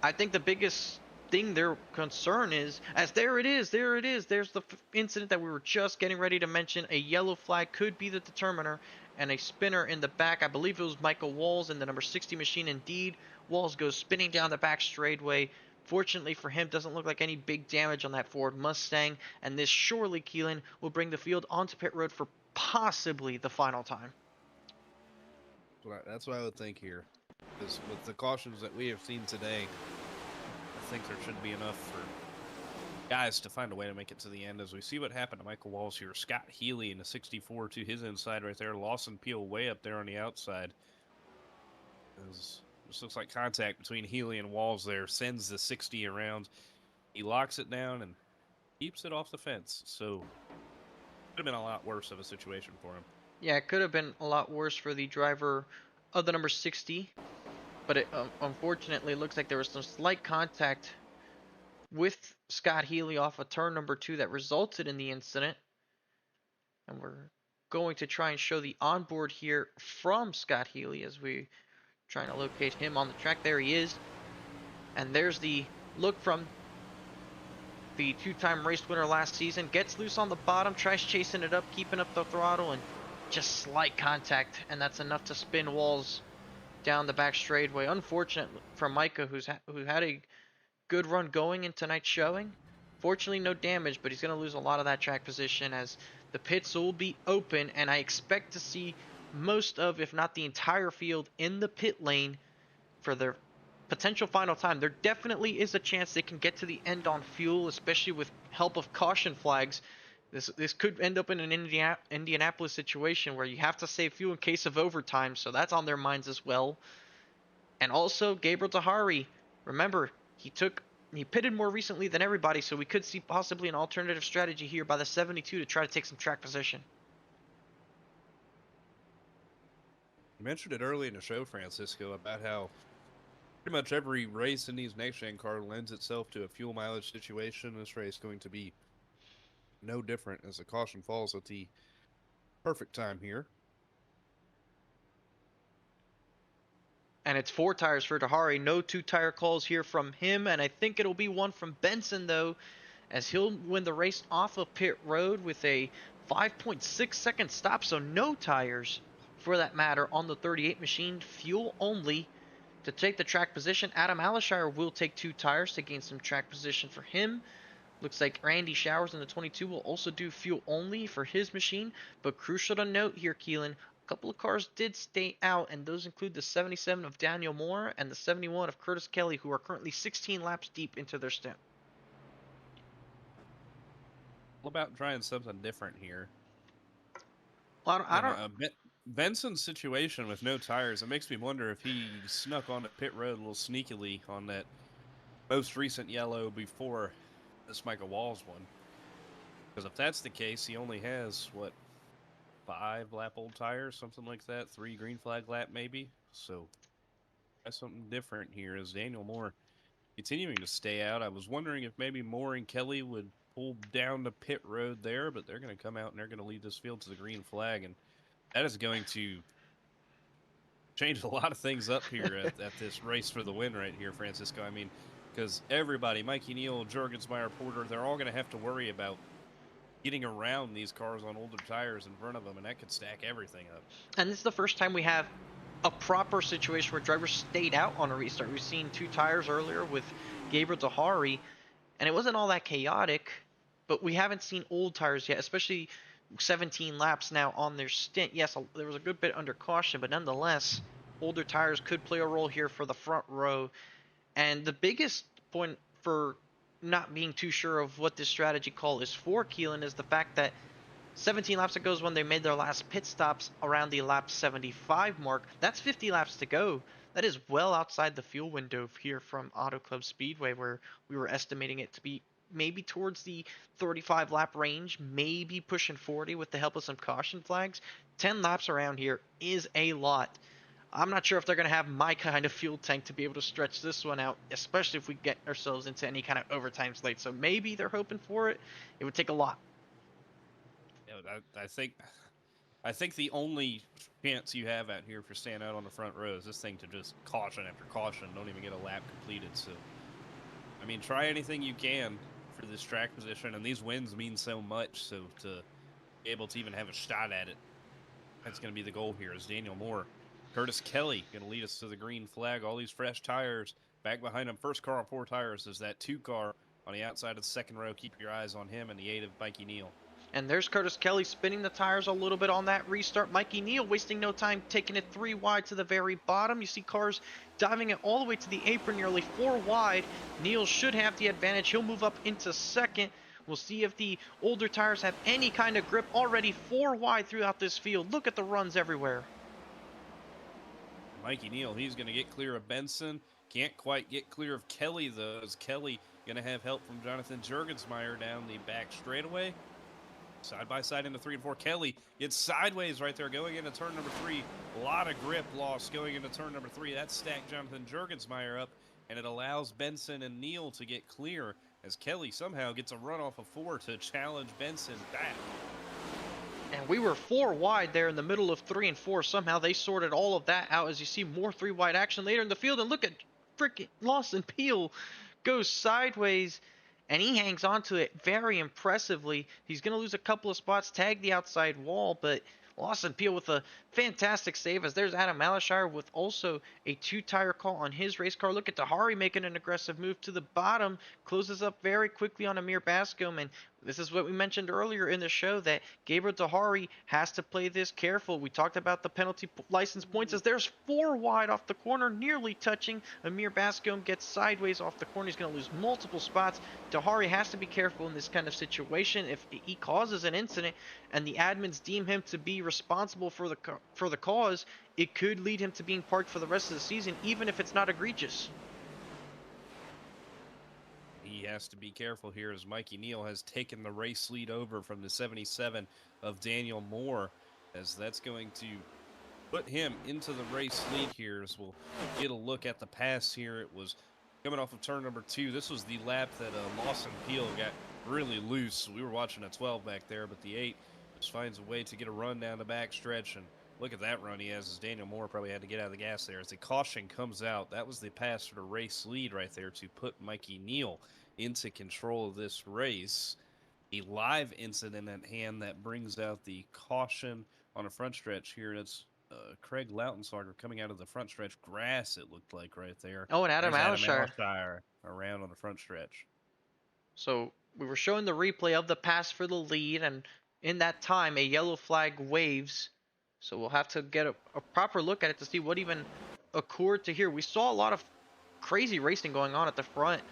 I think the biggest thing their concern is, as there it is, there's the incident that we were just getting ready to mention. A yellow flag could be the determiner, and a spinner in the back. I believe it was Michael Walls in the number 60 machine. Indeed, Walls goes spinning down the back straightaway. Fortunately for him, doesn't look like any big damage on that Ford Mustang, and this surely, Keelan, will bring the field onto pit road for possibly the final time. That's what I would think here. Because with the cautions that we have seen today, I think there should be enough for guys to find a way to make it to the end. As we see what happened to Michael Walls here. Scott Healy in the 64 to his inside right there. Lawson Peel way up there on the outside. This looks like contact between Healy and Walls there. Sends the 60 around. He locks it down and keeps it off the fence. So could have been a lot worse of a situation for him. Yeah, it could have been a lot worse for the driver of the number 60, but it unfortunately looks like there was some slight contact with Scott Healy off of turn number 2 that resulted in the incident. And we're going to try and show the onboard here from Scott Healy as we trying to locate him on the track. There he is. And there's the look from the two-time race winner last season. Gets loose on the bottom, tries chasing it up, keeping up the throttle, and just slight contact, and that's enough to spin Walls down the back straightaway. Unfortunate for Micah, who had a good run going in tonight's showing. Fortunately, no damage, but he's going to lose a lot of that track position as the pits will be open, and I expect to see most of, if not the entire field, in the pit lane for their potential final time. There definitely is a chance they can get to the end on fuel, especially with help of caution flags. This could end up in an Indianapolis situation where you have to save fuel in case of overtime, so that's on their minds as well. And also, Gabriel Tahari, remember, he pitted more recently than everybody, so we could see possibly an alternative strategy here by the 72 to try to take some track position. You mentioned it early in the show, Francisco, about how pretty much every race in these next-gen cars lends itself to a fuel mileage situation. This race is going to be no different as the caution falls at the perfect time here. And it's 4 tires for Tahari. No 2-tire calls here from him. And I think it'll be one from Benson, though, as he'll win the race off of pit road with a 5.6 second stop. So no tires, for that matter, on the 38 machine. Fuel only to take the track position. Adam Alishire will take 2 tires to gain some track position for him. Looks like Randy Showers in the 22 will also do fuel only for his machine. But crucial to note here, Keelan, a couple of cars did stay out, and those include the 77 of Daniel Moore and the 71 of Curtis Kelly, who are currently 16 laps deep into their stint. What about trying something different here? Well, I don't. Benson's situation with no tires, it makes me wonder if he snuck onto pit road a little sneakily on that most recent yellow before this Michael Walls one. Because if that's the case, he only has, 5 lap old tires, something like that, 3 green flag lap maybe. So that's something different here as Daniel Moore continuing to stay out. I was wondering if maybe Moore and Kelly would pull down the pit road there, but they're going to come out and they're going to lead this field to the green flag, and that is going to change a lot of things up here at this race for the win right here, Francisco. I mean, because everybody, Mikey Neal, Jorgensmeyer, Porter, they're all going to have to worry about getting around these cars on older tires in front of them, and that could stack everything up. And this is the first time we have a proper situation where drivers stayed out on a restart. We've seen 2 tires earlier with Gabriel Tahari, and it wasn't all that chaotic, but we haven't seen old tires yet, especially 17 laps now on their stint. Yes, there was a good bit under caution, but nonetheless, older tires could play a role here for the front row. And the biggest point for not being too sure of what this strategy call is for, Keelan, is the fact that 17 laps ago is when they made their last pit stops around the lap 75 mark. That's 50 laps to go. That is well outside the fuel window here from Auto Club Speedway, where we were estimating it to be maybe towards the 35 lap range, maybe pushing 40 with the help of some caution flags. 10 laps around here is a lot. I'm not sure if they're going to have my kind of fuel tank to be able to stretch this one out, especially if we get ourselves into any kind of overtime slate. So maybe they're hoping for it. It would take a lot. Yeah, I think the only chance you have out here for staying out on the front row is this thing to just caution after caution, don't even get a lap completed. So, I mean, try anything you can for this track position, and these wins mean so much. So to be able to even have a shot at it, that's going to be the goal here. Is Daniel Moore, Curtis Kelly going to lead us to the green flag? All these fresh tires back behind him. First car on 4 tires is that 2 car on the outside of the second row. Keep your eyes on him and the 8 of Mikey Neal. And there's Curtis Kelly spinning the tires a little bit on that restart. Mikey Neal wasting no time, taking it 3 wide to the very bottom. You see cars diving it all the way to the apron, nearly 4 wide. Neal should have the advantage. He'll move up into second. We'll see if the older tires have any kind of grip. Already 4 wide throughout this field. Look at the runs everywhere. Mikey Neal, he's going to get clear of Benson. Can't quite get clear of Kelly, though, as Kelly going to have help from Jonathan Jurgensmeyer down the back straightaway. Side by side into 3 and 4. Kelly gets sideways right there going into turn number 3. A lot of grip loss going into turn number 3. That stacked Jonathan Jurgensmeyer up, and it allows Benson and Neal to get clear as Kelly somehow gets a run off of 4 to challenge Benson back. And we were 4 wide there in the middle of 3 and 4. Somehow they sorted all of that out as you see more 3 wide action later in the field. And look at freaking Lawson Peel goes sideways and he hangs on to it very impressively. He's going to lose a couple of spots, tag the outside wall, but Lawson Peel with a fantastic save as there's Adam Alishire with also a 2-tire call on his race car. Look at Tahari making an aggressive move to the bottom, closes up very quickly on Amir Bascom, and this is what we mentioned earlier in the show, that Gabriel Tahari has to play this careful. We talked about the penalty license points as there's 4 wide off the corner, nearly touching. Amir Bascom gets sideways off the corner. He's going to lose multiple spots. Tahari has to be careful in this kind of situation. If he causes an incident and the admins deem him to be responsible for the cause, it could lead him to being parked for the rest of the season, even if it's not egregious. He has to be careful here as Mikey Neal has taken the race lead over from the 77 of Daniel Moore, as that's going to put him into the race lead here as we'll get a look at the pass here. It was coming off of turn number 2. This was the lap that Lawson Peel got really loose. We were watching a 12 back there, but the 8 just finds a way to get a run down the back stretch, and look at that run he has as Daniel Moore probably had to get out of the gas there. As the caution comes out, that was the pass for the race lead right there to put Mikey Neal into control of this race. The live incident at hand that brings out the caution on a front stretch here. And it's Craig Lautenslager coming out of the front stretch grass, it looked like right there. Oh, and Adam Alishire around on the front stretch. So we were showing the replay of the pass for the lead, and in that time, a yellow flag waves. So we'll have to get a proper look at it to see what even occurred to here. We saw a lot of crazy racing going on at the front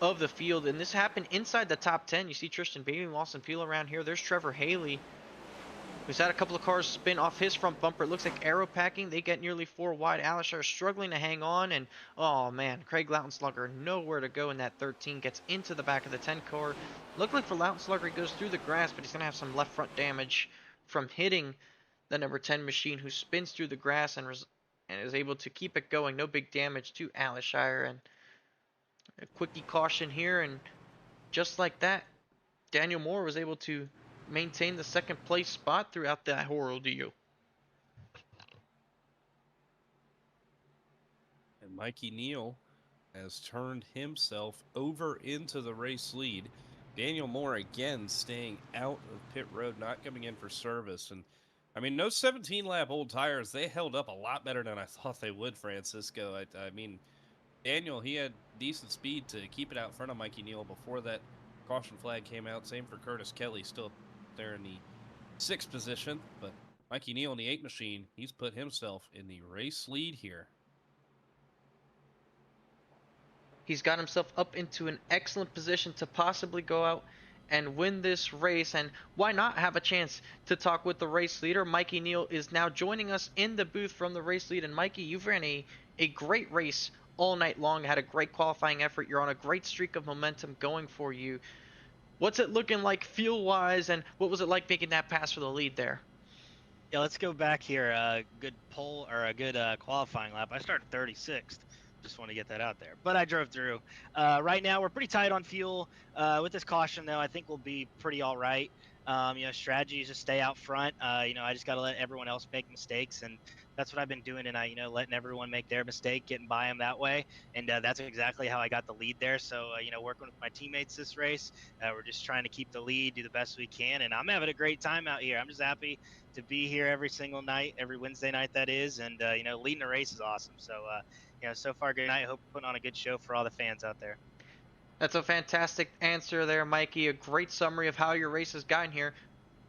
of the field, and this happened inside the top 10. You see Tristan Bailey, Lawson Peel around here. There's Trevor Haley, who's had a couple of cars spin off his front bumper. It looks like aero packing. They get nearly 4 wide. Alishire struggling to hang on, and oh man, Craig Lautenslager nowhere to go in that 13. Gets into the back of the 10 car. Luckily for Lautenslager, he goes through the grass, but he's going to have some left front damage from hitting the number 10 machine, who spins through the grass and is able to keep it going. No big damage to Alishire, and a quickie caution here, and just like that, Daniel Moore was able to maintain the 2nd place spot throughout that whole ordeal. And Mikey Neal has turned himself over into the race lead. Daniel Moore again staying out of pit road, not coming in for service. And I mean, no 17-lap old tires. They held up a lot better than I thought they would, Francisco. I mean, Daniel, he had decent speed to keep it out front of Mikey Neal before that caution flag came out. Same for Curtis Kelly, still up there in the 6th position. But Mikey Neal in the 8 machine, he's put himself in the race lead here. He's got himself up into an excellent position to possibly go out and win this race, and why not have a chance to talk with the race leader? Mikey Neal is now joining us in the booth from the race lead. And Mikey, you've ran a great race all night long, had a great qualifying effort. You're on a great streak of momentum going for you. What's it looking like fuel-wise, and what was it like making that pass for the lead there? Yeah, let's go back here. A good pole or a good qualifying lap. I started 36th. Just want to get that out there. But I drove through. Right now, we're pretty tight on fuel. With this caution, though, I think we'll be pretty all right. Strategy is just stay out front. I just got to let everyone else make mistakes, and that's what I've been doing. And letting everyone make their mistake, getting by them that way. And that's exactly how I got the lead there. So, working with my teammates this race, we're just trying to keep the lead, do the best we can. And I'm having a great time out here. I'm just happy to be here every single night, every Wednesday night that is. And, leading a race is awesome. So, so far, good night. I hope we're putting on a good show for all the fans out there. That's a fantastic answer there, Mikey. A great summary of how your race has gotten here.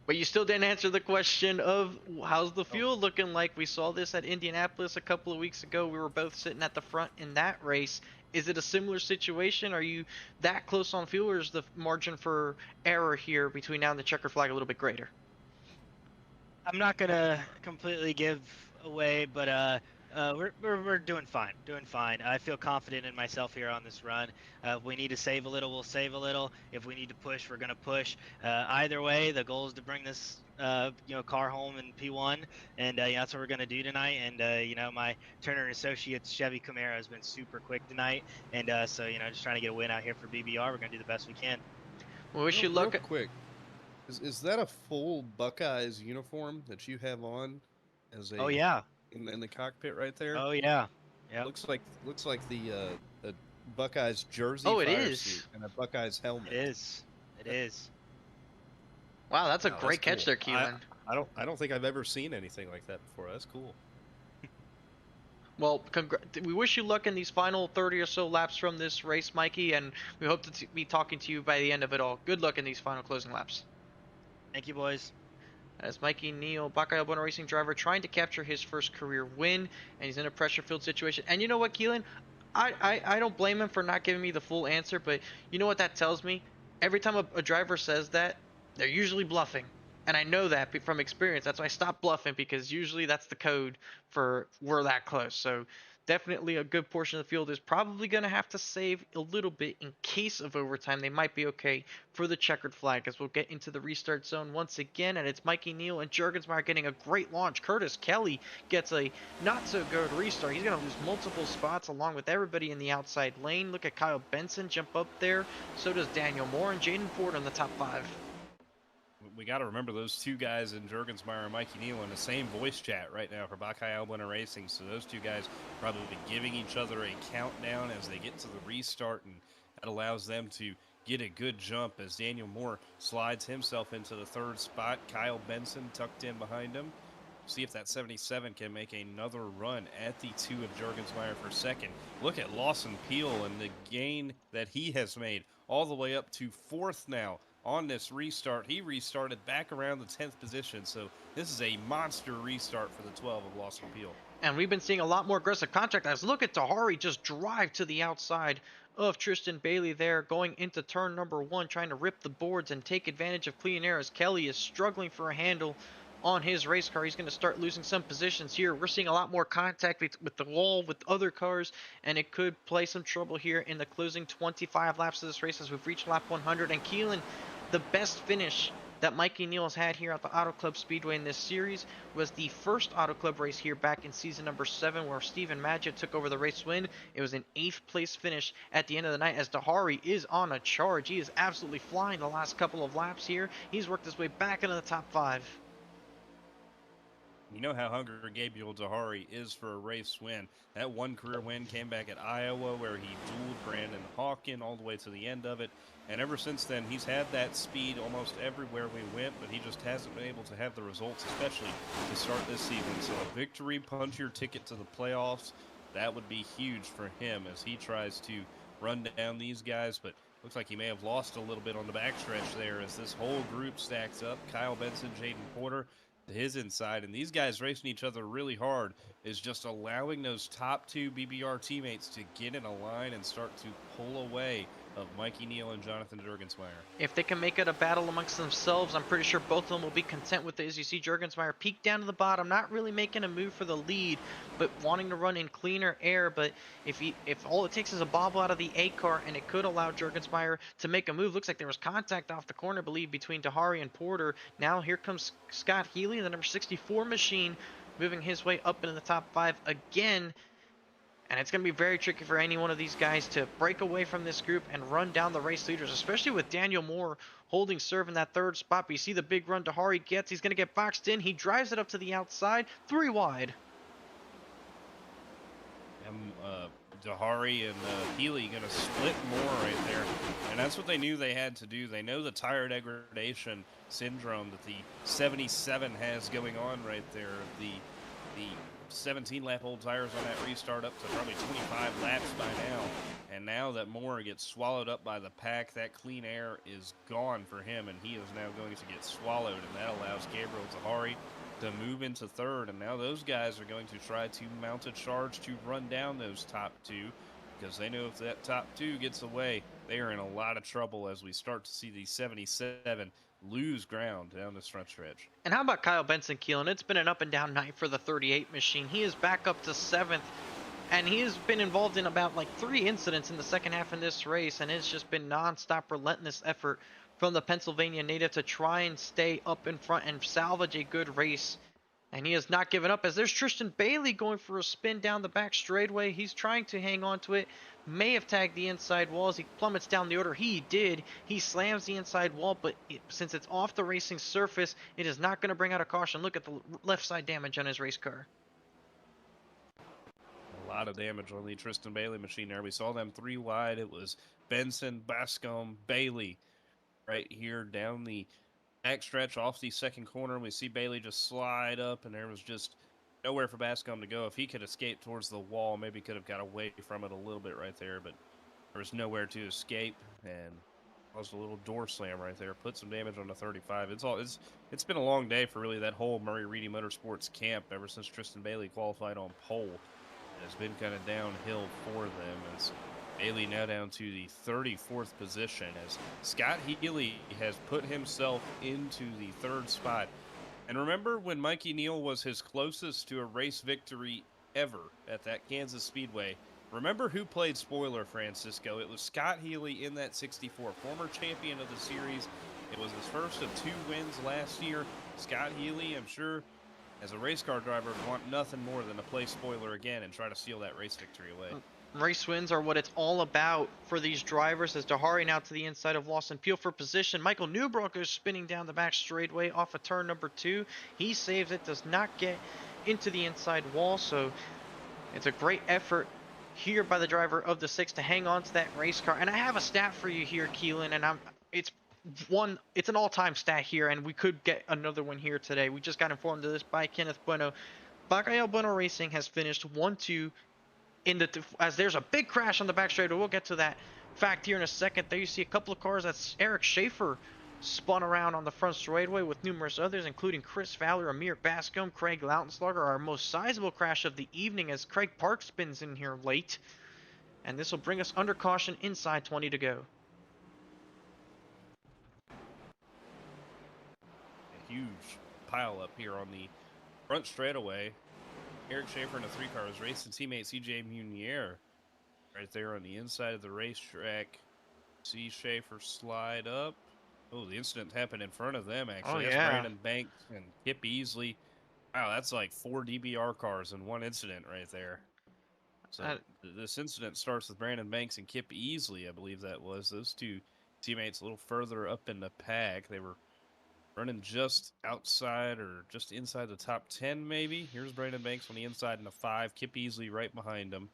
But you still didn't answer the question of how's the fuel looking like. We saw this at Indianapolis a couple of weeks ago. We were both sitting at the front in that race. Is it a similar situation? Are you that close on fuel, or is the margin for error here between now and the checker flag a little bit greater? I'm not going to completely give away, but We're doing fine, doing fine. I feel confident in myself here on this run. If we need to save a little, we'll save a little. If we need to push, we're gonna push. Either way, the goal is to bring this car home in P1, and that's what we're gonna do tonight. And my Turner and Associates Chevy Camaro has been super quick tonight, and so just trying to get a win out here for BBR. We're gonna do the best we can. We wish you Real luck. quick, is that a full Buckeyes uniform that you have on as a Oh yeah, in the cockpit right there? oh yeah, yeah. Looks like the Buckeyes jersey, Oh, it fire is. suit, and a Buckeyes helmet. It is. It is. Wow, that's a Wow, great catch cool. there, Keelan. I don't think I've ever seen anything like that before. That's cool. Well, we wish you luck in these final 30 or so laps from this race, Mikey, and we hope to be talking to you by the end of it all. Good luck in these final closing laps. Thank you, boys. As Mikey Neal, KBueno Racing driver, trying to capture his first career win, and he's in a pressure-filled situation. And you know what, Keelan? I don't blame him for not giving me the full answer, but you know what that tells me? Every time a driver says that, they're usually bluffing. And I know that from experience. That's why I stopped bluffing, because usually that's the code for we're that close. So definitely a good portion of the field is probably going to have to save a little bit in case of overtime. They might be okay for the checkered flag, as we'll get into the restart zone once again. And it's Mikey Neal and Jurgensmeyer getting a great launch. Curtis Kelly gets a not so good restart. He's going to lose multiple spots along with everybody in the outside lane. Look at Kyle Benson jump up there. So does Daniel Moore and Jaden Ford in the top 5. We got to remember those two guys in Jurgensmeyer and Mikey Neal in the same voice chat right now for KBueno Racing. So those two guys probably giving each other a countdown as they get to the restart, and that allows them to get a good jump as Daniel Moore slides himself into the 3rd spot. Kyle Benson tucked in behind him. See if that 77 can make another run at the 2 of Jurgensmeyer for 2nd. Look at Lawson Peel and the gain that he has made all the way up to 4th now. On this restart, he restarted back around the 10th position, so this is a monster restart for the 12 of Lawson Peel. And we've been seeing a lot more aggressive contact as look at Tahari just drive to the outside of Tristan Bailey there, going into turn number 1, trying to rip the boards and take advantage of clean air as Kelly is struggling for a handle on his race car. He's going to start losing some positions here. We're seeing a lot more contact with the wall, with other cars, and it could play some trouble here in the closing 25 laps of this race as we've reached lap 100. And Keelan, the best finish that Mikey Neal has had here at the Auto Club Speedway in this series was the first Auto Club race here back in season number 7, where Steven Maggia took over the race win. It was an 8th place finish at the end of the night as Tahari is on a charge. He is absolutely flying the last couple of laps here. He's worked his way back into the top 5. You know how hungry Gabriel Tahari is for a race win. That one career win came back at Iowa where he dueled Brandon Hawkin all the way to the end of it. And ever since then, he's had that speed almost everywhere we went, but he just hasn't been able to have the results, especially to start this season. So a victory, punch your ticket to the playoffs, that would be huge for him as he tries to run down these guys. But looks like he may have lost a little bit on the backstretch there as this whole group stacks up. Kyle Benson, Jaden Porter to his inside, and these guys racing each other really hard is just allowing those top 2 BBR teammates to get in a line and start to pull away of Mikey Neal and Jonathan Jurgensmeyer. If they can make it a battle amongst themselves, I'm pretty sure both of them will be content with it. As you see Jurgensmeyer peek down to the bottom, not really making a move for the lead, but wanting to run in cleaner air. But if all it takes is a bobble out of the A car, and it could allow Jurgensmeyer to make a move. Looks like there was contact off the corner, I believe, between Tahari and Porter. Now here comes Scott Healy, the number 64 machine, moving his way up into the top 5 again. And it's going to be very tricky for any one of these guys to break away from this group and run down the race leaders, especially with Daniel Moore holding serve in that 3rd spot. But you see the big run Tahari gets. He's going to get boxed in. He drives it up to the outside, 3 wide. Tahari and Healy going to split more right there. And that's what they knew they had to do. They know the tire degradation syndrome that the 77 has going on right there. The 17-lap old tires on that restart up to probably 25 laps by now. And now that Moore gets swallowed up by the pack, that clean air is gone for him, and he is now going to get swallowed, and that allows Gabriel Tahari to move into 3rd. And now those guys are going to try to mount a charge to run down those top 2, because they know if that top 2 gets away, they are in a lot of trouble as we start to see the 77 lose ground down this front stretch. And how about Kyle Benson, Keelan? It's been an up and down night for the 38 machine. He is back up to 7th, and he has been involved in about like 3 incidents in the second half in this race, and it's just been non-stop relentless effort from the Pennsylvania native to try and stay up in front and salvage a good race. And he has not given up, as there's Tristan Bailey going for a spin down the back straightaway. He's trying to hang on to it. May have tagged the inside wall as he plummets down the order. He did. He slams the inside wall, but since it's off the racing surface, it is not going to bring out a caution. Look at the left side damage on his race car. A lot of damage on the Tristan Bailey machine there. We saw them 3 wide. It was Benson, Bascom, Bailey right here down the back stretch off the second corner. We see Bailey just slide up, and there was just nowhere for Bascom to go. If he could escape towards the wall, maybe could have got away from it a little bit right there, but there was nowhere to escape, and caused a little door slam right there. Put some damage on the 35. It's been a long day for really that whole Murray Reedy Motorsports camp ever since Tristan Bailey qualified on pole. It has been kind of downhill for them, as Bailey now down to the 34th position, as Scott Healy has put himself into the 3rd spot. And remember when Mikey Neal was his closest to a race victory ever at that Kansas Speedway? Remember who played spoiler, Francisco? It was Scott Healy in that 64, former champion of the series. It was his first of 2 wins last year. Scott Healy, I'm sure, as a race car driver, would want nothing more than to play spoiler again and try to steal that race victory away. Race wins are what it's all about for these drivers, as Dahari now to the inside of Lawson Peel for position. Michael Newbrook is spinning down the back straightaway off of turn number 2. He saves it, does not get into the inside wall, so it's a great effort here by the driver of the 6 to hang on to that race car. And I have a stat for you here, Keelan, and it's an all-time stat here, and we could get another one here today. We just got informed of this by Kenneth Bueno. KBueno Racing has finished 1-2 as there's a big crash on the back straightaway. We'll get to that fact here in a second. There you see a couple of cars. That's Eric Schaefer spun around on the front straightaway with numerous others, including Chris Fowler, Amir Bascom, Craig Lautenslager, our most sizable crash of the evening, as Craig Park spins in here late. And this will bring us under caution inside 20 to go. A huge pile up here on the front straightaway. Eric Schaefer in a 3-car was racing teammate CJ Munier right there on the inside of the racetrack. See Schaefer slide up. Oh, the incident happened in front of them, actually. Oh, That's yeah. Brandon Banks and Kip Easley. Wow, that's like 4 DBR cars in one incident right there. So this incident starts with Brandon Banks and Kip Easley, I believe that was. Those 2 teammates a little further up in the pack. They were running just outside or just inside the top 10, maybe. Here's Brandon Banks on the inside in the 5. Kip Easley right behind him.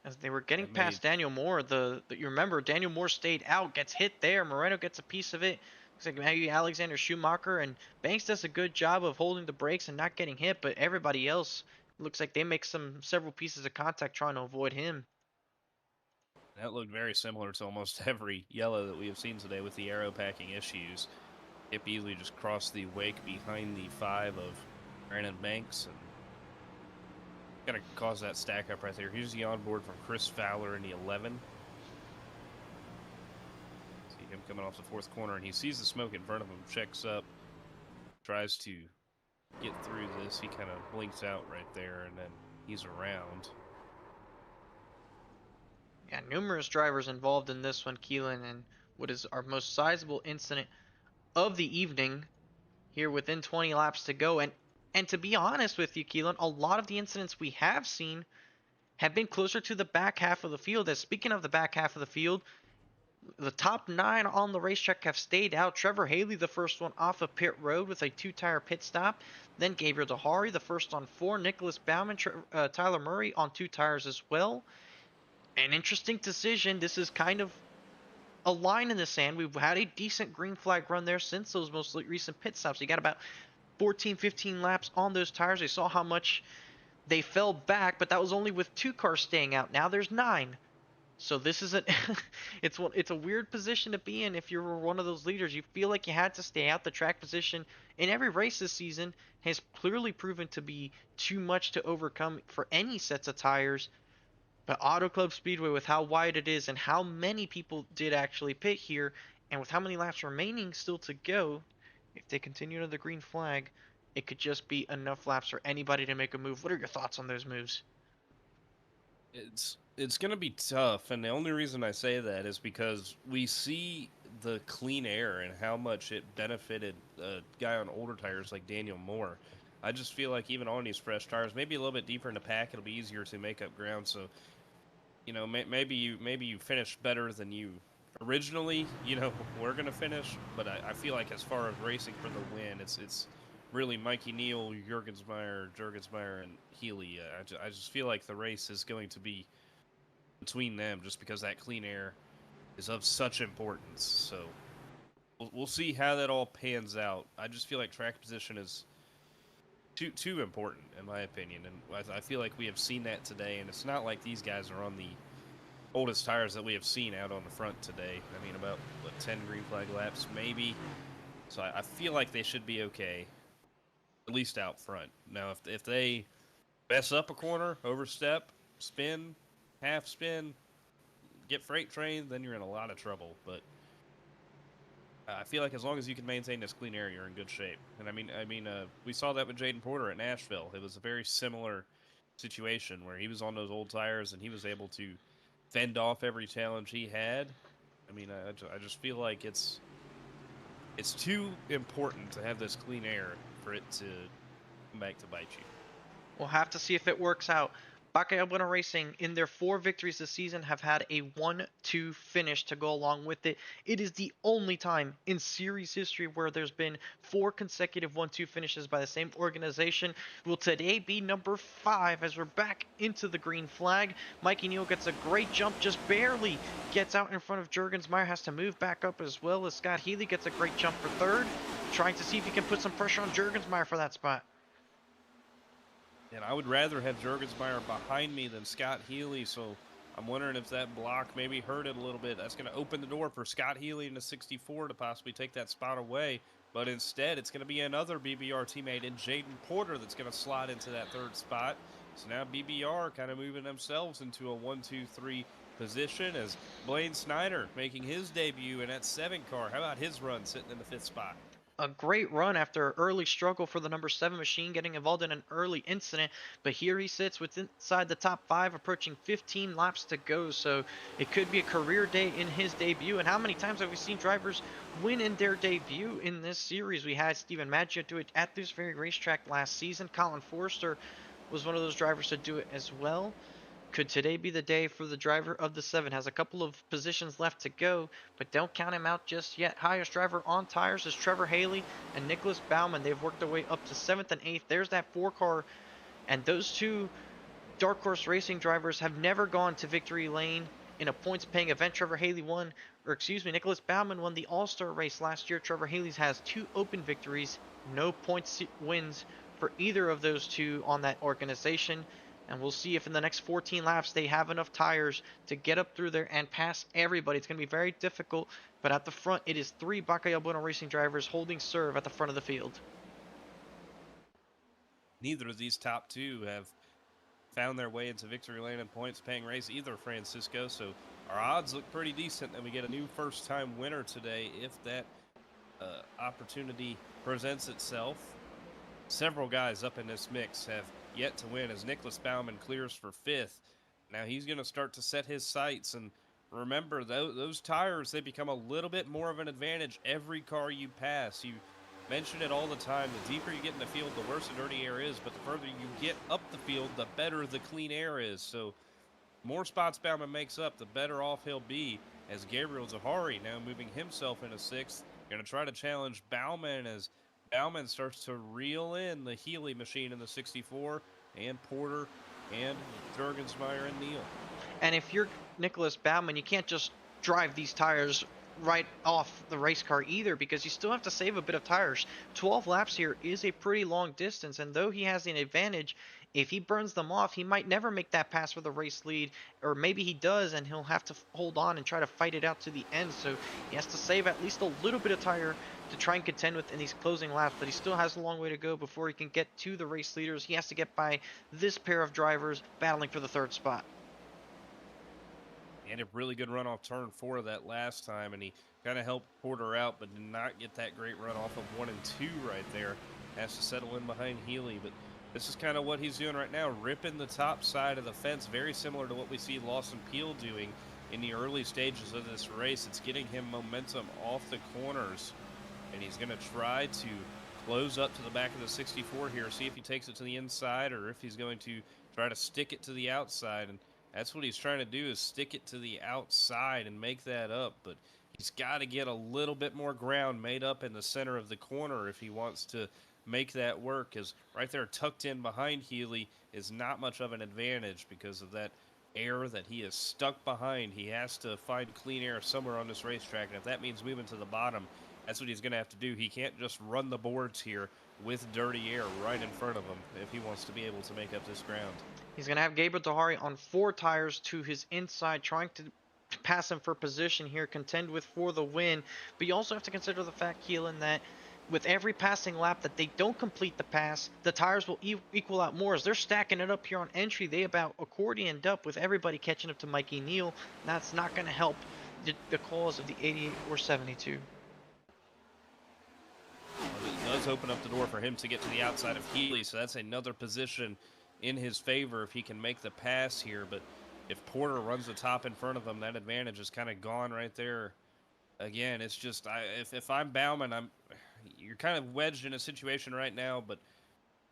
As they were getting past Daniel Moore, you remember Daniel Moore stayed out, gets hit there. Moreno gets a piece of it. Looks like maybe Alexander Schumacher, and Banks does a good job of holding the brakes and not getting hit, but everybody else looks like they make several pieces of contact trying to avoid him. That looked very similar to almost every yellow that we have seen today with the aero packing issues. Kip Easley just crossed the wake behind the 5 of Brandon Banks, and gonna cause that stack up right there. Here's the onboard from Chris Fowler in the 11. See him coming off the 4th corner, and he sees the smoke in front of him, checks up, tries to get through this. He kind of blinks out right there, and then he's around. Yeah, numerous drivers involved in this one, Keelan, and what is our most sizable incident of the evening here within 20 laps to go. And to be honest with you, Keelan, a lot of the incidents we have seen have been closer to the back half of the field. As speaking of the back half of the field, the top 9 on the racetrack have stayed out. Trevor Haley, the first one off of pit road with a 2-tire pit stop. Then Gabriel Dahari, the first on 4. Nicholas Bauman, Tyler Murray on 2 tires as well. An interesting decision. This is kind of a line in the sand. We've had a decent green flag run there since those most recent pit stops. You got about 14, 15 laps on those tires. They saw how much they fell back, but that was only with 2 cars staying out. Now there's 9. So this is it's a weird position to be in if you're one of those leaders. You feel like you had to stay out. The track position in every race this season has clearly proven to be too much to overcome for any sets of tires. But Auto Club Speedway, with how wide it is and how many people did actually pit here, And with how many laps remaining still to go, if they continue to the green flag, it could just be enough laps for anybody to make a move. What are your thoughts on those moves? It's going to be tough, and the only reason I say that is because we see the clean air and how much it benefited a guy on older tires like Daniel Moore. I just feel like even on these fresh tires, maybe a little bit deeper in the pack, it'll be easier to make up ground. So, maybe you finish better than you originally, we're gonna finish. But I feel like as far as racing for the win, it's really Mikey Neal, Jurgensmeyer, and Healy. I just feel like the race is going to be between them, just because that clean air is of such importance. So we'll see how that all pans out. I just feel like track position is too important in my opinion, and I feel like we have seen that today. And it's not like these guys are on the oldest tires that we have seen out on the front today. I mean, about 10 green flag laps maybe. So I feel like they should be okay, at least out front. Now, if they mess up a corner, overstep, spin, half spin, get freight trained, then you're in a lot of trouble. But I feel like as long as you can maintain this clean air, you're in good shape. And we saw that with Jaden Porter at Nashville. It was a very similar situation where he was on those old tires and he was able to fend off every challenge he had. I just feel like it's too important to have this clean air for it to come back to bite you. We'll have to see if it works out. KBueno Racing, in their 4 victories this season, have had a 1-2 finish to go along with it. It is the only time in series history where there's been 4 consecutive 1-2 finishes by the same organization. Will today be number 5 as we're back into the green flag? Mikey Neal gets a great jump, just barely gets out in front of Jurgensmeyer, has to move back up as well as Scott Healy gets a great jump for 3rd, trying to see if he can put some pressure on Jurgensmeyer for that spot. And I would rather have Jurgensmeyer behind me than Scott Healy, so I'm wondering if that block maybe hurt it a little bit. That's going to open the door for Scott Healy in the 64 to possibly take that spot away. But instead, it's going to be another BBR teammate in Jaden Porter that's going to slide into that 3rd spot. So now BBR kind of moving themselves into a 1-2-3 position as Blaine Snyder making his debut in that 7 car. How about his run sitting in the 5th spot? A great run after an early struggle for the number 7 machine, getting involved in an early incident, but here he sits inside the top 5, approaching 15 laps to go, so it could be a career day in his debut. And how many times have we seen drivers win in their debut in this series? We had Steven Maggio do it at this very racetrack last season. Colin Forster was one of those drivers to do it as well. Could today be the day for the driver of the 7? Has a couple of positions left to go, but don't count him out just yet. Highest driver on tires is Trevor Haley and Nicholas Baumann. They've worked their way up to 7th and 8th. There's that 4 car, and those 2 Dark Horse Racing drivers have never gone to victory lane in a points-paying event. Nicholas Baumann won the All-Star race last year. Trevor Haley has 2 open victories, no points wins for either of those 2 on that organization. And we'll see if in the next 14 laps they have enough tires to get up through there and pass everybody. It's going to be very difficult, but at the front it is 3 KBueno Racing drivers holding serve at the front of the field. Neither of these top 2 have found their way into victory lane and points-paying race either, Francisco. So our odds look pretty decent that we get a new first-time winner today if that opportunity presents itself. Several guys up in this mix have yet to win as Nicholas Baumann clears for 5th. Now he's going to start to set his sights, and remember, those tires, they become a little bit more of an advantage every car you pass. You mention it all the time, the deeper you get in the field, the worse the dirty air is, but the further you get up the field, the better the clean air is. So more spots Baumann makes up, the better off he'll be, as Gabriel Zahari now moving himself into 6th. Going to try to challenge Baumann as Baumann starts to reel in the Healy machine in the 64, and Porter, and Jurgensmeyer and Neal. And if you're Nicholas Baumann, you can't just drive these tires right off the race car either, because you still have to save a bit of tires. 12 laps here is a pretty long distance, and though he has an advantage, if he burns them off, he might never make that pass for the race lead, or maybe he does and he'll have to hold on and try to fight it out to the end. So he has to save at least a little bit of tire to try and contend with in these closing laps, but he still has a long way to go before he can get to the race leaders. He has to get by this pair of drivers battling for the 3rd spot. And a really good run off turn 4 of that last time, and he kind of helped Porter out, but did not get that great run off of 1 and 2 right there. Has to settle in behind Healy, but this is kind of what he's doing right now, ripping the top side of the fence, very similar to what we see Lawson Peel doing in the early stages of this race. It's getting him momentum off the corners, and he's going to try to close up to the back of the 64 here, see if he takes it to the inside or if he's going to try to stick it to the outside. And that's what he's trying to do, is stick it to the outside and make that up. But he's got to get a little bit more ground made up in the center of the corner if he wants to make that work, because right there tucked in behind Healy is not much of an advantage because of that air that he is stuck behind. He has to find clean air somewhere on this racetrack, and if that means moving to the bottom, that's what he's going to have to do. He can't just run the boards here with dirty air right in front of him if he wants to be able to make up this ground. He's going to have Gabriel Dahari on 4 tires to his inside, trying to pass him for position here, contend with for the win. But you also have to consider the fact, Keelan, that with every passing lap that they don't complete the pass, the tires will equal out more. As they're stacking it up here on entry, they about accordioned up with everybody catching up to Mikey Neal. That's not going to help the cause of the 88 or 72. It does open up the door for him to get to the outside of Healy, so that's another position in his favor if he can make the pass here. But if Porter runs the top in front of him, that advantage is kind of gone right there. Again, it's just, if I'm Bauman, you're kind of wedged in a situation right now, but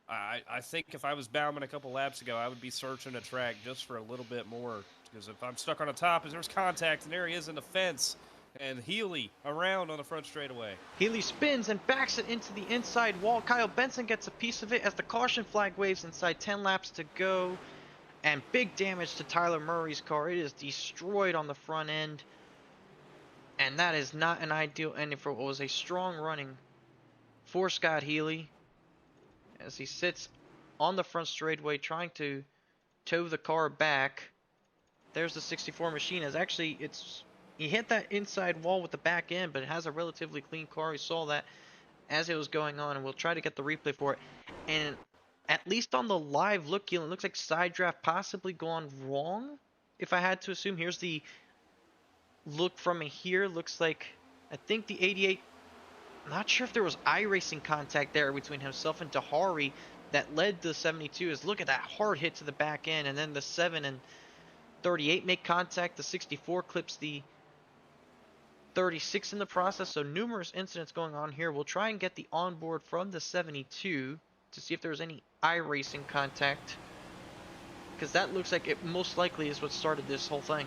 I think if I was Bauman a couple laps ago, I would be searching a track just for a little bit more, because if I'm stuck on the top, there's contact, and there he is in the fence, and Healy around on the front straightaway. Healy spins and backs it into the inside wall. Kyle Benson gets a piece of it as the caution flag waves inside 10 laps to go. And big damage to Tyler Murray's car. It is destroyed on the front end. And that is not an ideal ending for what was a strong running for Scott Healy, as he sits on the front straightaway trying to tow the car back. There's the 64 machine, as actually he hit that inside wall with the back end, but it has a relatively clean car. We saw that as it was going on, and we'll try to get the replay for it. And at least on the live look, it looks like side draft possibly gone wrong, if I had to assume. Here's the look from here. Looks like, I think the 88, I'm not sure if there was iRacing contact there between himself and Dahari that led the 72. Is look at that hard hit to the back end, and then the 7 and 38 make contact. The 64 clips the 36 in the process, so numerous incidents going on here. We'll try and get the onboard from the 72 to see if there's any iRacing contact, because that looks like it most likely is what started this whole thing.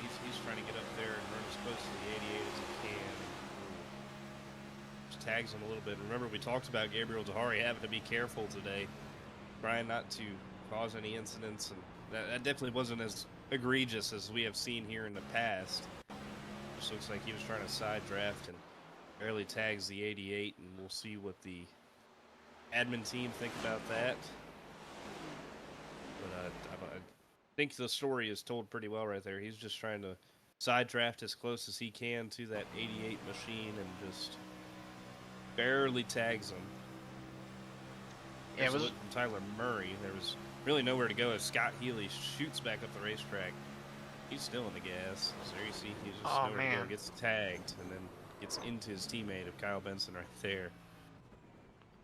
Yeah, he's trying to get up there and run as close to the 88 as he can. Just tags him a little bit. Remember, we talked about Gabriel Dahari having to be careful today, trying not to cause any incidents, and that definitely wasn't as egregious as we have seen here in the past. Just looks like he was trying to side draft and barely tags the 88, and we'll see what the admin team think about that. But I think the story is told pretty well right there. He's just trying to side draft as close as he can to that 88 machine and just barely tags him. Yeah, it was from Tyler Murray. There was really nowhere to go as Scott Healy shoots back up the racetrack. He's still in the gas. So there you see he's just nowhere to go, gets tagged, and then gets into his teammate of Kyle Benson right there.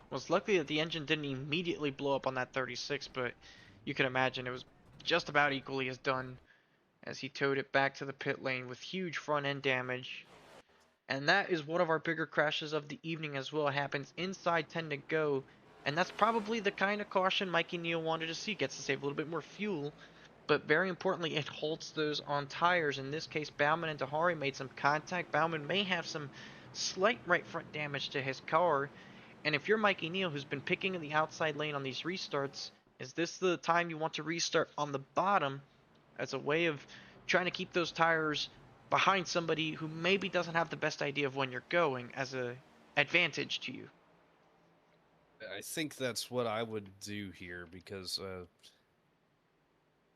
Well, it's lucky that the engine didn't immediately blow up on that 36, but you can imagine it was just about equally as done as he towed it back to the pit lane with huge front end damage. And that is one of our bigger crashes of the evening as well. It happens inside 10 to go, and that's probably the kind of caution Mikey Neal wanted to see. Gets to save a little bit more fuel, but very importantly, it holds those on tires. In this case, Bauman and Dahari made some contact. Bauman may have some slight right front damage to his car, and if you're Mikey Neal, who's been picking in the outside lane on these restarts, is this the time you want to restart on the bottom as a way of trying to keep those tires behind somebody who maybe doesn't have the best idea of when you're going as a advantage to you? I think that's what I would do here, because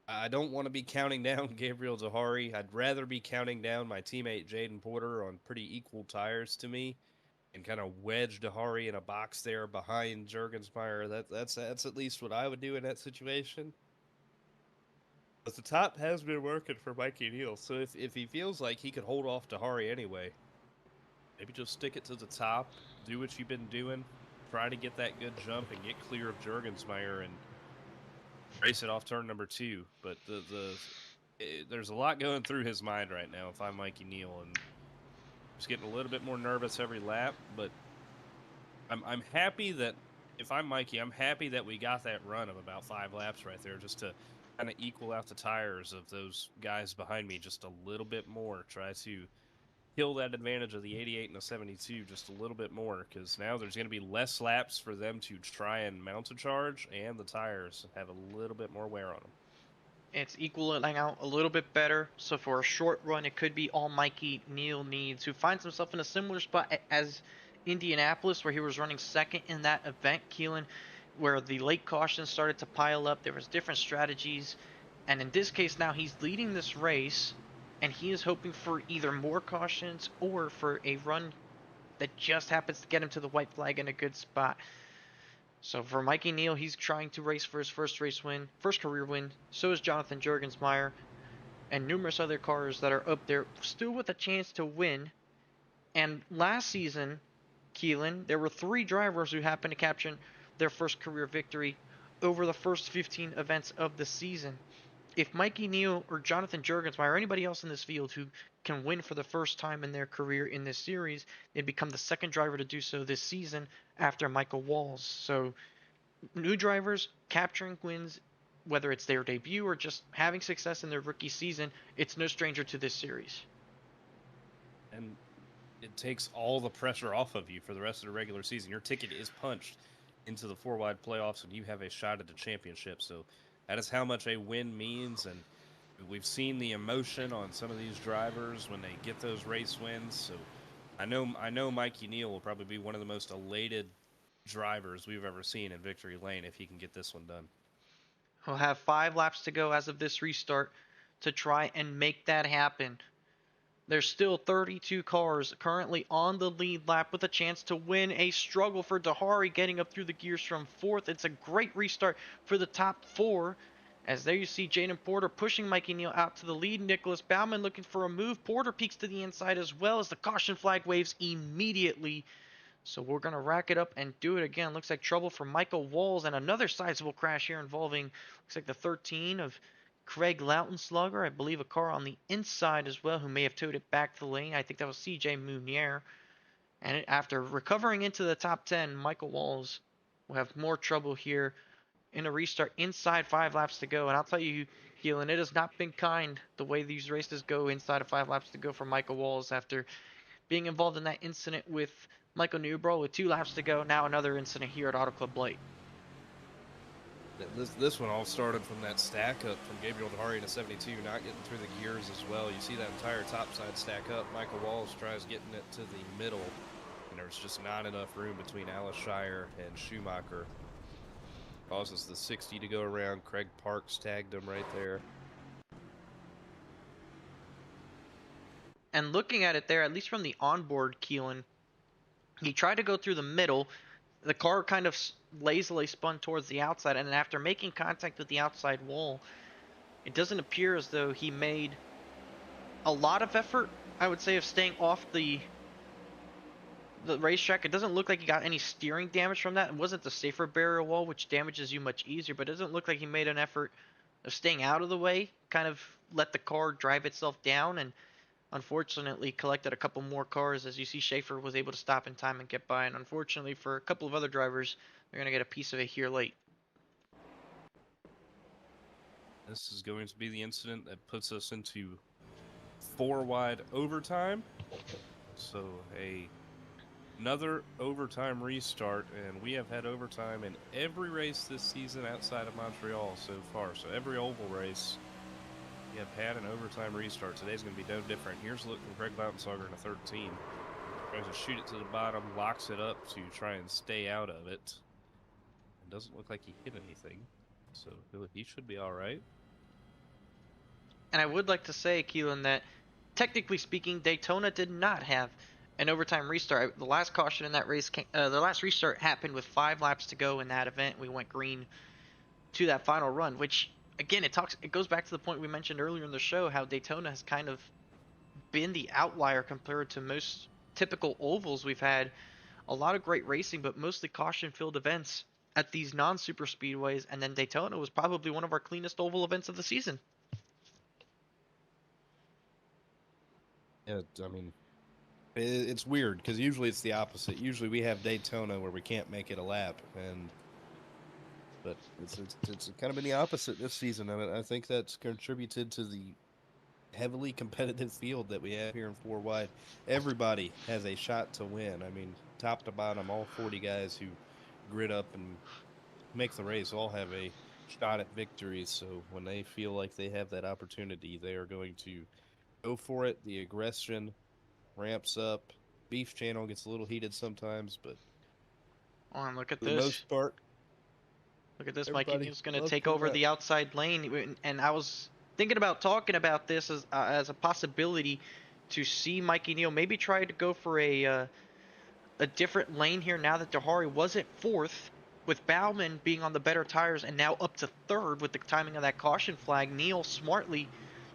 I don't want to be counting down Gabriel Dahari. I'd rather be counting down my teammate Jaden Porter on pretty equal tires to me, and kind of wedge Dahari in a box there behind Juergensmeyer. That's at least what I would do in that situation. But the top has been working for Mikey Neal, so if he feels like he could hold off Tahari anyway, maybe just stick it to the top, do what you've been doing, try to get that good jump and get clear of Jurgensmeyer and race it off turn number 2. But there's a lot going through his mind right now if I'm Mikey Neal, and just getting a little bit more nervous every lap. But I'm happy that if I'm Mikey, I'm happy that we got that run of about 5 laps right there, just to kind of equal out the tires of those guys behind me just a little bit more. Try to kill that advantage of the 88 and the 72 just a little bit more, because now there's going to be less laps for them to try and mount a charge, and the tires have a little bit more wear on them. It's equaling out a little bit better. So for a short run, it could be all Mikey Neal needs, who finds himself in a similar spot as Indianapolis, where he was running second in that event, Keelan, where the late cautions started to pile up. There was different strategies, and in this case now he's leading this race, and he is hoping for either more cautions or for a run that just happens to get him to the white flag in a good spot. So for Mikey Neal, he's trying to race for his first career win. So is Jonathan Jurgensmeyer, and numerous other cars that are up there still with a chance to win. And last season, Keelan, there were 3 drivers who happened to capture their first career victory over the first 15 events of the season. If Mikey Neal or Jonathan Jurgensmeyer or anybody else in this field who can win for the first time in their career in this series, they'd become the second driver to do so this season after Michael Walls. So new drivers capturing wins, whether it's their debut or just having success in their rookie season, it's no stranger to this series. And it takes all the pressure off of you for the rest of the regular season. Your ticket is punched into the 4-wide playoffs, and you have a shot at the championship. So that is how much a win means, and we've seen the emotion on some of these drivers when they get those race wins. So I know Mikey Neal will probably be one of the most elated drivers we've ever seen in victory lane if he can get this one done. He'll have 5 laps to go as of this restart to try and make that happen. There's still 32 cars currently on the lead lap with a chance to win. A struggle for Dahari getting up through the gears from 4th. It's a great restart for the top 4. As there you see Jaden Porter pushing Mikey Neal out to the lead. Nicholas Bauman looking for a move. Porter peeks to the inside as well as the caution flag waves immediately. So we're going to rack it up and do it again. Looks like trouble for Michael Walls, and another sizable crash here involving, looks like the 13 of Craig Lautenslugger. I believe a car on the inside as well who may have towed it back to the lane. I think that was CJ Munier. And after recovering into the top 10, Michael Walls will have more trouble here in a restart inside 5 laps to go. And I'll tell you, Keelan, it has not been kind the way these races go inside of 5 laps to go for Michael Walls after being involved in that incident with Michael Newbrough with 2 laps to go. Now another incident here at Auto Club Blight. This one all started from that stack up from Gabriel Dahari in a 72, not getting through the gears as well. You see that entire top side stack up. Michael Walls tries getting it to the middle, and there's just not enough room between Alice Shire and Schumacher. Causes the 60 to go around. Craig Parks tagged him right there. And looking at it there, at least from the onboard, Keelan, he tried to go through the middle. The car kind of lazily spun towards the outside, and then after making contact with the outside wall, it doesn't appear as though he made a lot of effort, I would say, of staying off the racetrack. It doesn't look like he got any steering damage from that. It wasn't the safer barrier wall, which damages you much easier, but it doesn't look like he made an effort of staying out of the way, kind of let the car drive itself down, and unfortunately collected a couple more cars. As you see, Schaefer was able to stop in time and get by, and unfortunately for a couple of other drivers, they're going to get a piece of it here late. This is going to be the incident that puts us into 4-wide overtime. So another overtime restart, and we have had overtime in every race this season outside of Montreal so far. So every oval race, we have had an overtime restart. Today's going to be no different. Here's a look from Craig Lautenslugger in a 13. Tries to shoot it to the bottom, locks it up to try and stay out of it. It doesn't look like he hit anything, so he should be all right. And I would like to say, Keelan, that technically speaking, Daytona did not have an overtime restart. The last caution in that race, the last restart happened with 5 laps to go in that event. We went green to that final run, which again, it goes back to the point we mentioned earlier in the show, how Daytona has kind of been the outlier compared to most typical ovals we've had. A lot of great racing, but mostly caution-filled events at these non-super speedways, and then Daytona was probably one of our cleanest oval events of the season. Yeah, I mean, it's weird because usually it's the opposite. Usually we have Daytona where we can't make it a lap, but it's kind of been the opposite this season, and I think that's contributed to the heavily competitive field that we have here in four wide. Everybody has a shot to win. I mean, top to bottom, all 40 guys who grit up and make the race all have a shot at victory. So when they feel like they have that opportunity, they are going to go for it. The aggression ramps up. Beef Channel gets a little heated sometimes, but Oh, and look at for the this. most part, Look at this. Mikey everybody Neal's going to loves take the over lap. the outside lane, and I was thinking about talking about this as a possibility to see Mikey Neal maybe try to go for a different lane here now that Dahari was at fourth, with Bauman being on the better tires and now up to third with the timing of that caution flag. Neal smartly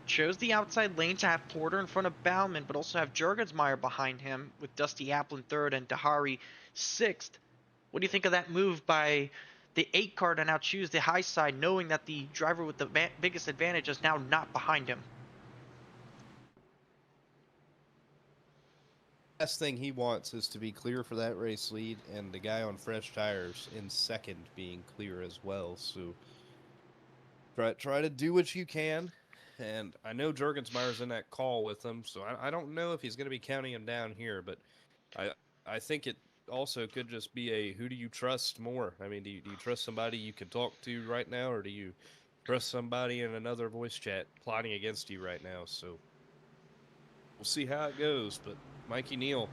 chose the outside lane to have Porter in front of Bauman, but also have Jurgensmeyer behind him with Dusty Applin third and Dahari sixth. What do you think of that move by the 8 car to now choose the high side, knowing that the driver with the biggest advantage is now not behind him? Last thing he wants is to be clear for that race lead, and the guy on fresh tires in second being clear as well. So try to do what you can. And I know Jurgensmeyer's in that call with him, so I don't know if he's going to be counting him down here, but I I think it also could just be a who do you trust more? I mean, do you trust somebody you can talk to right now, or do you trust somebody in another voice chat plotting against you right now? So we'll see how it goes. But Mikey Neal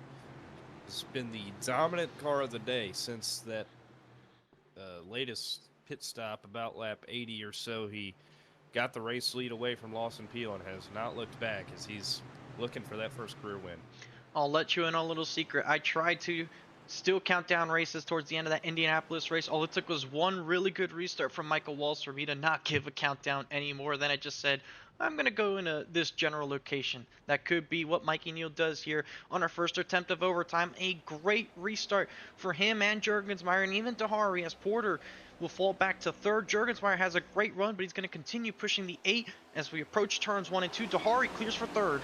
has been the dominant car of the day since that latest pit stop about lap 80 or so. He got the race lead away from Lawson Peel and has not looked back as he's looking for that first career win. I'll let you in on a little secret. I tried to still count down races towards the end of that Indianapolis race. All it took was one really good restart from Michael Walls for me to not give a countdown anymore. Then I just said, I'm going to go in this general location. That could be what Mikey Neal does here on our first attempt of overtime. A great restart for him and Jurgensmeyer and even Dahari, as Porter will fall back to third. Jurgensmeyer has a great run, but he's going to continue pushing the 8 as we approach turns 1 and 2. Dahari clears for third.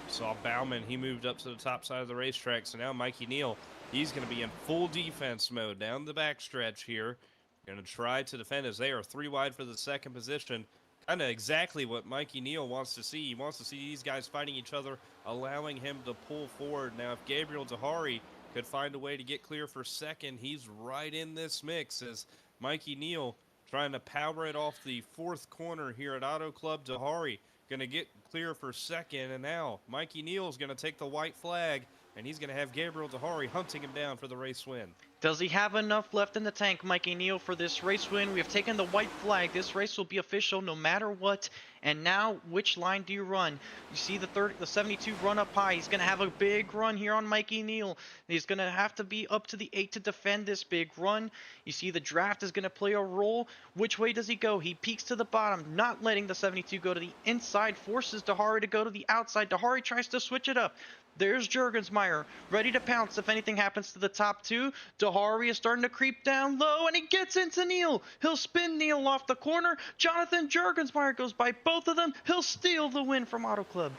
Saw Bauman, he moved up to the top side of the racetrack, so now Mikey Neal, he's going to be in full defense mode down the backstretch here. Going to try to defend as they are 3 wide for the second position. Kind of exactly what Mikey Neal wants to see. He wants to see these guys fighting each other, allowing him to pull forward. Now, if Gabriel Dahari could find a way to get clear for second, he's right in this mix as Mikey Neal trying to power it off the fourth corner here at Auto Club. Dahari going to get clear for second, and now Mikey Neal's going to take the white flag, and he's going to have Gabriel Dahari hunting him down for the race win. Does he have enough left in the tank, Mikey Neal, for this race win? We have taken the white flag. This race will be official no matter what. And now, which line do you run? You see the 72 run up high. He's going to have a big run here on Mikey Neal. He's going to have to be up to the 8 to defend this big run. You see the draft is going to play a role. Which way does he go? He peeks to the bottom, not letting the 72 go to the inside, forces Dahari to go to the outside. Dahari tries to switch it up. There's Jurgensmeyer, ready to pounce if anything happens to the top 2. Dahari is starting to creep down low, and he gets into Neal. He'll spin Neal off the corner. Jonathan Jurgensmeyer goes by both of them. He'll steal the win from Auto Club.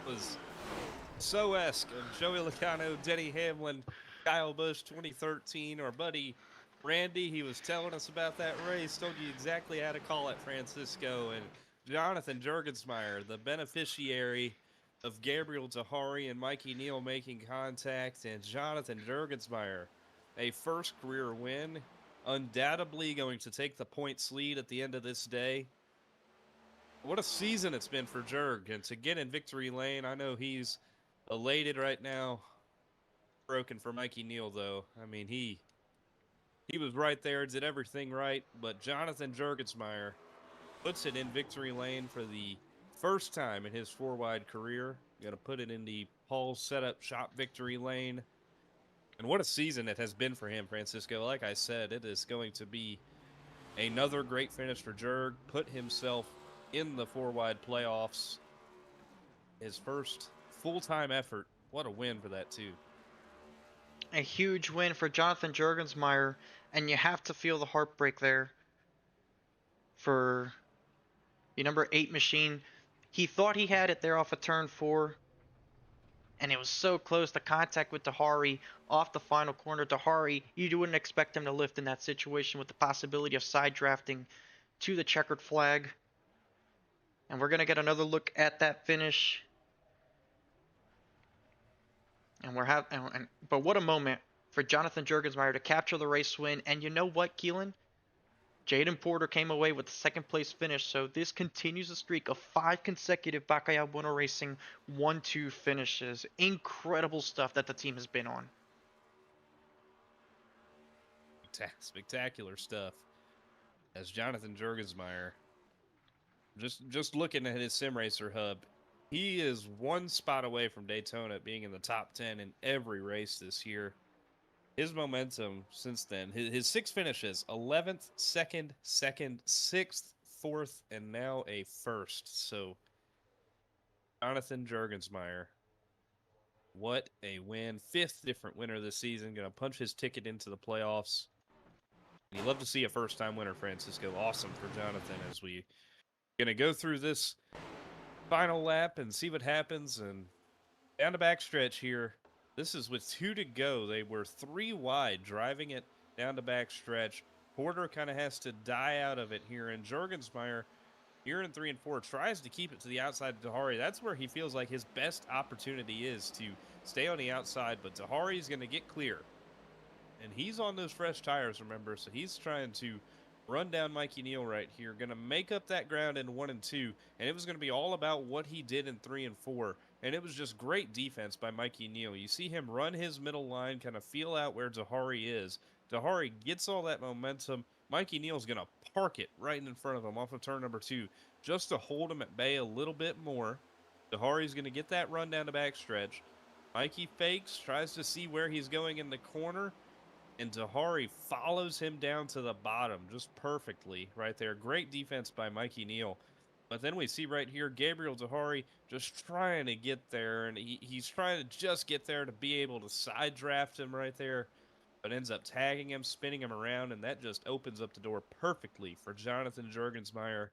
It was so-esque of Joey Logano, Denny Hamlin, Kyle Busch 2013, our buddy Randy. He was telling us about that race, told you exactly how to call it, Francisco. And Jonathan Jurgensmeyer, the beneficiary of Gabriel Dahari and Mikey Neal making contact, and Jonathan Jurgensmeyer, a first career win, undoubtedly going to take the points lead at the end of this day. What a season it's been for Jurg, and to get in victory lane, I know he's elated right now. Broken for Mikey Neal, though. I mean, he was right there, did everything right, but Jonathan Jurgensmeyer puts it in victory lane for the first time in his 4-wide career. Going to put it in the Paul's setup shop victory lane. And what a season it has been for him, Francisco. Like I said, it is going to be Another great finish for Jurg. Put himself in the 4-wide playoffs. His first full-time effort. What a win for that, too. A huge win for Jonathan Jurgensmeyer, and you have to feel the heartbreak there for the number 8 machine. He thought he had it there off of turn 4, and it was so close. The contact with Dahari off the final corner. Dahari, you wouldn't expect him to lift in that situation with the possibility of side drafting to the checkered flag. And we're going to get another look at that finish. And but what a moment for Jonathan Jurgensmeyer to capture the race win. And you know what, Keelan? Jaden Porter came away with the second place finish, so this continues a streak of 5 consecutive KBueno Racing 1-2 finishes. Incredible stuff that the team has been on. Spectacular stuff. As Jonathan Jurgensmeyer, just looking at his sim racer hub, he is one spot away from Daytona being in the top 10 in every race this year. His momentum since then, his 6 finishes, 11th, 2nd, 6th, 4th, and now a 1st. So, Jonathan Jurgensmeyer, what a win. 5th different winner this season. Going to punch his ticket into the playoffs. You love to see a first-time winner, Francisco. Awesome for Jonathan as we going to go through this final lap and see what happens. And down the backstretch here, this is with 2 to go. They were 3 wide, driving it down the backstretch. Porter kind of has to die out of it here, and Jurgensmeyer here in 3 and 4 tries to keep it to the outside of Dahari. That's where he feels like his best opportunity is, to stay on the outside, but Dahari's going to get clear. And he's on those fresh tires, remember, so he's trying to run down Mikey Neal right here. Going to make up that ground in 1 and 2, and it was going to be all about what he did in 3 and 4. And it was just great defense by Mikey Neal. You see him run his middle line, kind of feel out where Dahari is. Dahari gets all that momentum. Mikey Neal's going to park it right in front of him off of turn number 2, just to hold him at bay a little bit more. Dahari's going to get that run down the backstretch. Mikey fakes, tries to see where he's going in the corner, and Dahari follows him down to the bottom just perfectly right there. Great defense by Mikey Neal. But then we see right here Gabriel Dahari just trying to get there, and he's trying to just get there to be able to side draft him right there, but ends up tagging him, spinning him around, and that just opens up the door perfectly for Jonathan Jurgensmeyer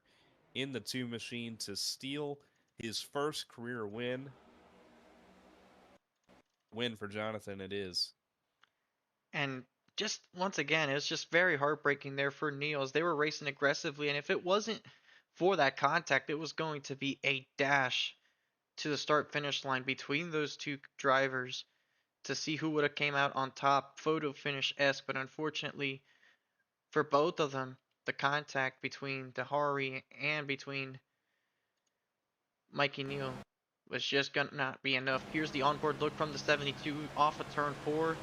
in the 2 machine to steal his first career win. Win for Jonathan it is. And just once again, it was just very heartbreaking there for Neals. They were racing aggressively, and if it wasn't for that contact, it was going to be a dash to the start finish line between those 2 drivers to see who would have came out on top, photo finish-esque. But unfortunately for both of them, the contact between Dahari and between Mikey Neal was just gonna not be enough. Here's the onboard look from the 72 off of turn 4.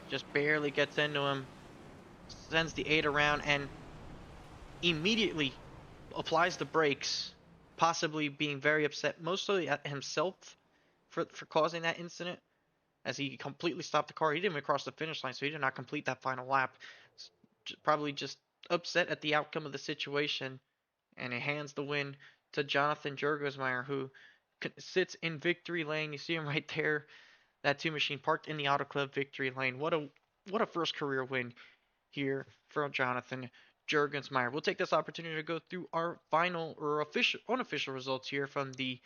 Just barely gets into him, sends the 8 around, and immediately applies the brakes, possibly being very upset, mostly at himself for causing that incident, as he completely stopped the car. He didn't even cross the finish line, so he did not complete that final lap. Probably just upset at the outcome of the situation, and it hands the win to Jonathan Jurgensmeyer, who sits in victory lane. You see him right there. That 2 machine parked in the Auto Club victory lane. What a first career win here for Jonathan Jurgensmeyer. We'll take this opportunity to go through our final or unofficial results here from the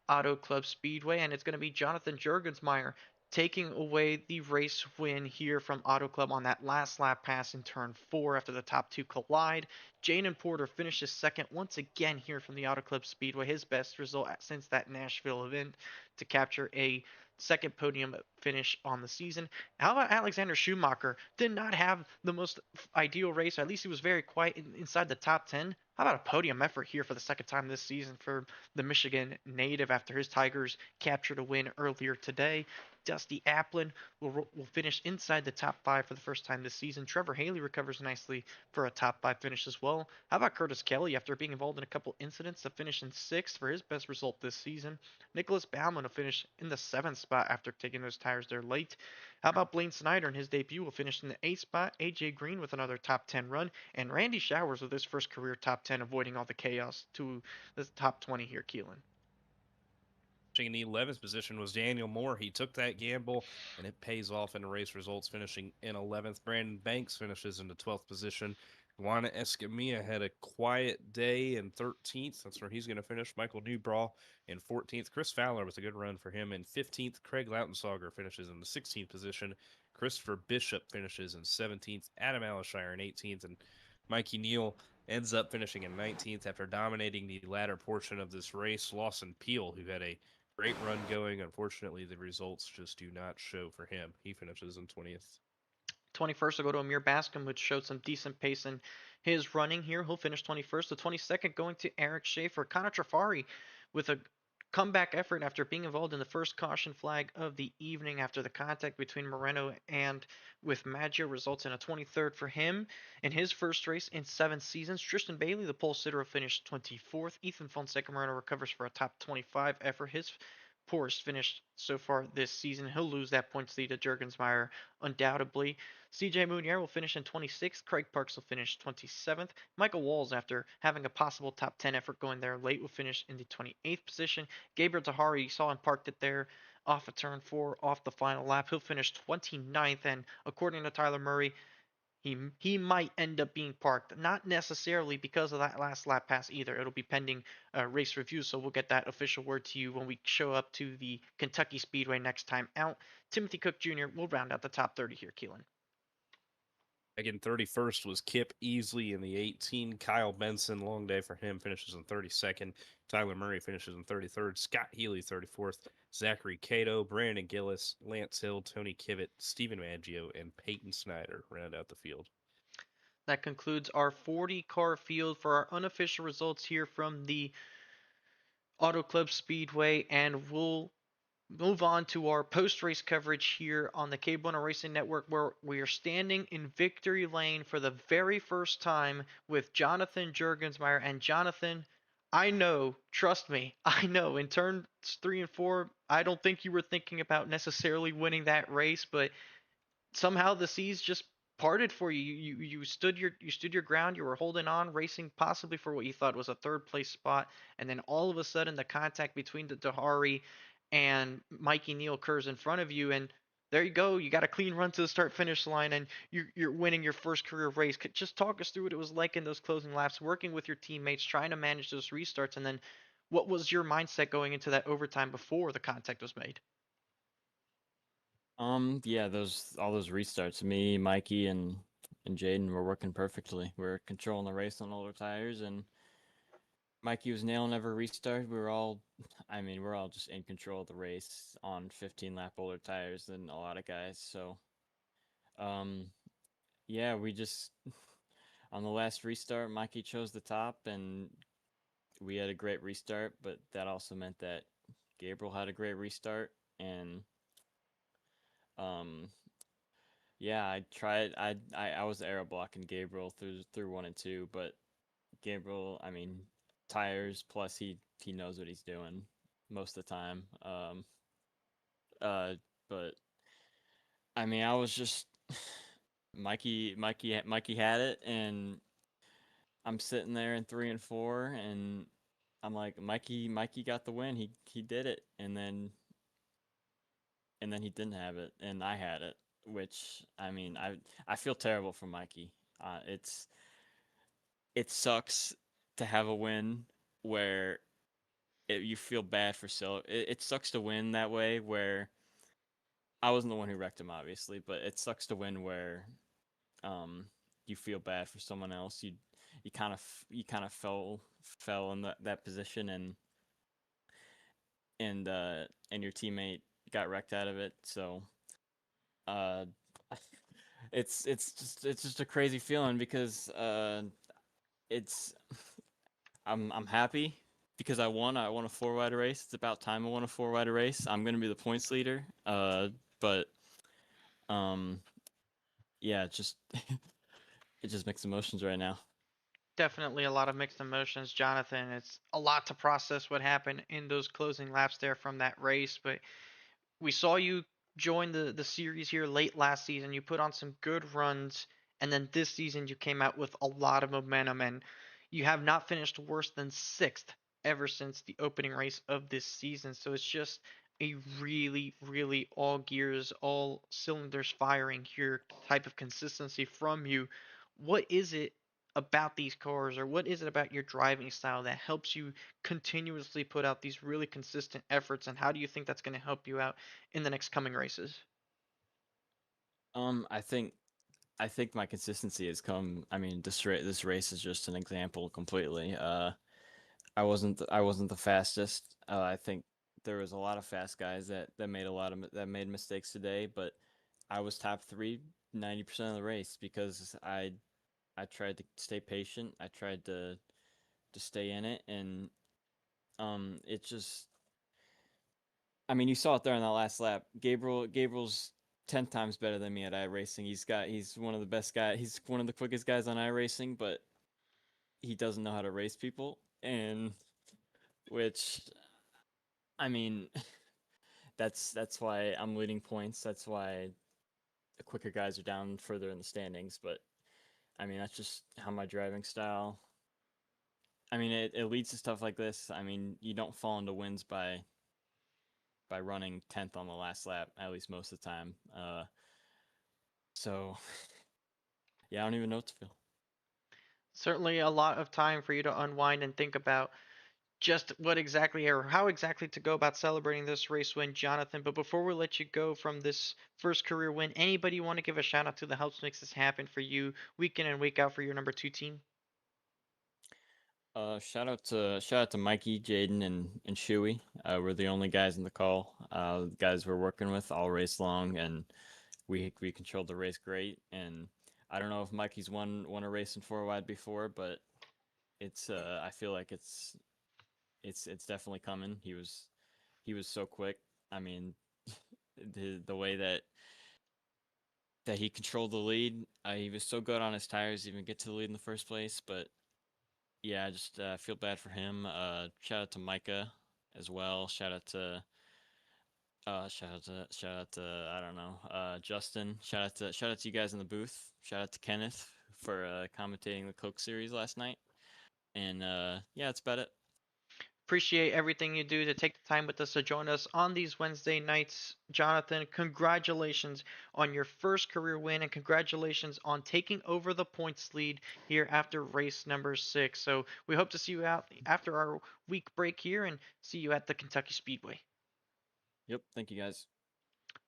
Auto Club Speedway, and it's going to be Jonathan Jurgensmeyer taking away the race win here from Auto Club on that last lap pass in turn 4 after the top 2 collide. Jaden Porter finishes second once again here from the Auto Club Speedway, his best result since that Nashville event, to capture a second podium finish on the season. How about Alexander Schumacher? Did not have the most ideal race, or at least he was very quiet inside the top 10. How about a podium effort here for the second time this season for the Michigan native after his Tigers captured a win earlier today? Dusty Applin will finish inside the top 5 for the first time this season. Trevor Haley recovers nicely for a top 5 finish as well. How about Curtis Kelly after being involved in a couple incidents to finish in 6th for his best result this season? Nicholas Baumann will finish in the 7th spot after taking those tires there late. How about Blaine Snyder in his debut will finish in the 8th spot? AJ Green with another top 10 run, and Randy Showers with his first career top 10, avoiding all the chaos to the top 20 here, Keelan. In the 11th position was Daniel Moore. He took that gamble, and it pays off in the race results, finishing in 11th. Brandon Banks finishes in the 12th position. Juana Escamilla had a quiet day in 13th. That's where he's going to finish. Michael Newbraw in 14th. Chris Fowler with a good run for him in 15th. Craig Lautensauger finishes in the 16th position. Christopher Bishop finishes in 17th. Adam Alishire in 18th. And Mikey Neal ends up finishing in 19th after dominating the latter portion of this race. Lawson Peel, who had a great run going. Unfortunately, the results just do not show for him. He finishes in 20th. 21st will go to Amir Bascom, which showed some decent pace in his running here. He'll finish 21st. The 22nd going to Eric Schaefer. Connor Trafari with a comeback effort after being involved in the first caution flag of the evening after the contact between Moreno and with Maggio results in a 23rd for him in his first race in 7 seasons. Tristan Bailey, the pole sitter, finished 24th. Ethan Fonseca Moreno recovers for a top 25 effort. His poorest finish so far this season. He'll lose that points lead to Jurgensmeyer undoubtedly. CJ Munier will finish in 26th. Craig Parks will finish 27th. Michael Walls, after having a possible top 10 effort going there late, will finish in the 28th position. Gabriel Tahari, you saw him parked it there off of turn 4 off the final lap. He'll finish 29th, and according to Tyler Murray, he might end up being parked. Not necessarily because of that last lap pass either. It'll be pending race review, so we'll get that official word to you when we show up to the Kentucky Speedway next time out. Timothy Cook Jr. will round out the top 30 here, Keelan. Again, 31st was Kip Easley in the 18. Kyle Benson, long day for him, finishes in 32nd. Tyler Murray finishes in 33rd. Scott Healy, 34th. Zachary Cato, Brandon Gillis, Lance Hill, Tony Kivet, Stephen Maggio, and Peyton Snyder round out the field. That concludes our 40-car field for our unofficial results here from the Auto Club Speedway, and we'll move on to our post-race coverage here on the KBueno Racing Network, where we are standing in victory lane for the very first time with Jonathan Jurgensmeyer. And Jonathan, I know, trust me, I know, in turns 3 and 4, I don't think you were thinking about necessarily winning that race, but somehow the seas just parted for you. You stood your ground. You were holding on, racing possibly for what you thought was a third place spot, and then all of a sudden the contact between the Dahari and Mikey Neal occurs in front of you, and there you go. You got a clean run to the start finish line, and you're winning your first career race. Just talk us through what it was like in those closing laps, working with your teammates, trying to manage those restarts, and then what was your mindset going into that overtime before the contact was made? Yeah, all those restarts, me, Mikey, and Jaden were working perfectly. We were controlling the race on older tires, and Mikey was nailing every restart. We're all just in control of the race on 15 lap older tires than a lot of guys. So, yeah, we just on the last restart, Mikey chose the top, and we had a great restart. But that also meant that Gabriel had a great restart, and yeah, I tried. I was aero blocking Gabriel through 1 and 2, but Gabriel, I mean, tires plus he knows what he's doing most of the time. But I mean, I was just Mikey had it, and I'm sitting there in 3 and 4, and I'm like, Mikey got the win. He did it, and then he didn't have it, and I had it. Which, I mean, I feel terrible for Mikey. It sucks to have a win where you feel bad for it sucks to win that way where I wasn't the one who wrecked him, obviously, but it sucks to win where you feel bad for someone else. You kind of fell in that position, and your teammate got wrecked out of it. So it's just a crazy feeling because it's I'm happy because I won a 4 wide race. It's about time I won a 4 wide race. I'm gonna be the points leader. But yeah, it just it just mixed emotions right now. Definitely a lot of mixed emotions, Jonathan. It's a lot to process what happened in those closing laps there from that race, but we saw you join the series here late last season. You put on some good runs, and then this season you came out with a lot of momentum, and you have not finished worse than sixth ever since the opening race of this season. So it's just a really, really all gears, all cylinders firing here type of consistency from you. What is it about these cars, or what is it about your driving style that helps you continuously put out these really consistent efforts, and how do you think that's going to help you out in the next coming races? I think my consistency has come. I mean, this race is just an example completely. I wasn't the fastest. I think there was a lot of fast guys that made that made mistakes today, but I was top three 90% of the race because I tried to stay patient. I tried to stay in it, and it just. I mean, you saw it there on that last lap. Gabriel's 10 times better than me at iRacing. He's one of the best guys. He's one of the quickest guys on iRacing, but he doesn't know how to race people, and which I mean, that's why I'm leading points. That's why the quicker guys are down further in the standings. But I mean, that's just how my driving style. I mean, it leads to stuff like this. I mean, you don't fall into wins by running 10th on the last lap, at least most of the time. So yeah, I don't even know what to feel. Certainly a lot of time for you to unwind and think about just what exactly or how exactly to go about celebrating this race win, Jonathan. But before we let you go from this first career win, anybody want to give a shout out to that helps makes this happen for you week in and week out for your number 2 team? Shout out to Mikey, Jaden, and Shuey. We're the only guys in the call. Guys we're working with all race long, and we controlled the race great. And I don't know if Mikey's won a race in 4 wide before, but it's I feel like it's definitely coming. He was so quick. I mean, the way that he controlled the lead, he was so good on his tires to even get to the lead in the first place. But yeah, I just feel bad for him. Shout out to Micah as well. Shout out to I don't know, Justin. Shout out to you guys in the booth. Shout out to Kenneth for commentating the Coke series last night. And yeah, that's about it. Appreciate everything you do to take the time with us to join us on these Wednesday nights. Jonathan, congratulations on your first career win, and congratulations on taking over the points lead here after race number 6. So we hope to see you out after our week break here and see you at the Kentucky Speedway. Yep, thank you guys.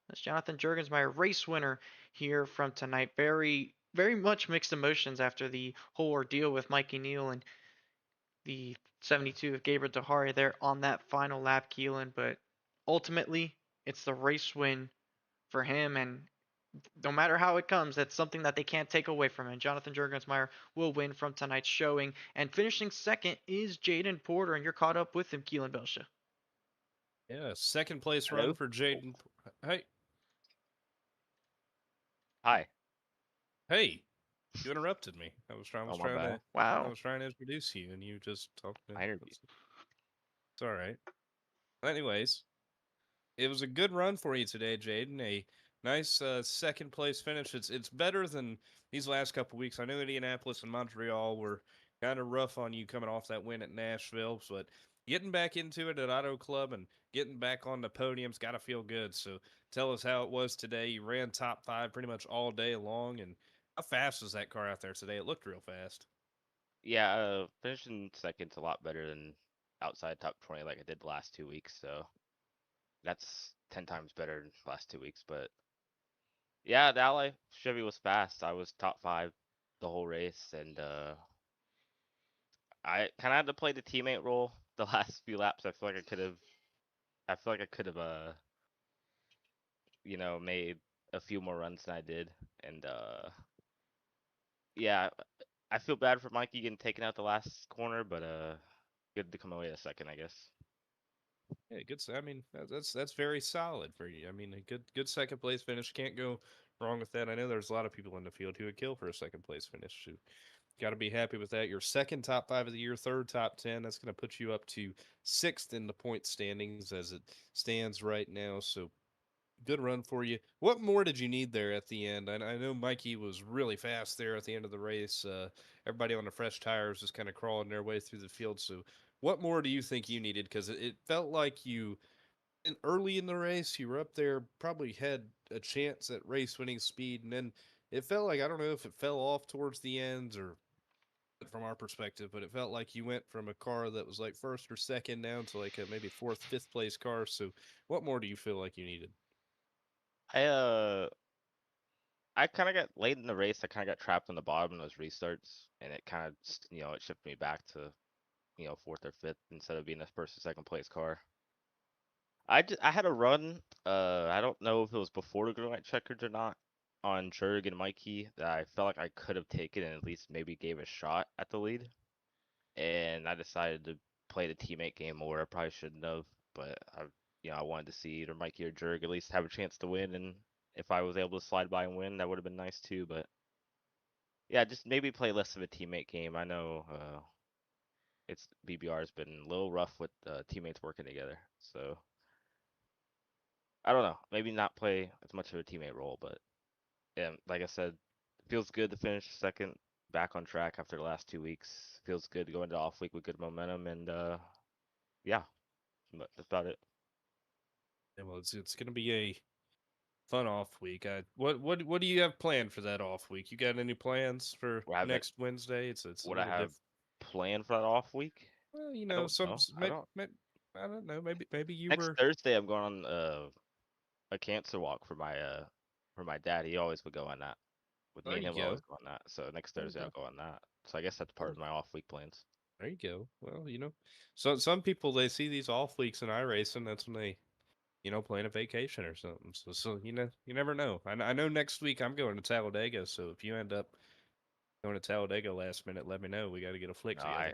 That's Jonathan Jurgensmeyer, race winner here from tonight. Very, very much mixed emotions after the whole ordeal with Mikey Neal and the 72 of Gabriel Dehari there on that final lap, Keelan. But ultimately, it's the race win for him, and no matter how it comes, that's something that they can't take away from him. Jonathan Jurgensmeyer will win from tonight's showing, and finishing second is Jaden Porter, and you're caught up with him, Keelan Belsha. Yeah, second place Hello? run for Jaden. Hey, Hi. hey, you interrupted me. I was Oh, my trying bad. to Wow. I was trying to introduce you, and you just talked. I interviewed. It's all right. Anyways, it was a good run for you today, Jaden. A nice second place finish. It's better than these last couple weeks. I know Indianapolis and Montreal were kind of rough on you coming off that win at Nashville, but getting back into it at Auto Club and getting back on the podium's got to feel good. So tell us how it was today. You ran top 5 pretty much all day long, and how fast was that car out there today? It looked real fast. Yeah, finishing second's a lot better than outside top 20 like I did the last 2 weeks. So that's 10 times better than the last 2 weeks. But yeah, the Ally Chevy was fast. I was top 5 the whole race, and I kind of had to play the teammate role the last few laps. I feel like I could have, made a few more runs than I did, and yeah, I feel bad for Mikey getting taken out the last corner, but good to come away a second, I guess. Yeah, good. I mean, that's very solid for you. I mean, a good second place finish. Can't go wrong with that. I know there's a lot of people in the field who would kill for a second place finish. So, got to be happy with that. Your second top 5 of the year, third top 10. That's going to put you up to 6th in the point standings as it stands right now. So, good run for you. What more did you need there at the end? I know Mikey was really fast there at the end of the race. Everybody on the fresh tires just kind of crawling their way through the field. So, what more do you think you needed? Because it felt like you, early in the race, you were up there, probably had a chance at race winning speed, and then it felt like, I don't know if it fell off towards the end or from our perspective, but it felt like you went from a car that was like first or second down to like a maybe fourth, fifth place car. So, what more do you feel like you needed? I uh I kind of got late in the race. I kind of got trapped on the bottom in those restarts, and it kind of it shifted me back to fourth or fifth instead of being this first or second place car. I had a run. I don't know if it was before the green light checkers or not on Jurg and Mikey that I felt like I could have taken and at least maybe gave a shot at the lead. And I decided to play the teammate game more. I probably shouldn't have, but I wanted to see either Mikey or Jurg at least have a chance to win. And if I was able to slide by and win, that would have been nice too. But yeah, just maybe play less of a teammate game. I know it's BBR has been a little rough with teammates working together, so I don't know. Maybe not play as much of a teammate role, but yeah, like I said, feels good to finish second, back on track after the last 2 weeks. Feels good to go into off week with good momentum, and yeah, but that's about it. Yeah, well, it's going to be a fun off week. What do you have planned for that off week? You got any plans for What I haven't, next Wednesday? It's a what I little have different. planned for that off week? Well, I don't know. I don't. I don't know. Maybe you Next were. Thursday, I'm going on a cancer walk for my dad. He always would go on that. With me There and you him, we'll always go. go on that. So next There you Thursday, I'll go. go on that. So I guess that's part Well, of my off week plans. there you go. Well, so some people they see these off weeks in iRacing. That's when they plan a vacation or something. So you never know. I know next week I'm going to Talladega. So if you end up going to Talladega last minute, let me know. We got to get a flick No, together.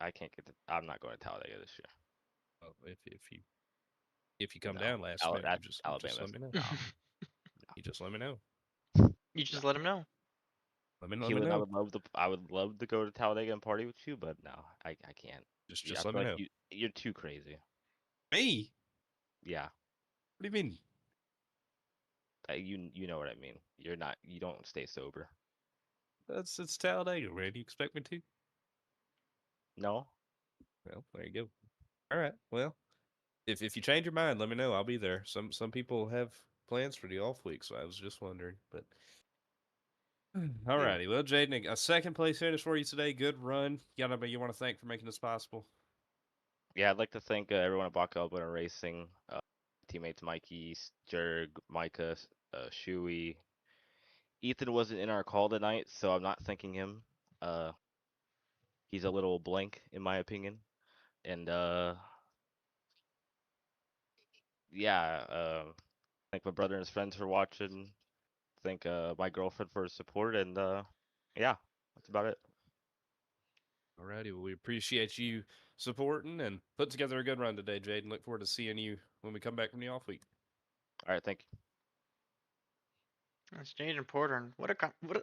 I can't get. I'm not going to Talladega this year. Well, if you come No, down last minute, That's you just Alabama. let me know. No, You just let me know. You no. just let him know. Let me Keelan, know. I would love to go to Talladega and party with you, but no, I can't. I Just let feel me like know. you're too crazy. Me? Yeah, What do you mean? you know what I mean. You're not. You don't stay sober. It's Talladega, man. Do you expect me to? No. Well, there you go. All right. Well, if you change your mind, let me know. I'll be there. Some people have plans for the off week, so I was just wondering. But all Yeah. righty. Well, Jaden, a second place finish for you today. Good run. You want to thank for making this possible. Yeah, I'd like to thank everyone at KBueno Racing, teammates Mikey, Jurg, Micah, Shuey. Ethan wasn't in our call tonight, so I'm not thanking him. Uh, he's a little blank in my opinion. And yeah, thank my brother and his friends for watching. Thank my girlfriend for her support, and yeah, that's about it. All righty. Well, we appreciate you supporting and putting together a good run today, Jaden. Look forward to seeing you when we come back from the off week. All right, thank you. That's Jaden Porter, and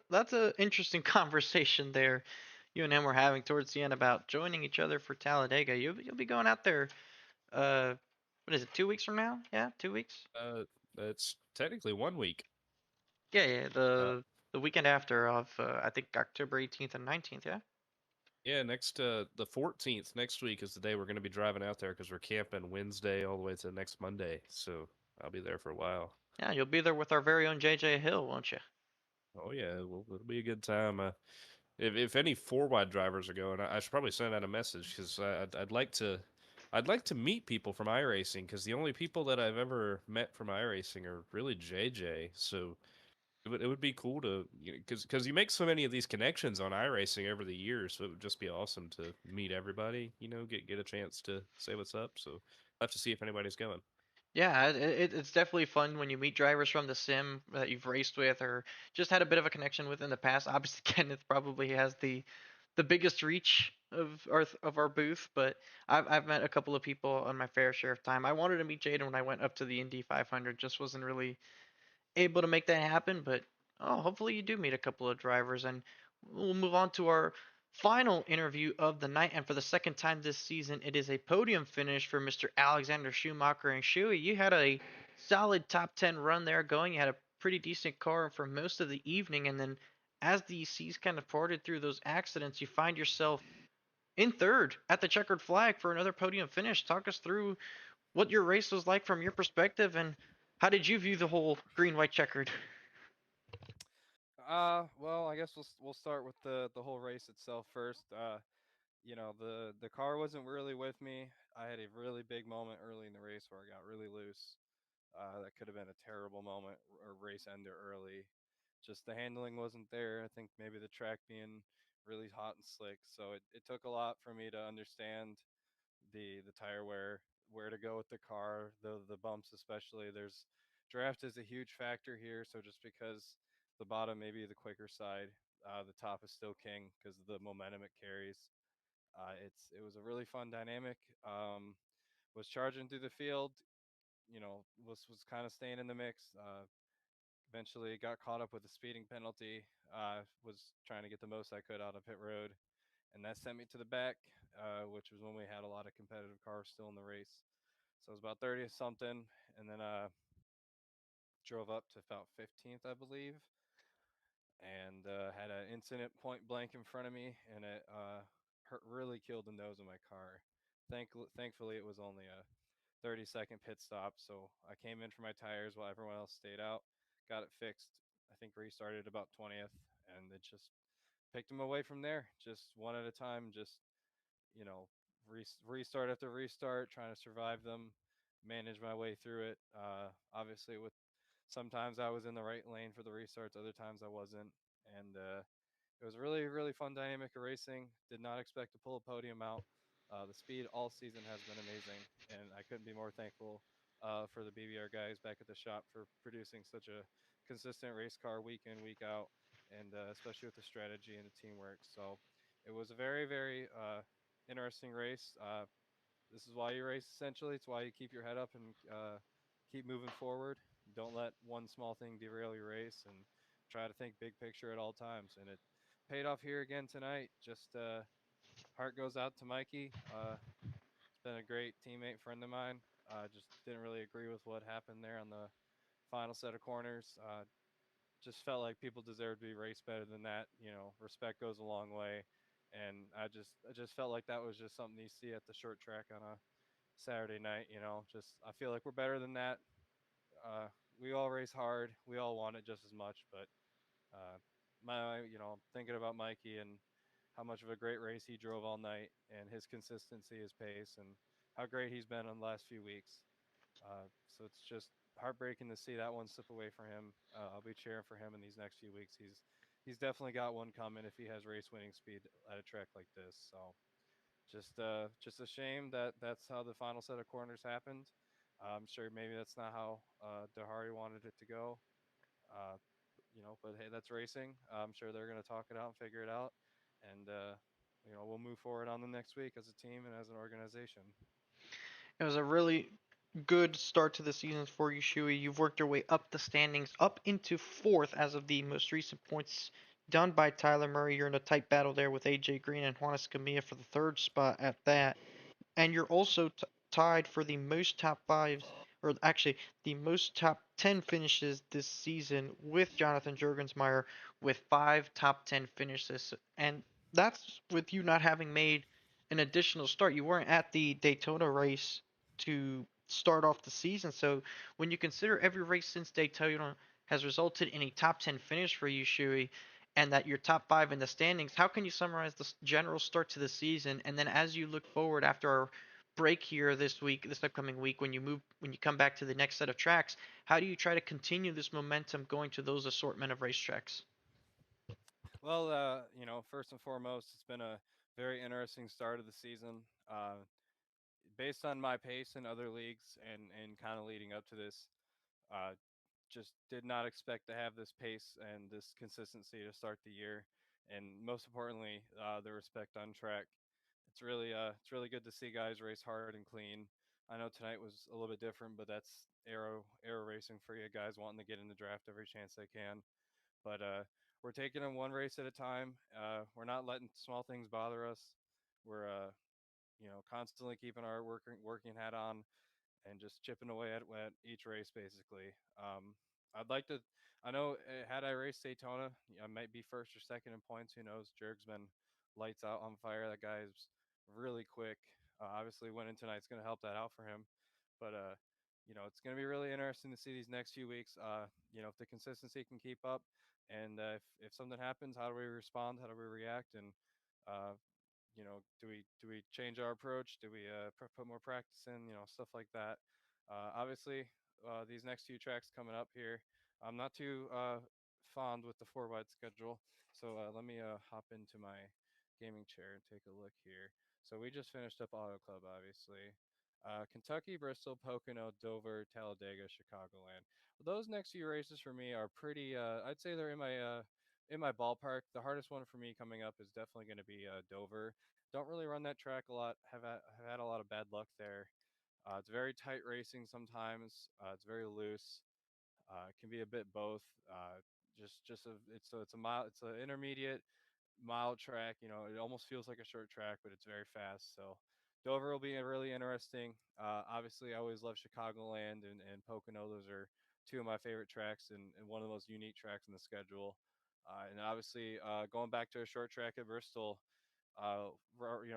that's a interesting conversation there. You and him were having towards the end about joining each other for Talladega. You'll be going out there. Uh, what is it? 2 weeks from now? Yeah, 2 weeks. It's technically 1 week. Yeah. Uh, The weekend after of I think October 18th and 19th. Yeah. Yeah, next the 14th next week is the day we're going to be driving out there because we're camping Wednesday all the way to next Monday. So I'll be there for a while. Yeah, you'll be there with our very own JJ Hill, won't you? Oh yeah, well it'll be a good time. If any four wide drivers are going, I should probably send out a message because I'd like to meet people from iRacing because the only people that I've ever met from iRacing are really JJ. So it would be cool to because you make so many of these connections on iRacing over the years, so it would just be awesome to meet everybody. Get a chance to say what's up. So I'll have to see if anybody's going. Yeah, it's definitely fun when you meet drivers from the sim that you've raced with or just had a bit of a connection with in the past. Obviously, Kenneth probably has the biggest reach of our booth, but I've met a couple of people on my fair share of time. I wanted to meet Jaden when I went up to the Indy 500, just wasn't really able to make that happen. But oh, hopefully you do meet a couple of drivers, and we'll move on to our final interview of the night. And for the second time this season, it is a podium finish for Mr. Alexander Schumacher. And Shuey, you had a solid top 10 run there going. You had a pretty decent car for most of the evening, and then as the seas kind of parted through those accidents, you find yourself in third at the checkered flag for another podium finish. Talk us through what your race was like from your perspective, and how did you view the whole green white checkered? Well, I guess we'll start with the whole race itself first. The car wasn't really with me. I had a really big moment early in the race where I got really loose. That could have been a terrible moment or race ender early. Just the handling wasn't there. I think maybe the track being really hot and slick. So it took a lot for me to understand the tire wear, where to go with the car, the bumps especially. There's draft is a huge factor here. So just because the bottom may be the quicker side, the top is still king because of the momentum it carries. It was a really fun dynamic. Was charging through the field, was kind of staying in the mix. Eventually got caught up with a speeding penalty. Was trying to get the most I could out of pit road, and that sent me to the back, which was when we had a lot of competitive cars still in the race. So it was about 30th something, and then drove up to about 15th, I believe, and had an incident point blank in front of me, and it really killed the nose of my car. Thankfully, it was only a 30-second pit stop, so I came in for my tires while everyone else stayed out. Got it fixed. I think restarted about 20th, and it just picked them away from there, just one at a time. Just restart after restart, trying to survive them, manage my way through it. Obviously, with sometimes I was in the right lane for the restarts, other times I wasn't, and it was a really, really fun dynamic of racing. Did not expect to pull a podium out. The speed all season has been amazing, and I couldn't be more thankful for the BBR guys back at the shop for producing such a consistent race car week in, week out, and especially with the strategy and the teamwork. So it was a very, very interesting race. This is why you race, essentially. It's why you keep your head up and keep moving forward. Don't let one small thing derail your race, and try to think big picture at all times. And it paid off here again tonight. Just heart goes out to Mikey. It's been a great teammate, friend of mine. Just didn't really agree with what happened there on the final set of corners. Just felt like people deserve to be raced better than that. Respect goes a long way, and I just felt like that was just something you see at the short track on a Saturday night. Just I feel like we're better than that. We all race hard. We all want it just as much, but uh, thinking about Mikey and how much of a great race he drove all night, and his consistency, his pace, and how great he's been in the last few weeks. So it's just heartbreaking to see that one slip away from him. I'll be cheering for him in these next few weeks. He's definitely got one coming if he has race winning speed at a track like this. So just a shame that that's how the final set of corners happened. I'm sure maybe that's not how Dahari wanted it to go. Uh, but hey, that's racing. I'm sure they're going to talk it out and figure it out, and we'll move forward on the next week as a team and as an organization. It was a really good start to the season for you, Shuey. You've worked your way up the standings, up into fourth as of the most recent points done by Tyler Murray. You're in a tight battle there with AJ Green and Juan Escamilla for the third spot at that. And you're also tied for the most top fives, or actually the most top 10 finishes this season with Jonathan Jurgensmeyer with five top 10 finishes. And that's with you not having made an additional start. You weren't at the Daytona race to start off the season. So when you consider every race since Daytona has resulted in a top 10 finish for you, Shuey, and that you're top five in the standings, how can you summarize the general start to the season? And then as you look forward after our break here this week, this upcoming week, when you come back to the next set of tracks, how do you try to continue this momentum going to those assortment of racetracks? Well, first and foremost, it's been a very interesting start of the season. Based on my pace in other leagues and kind of leading up to this, uh, just did not expect to have this pace and this consistency to start the year. and most importantly, the respect on track. It's really good to see guys race hard and clean. I know tonight was a little bit different, but that's aero racing for you guys wanting to get in the draft every chance they can. But we're taking them one race at a time. We're not letting small things bother us. We're constantly keeping our working hat on and just chipping away at each race basically. I'd like to. I know had I raced Daytona, I might be first or second in points. Who knows? Jerg's been lights out on fire. That guy's really quick. Obviously, winning tonight's going to help that out for him. But it's going to be really interesting to see these next few weeks. If the consistency can keep up, and if something happens, how do we respond? How do we react? And uh, do we change our approach? Do we put more practice in? Stuff like that. Obviously, these next few tracks coming up here, I'm not too fond with the 4 wide schedule. So let me hop into my gaming chair and take a look here. So we just finished up Auto Club, obviously. Kentucky, Bristol, Pocono, Dover, Talladega, Chicagoland. Well, those next few races for me are pretty. I'd say they're in my ballpark. The hardest one for me coming up is definitely going to be Dover. Don't really run that track a lot. Have had a lot of bad luck there. It's very tight racing sometimes. It's very loose. It can be a bit both. Just a it's a mile. It's an intermediate mile track. It almost feels like a short track, but it's very fast. So Dover will be really interesting. Obviously, I always love Chicagoland and Pocono. Those are two of my favorite tracks and one of the most unique tracks in the schedule. And obviously, going back to a short track at Bristol,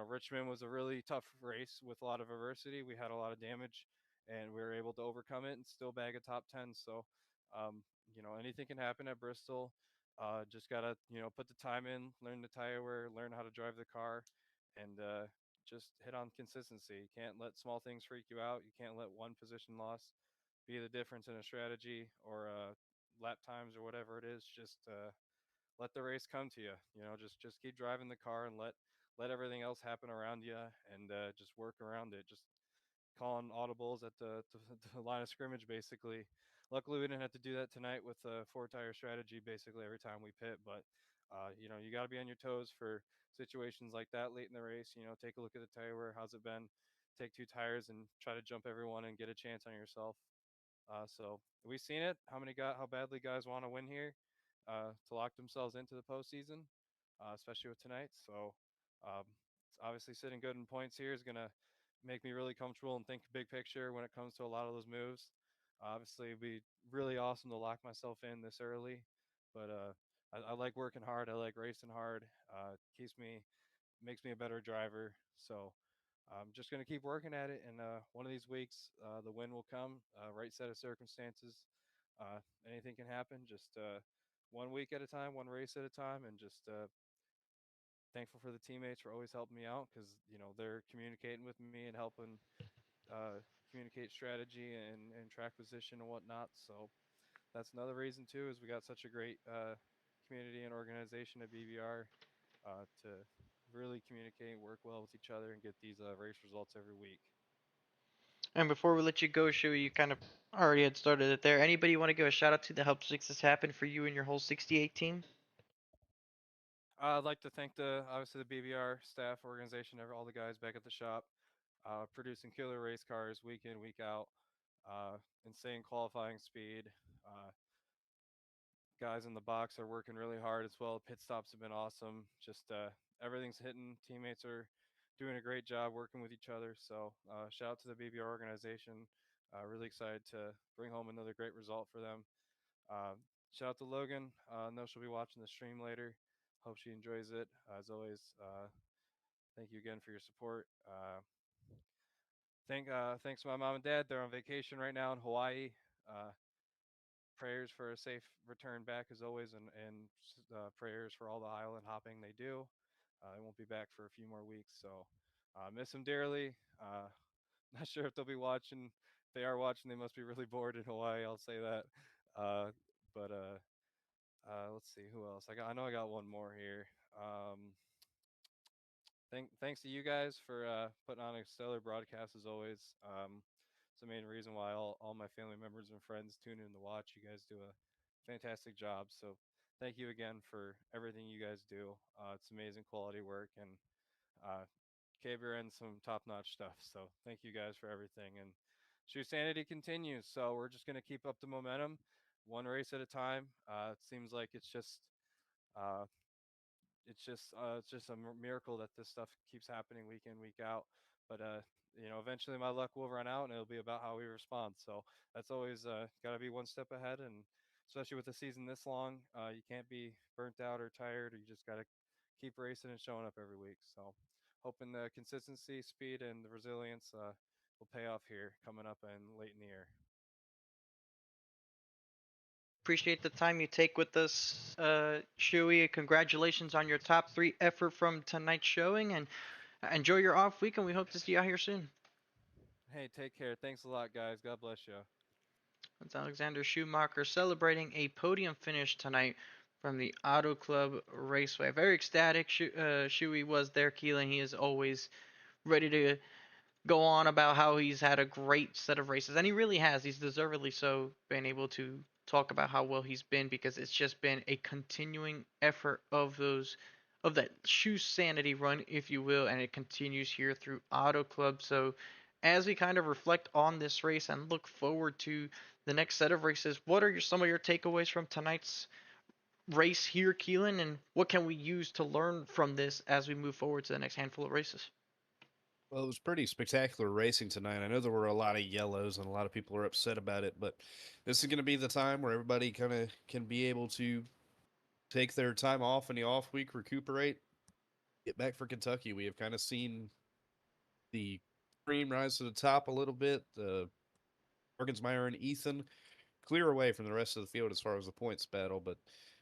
Richmond was a really tough race with a lot of adversity. We had a lot of damage, and we were able to overcome it and still bag a top 10. So, anything can happen at Bristol. Just gotta put the time in, learn the tire wear, learn how to drive the car, and just hit on consistency. You can't let small things freak you out. You can't let one position loss be the difference in a strategy or lap times or whatever it is. Just let the race come to you. Just keep driving the car and let everything else happen around you, and just work around it. Just calling audibles at the line of scrimmage, basically. Luckily, we didn't have to do that tonight with a 4 tire strategy, basically every time we pit. But you got to be on your toes for situations like that late in the race. Take a look at the tire wear. How's it been? Take 2 tires and try to jump everyone and get a chance on yourself. So we've seen it. How badly guys want to win here, to lock themselves into the postseason, especially with tonight. So um, obviously sitting good in points here is gonna make me really comfortable and think big picture when it comes to a lot of those moves. Obviously, it'd be really awesome to lock myself in this early, but I like working hard. I like racing hard. Keeps me makes me a better driver. So I'm just going to keep working at it. And one of these weeks, the win will come. Right set of circumstances. Uh, Anything can happen. Just one week at a time, one race at a time, and just thankful for the teammates for always helping me out because they're communicating with me and helping communicate strategy and track position and whatnot. So that's another reason too is we got such a great community and organization at BBR to really communicate, work well with each other, and get these race results every week. And before we let you go, Shui, you kind of already had started it there. Anybody want to give a shout out to that helped make this happen for you and your whole 68 team? I'd like to thank obviously the BBR staff, organization, all the guys back at the shop, producing killer race cars week in, week out, uh, insane qualifying speed. Guys in the box are working really hard as well. Pit stops have been awesome. Just everything's hitting. Teammates are doing a great job working with each other. So shout out to the BBR organization. Really excited to bring home another great result for them. Uh, Shout out to Logan. I know she'll be watching the stream later. Hope she enjoys it. As always, thank you again for your support. Thanks to my mom and dad. They're on vacation right now in Hawaii. Uh, Prayers for a safe return back as always, and prayers for all the island hopping they do. They won't be back for a few more weeks, so miss them dearly. Not sure if they'll be watching. If they are watching, they must be really bored in Hawaii. I'll say that. Uh, but let's see who else. I know I got one more here. Thanks to you guys for putting on a stellar broadcast as always. It's the main reason why all my family members and friends tune in to watch. You guys do a fantastic job. So thank you again for everything you guys do. It's amazing quality work, and KBueno some top-notch stuff. So thank you guys for everything. And Shoe Sanity continues. So we're just gonna keep up the momentum, one race at a time. It seems like uh, it's just a miracle that this stuff keeps happening week in week out. But eventually my luck will run out, and it'll be about how we respond. So that's always got to be one step ahead, and especially with the season this long, you can't be burnt out or tired. You just got to keep racing and showing up every week. So hoping the consistency, speed, and the resilience will pay off here coming up and late in the year. Appreciate the time you take with us, Shuey. Congratulations on your top three effort from tonight's showing, and enjoy your off week, and we hope to see you out here soon. Hey, take care. Thanks a lot, guys. God bless you. That's Alexander Schumacher celebrating a podium finish tonight from the Auto Club Raceway. Very ecstatic. Shuey was there, Keelan. He is always ready to go on about how he's had a great set of races, and he really has. He's deservedly so been able to talk about how well he's been, because it's just been a continuing effort of that shoe sanity run, if you will, and it continues here through Auto Club. So as we kind of reflect on this race and look forward to the next set of races, what are some of your takeaways from tonight's race here, Keelan, and what can we use to learn from this as we move forward to the next handful of races? Well, it was pretty spectacular racing tonight. I know there were a lot of yellows and a lot of people are upset about it, but this is going to be the time where everybody kind of can be able to take their time off in the off week, recuperate, get back for Kentucky. We have kind of seen the cream rise to the top a little bit. Morgensmeyer and Ethan clear away from the rest of the field as far as the points battle, but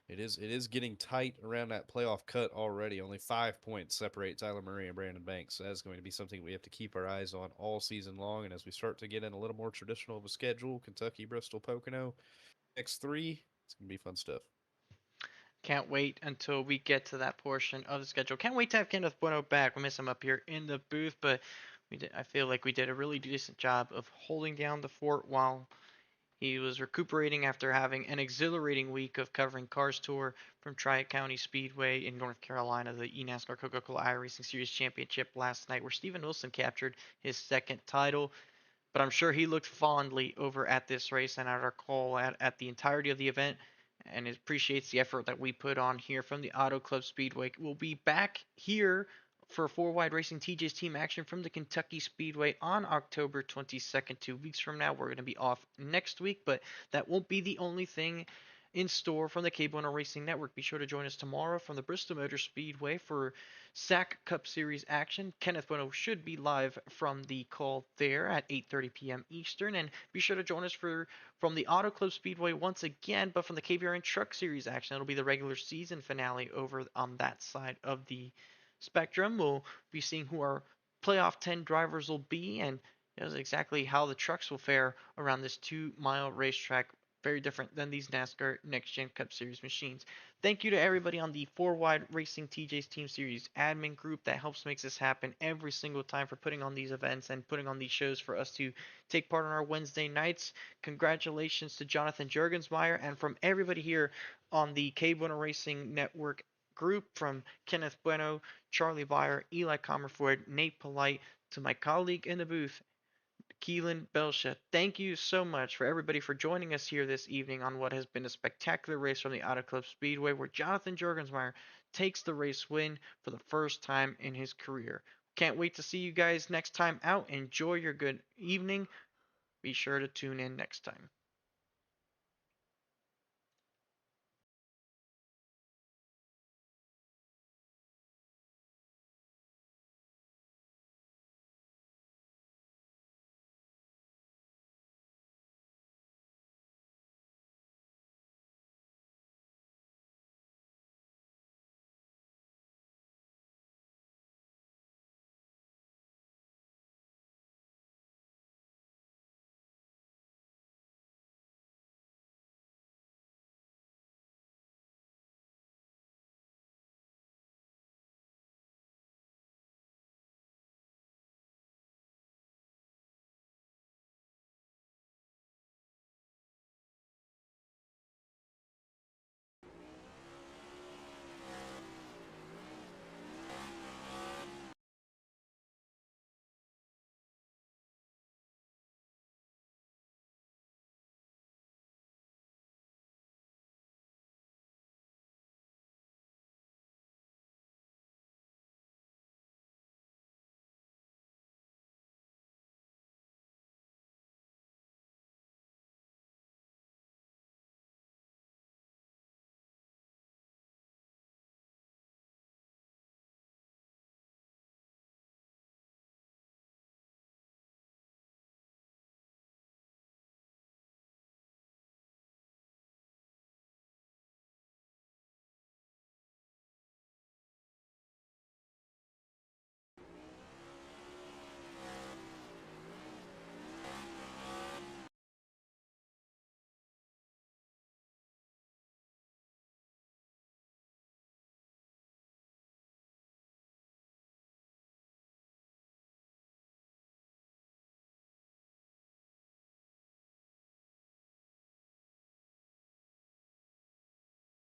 it is getting tight around that playoff cut already. Only 5 points separate Tyler Murray and Brandon Banks. So that's going to be something we have to keep our eyes on all season long. And as we start to get in a little more traditional of a schedule, Kentucky, Bristol, Pocono, X3, it's going to be fun stuff. Can't wait until we get to that portion of the schedule. Can't wait to have Kenneth Bueno back. We miss him up here in the booth, but I feel like we did a really decent job of holding down the fort while he was recuperating after having an exhilarating week of covering Cars Tour from Tri County Speedway in North Carolina, the eNASCAR Coca-Cola iRacing Series Championship last night, where Steven Wilson captured his second title. But I'm sure he looked fondly over at this race and at our call at the entirety of the event, and appreciates the effort that we put on here from the Auto Club Speedway. We'll be back here for Four Wide Racing TJ's team action from the Kentucky Speedway on October 22nd. 2 weeks from now, we're going to be off next week, but that won't be the only thing in store from the KBueno Racing Network. Be sure to join us tomorrow from the Bristol Motor Speedway for SAC Cup Series action. Kenneth Bueno should be live from the call there at 8:30 p.m. Eastern, and be sure to join us from the Auto Club Speedway once again, but from the KBRN Truck Series action. It'll be the regular season finale over on that side of the spectrum. We'll be seeing who our playoff 10 drivers will be, and exactly how the trucks will fare around this 2-mile racetrack. Very different than these NASCAR Next Gen Cup Series machines. Thank you to everybody on the Four Wide Racing TJ's Team Series admin group that helps makes this happen every single time, for putting on these events and putting on these shows for us to take part on our Wednesday nights. Congratulations to Jonathan Jurgensmeyer, and from everybody here on the KBueno Racing Network group, from Kenneth Bueno, Charlie Beyer, Eli Comerford, Nate Polite, to my colleague in the booth, Keelan Belsha. Thank you so much for everybody for joining us here this evening on what has been a spectacular race from the Auto Club Speedway, where Jonathan Jurgensmeyer takes the race win for the first time in his career. Can't wait to see you guys next time out. Enjoy your good evening. Be sure to tune in next time.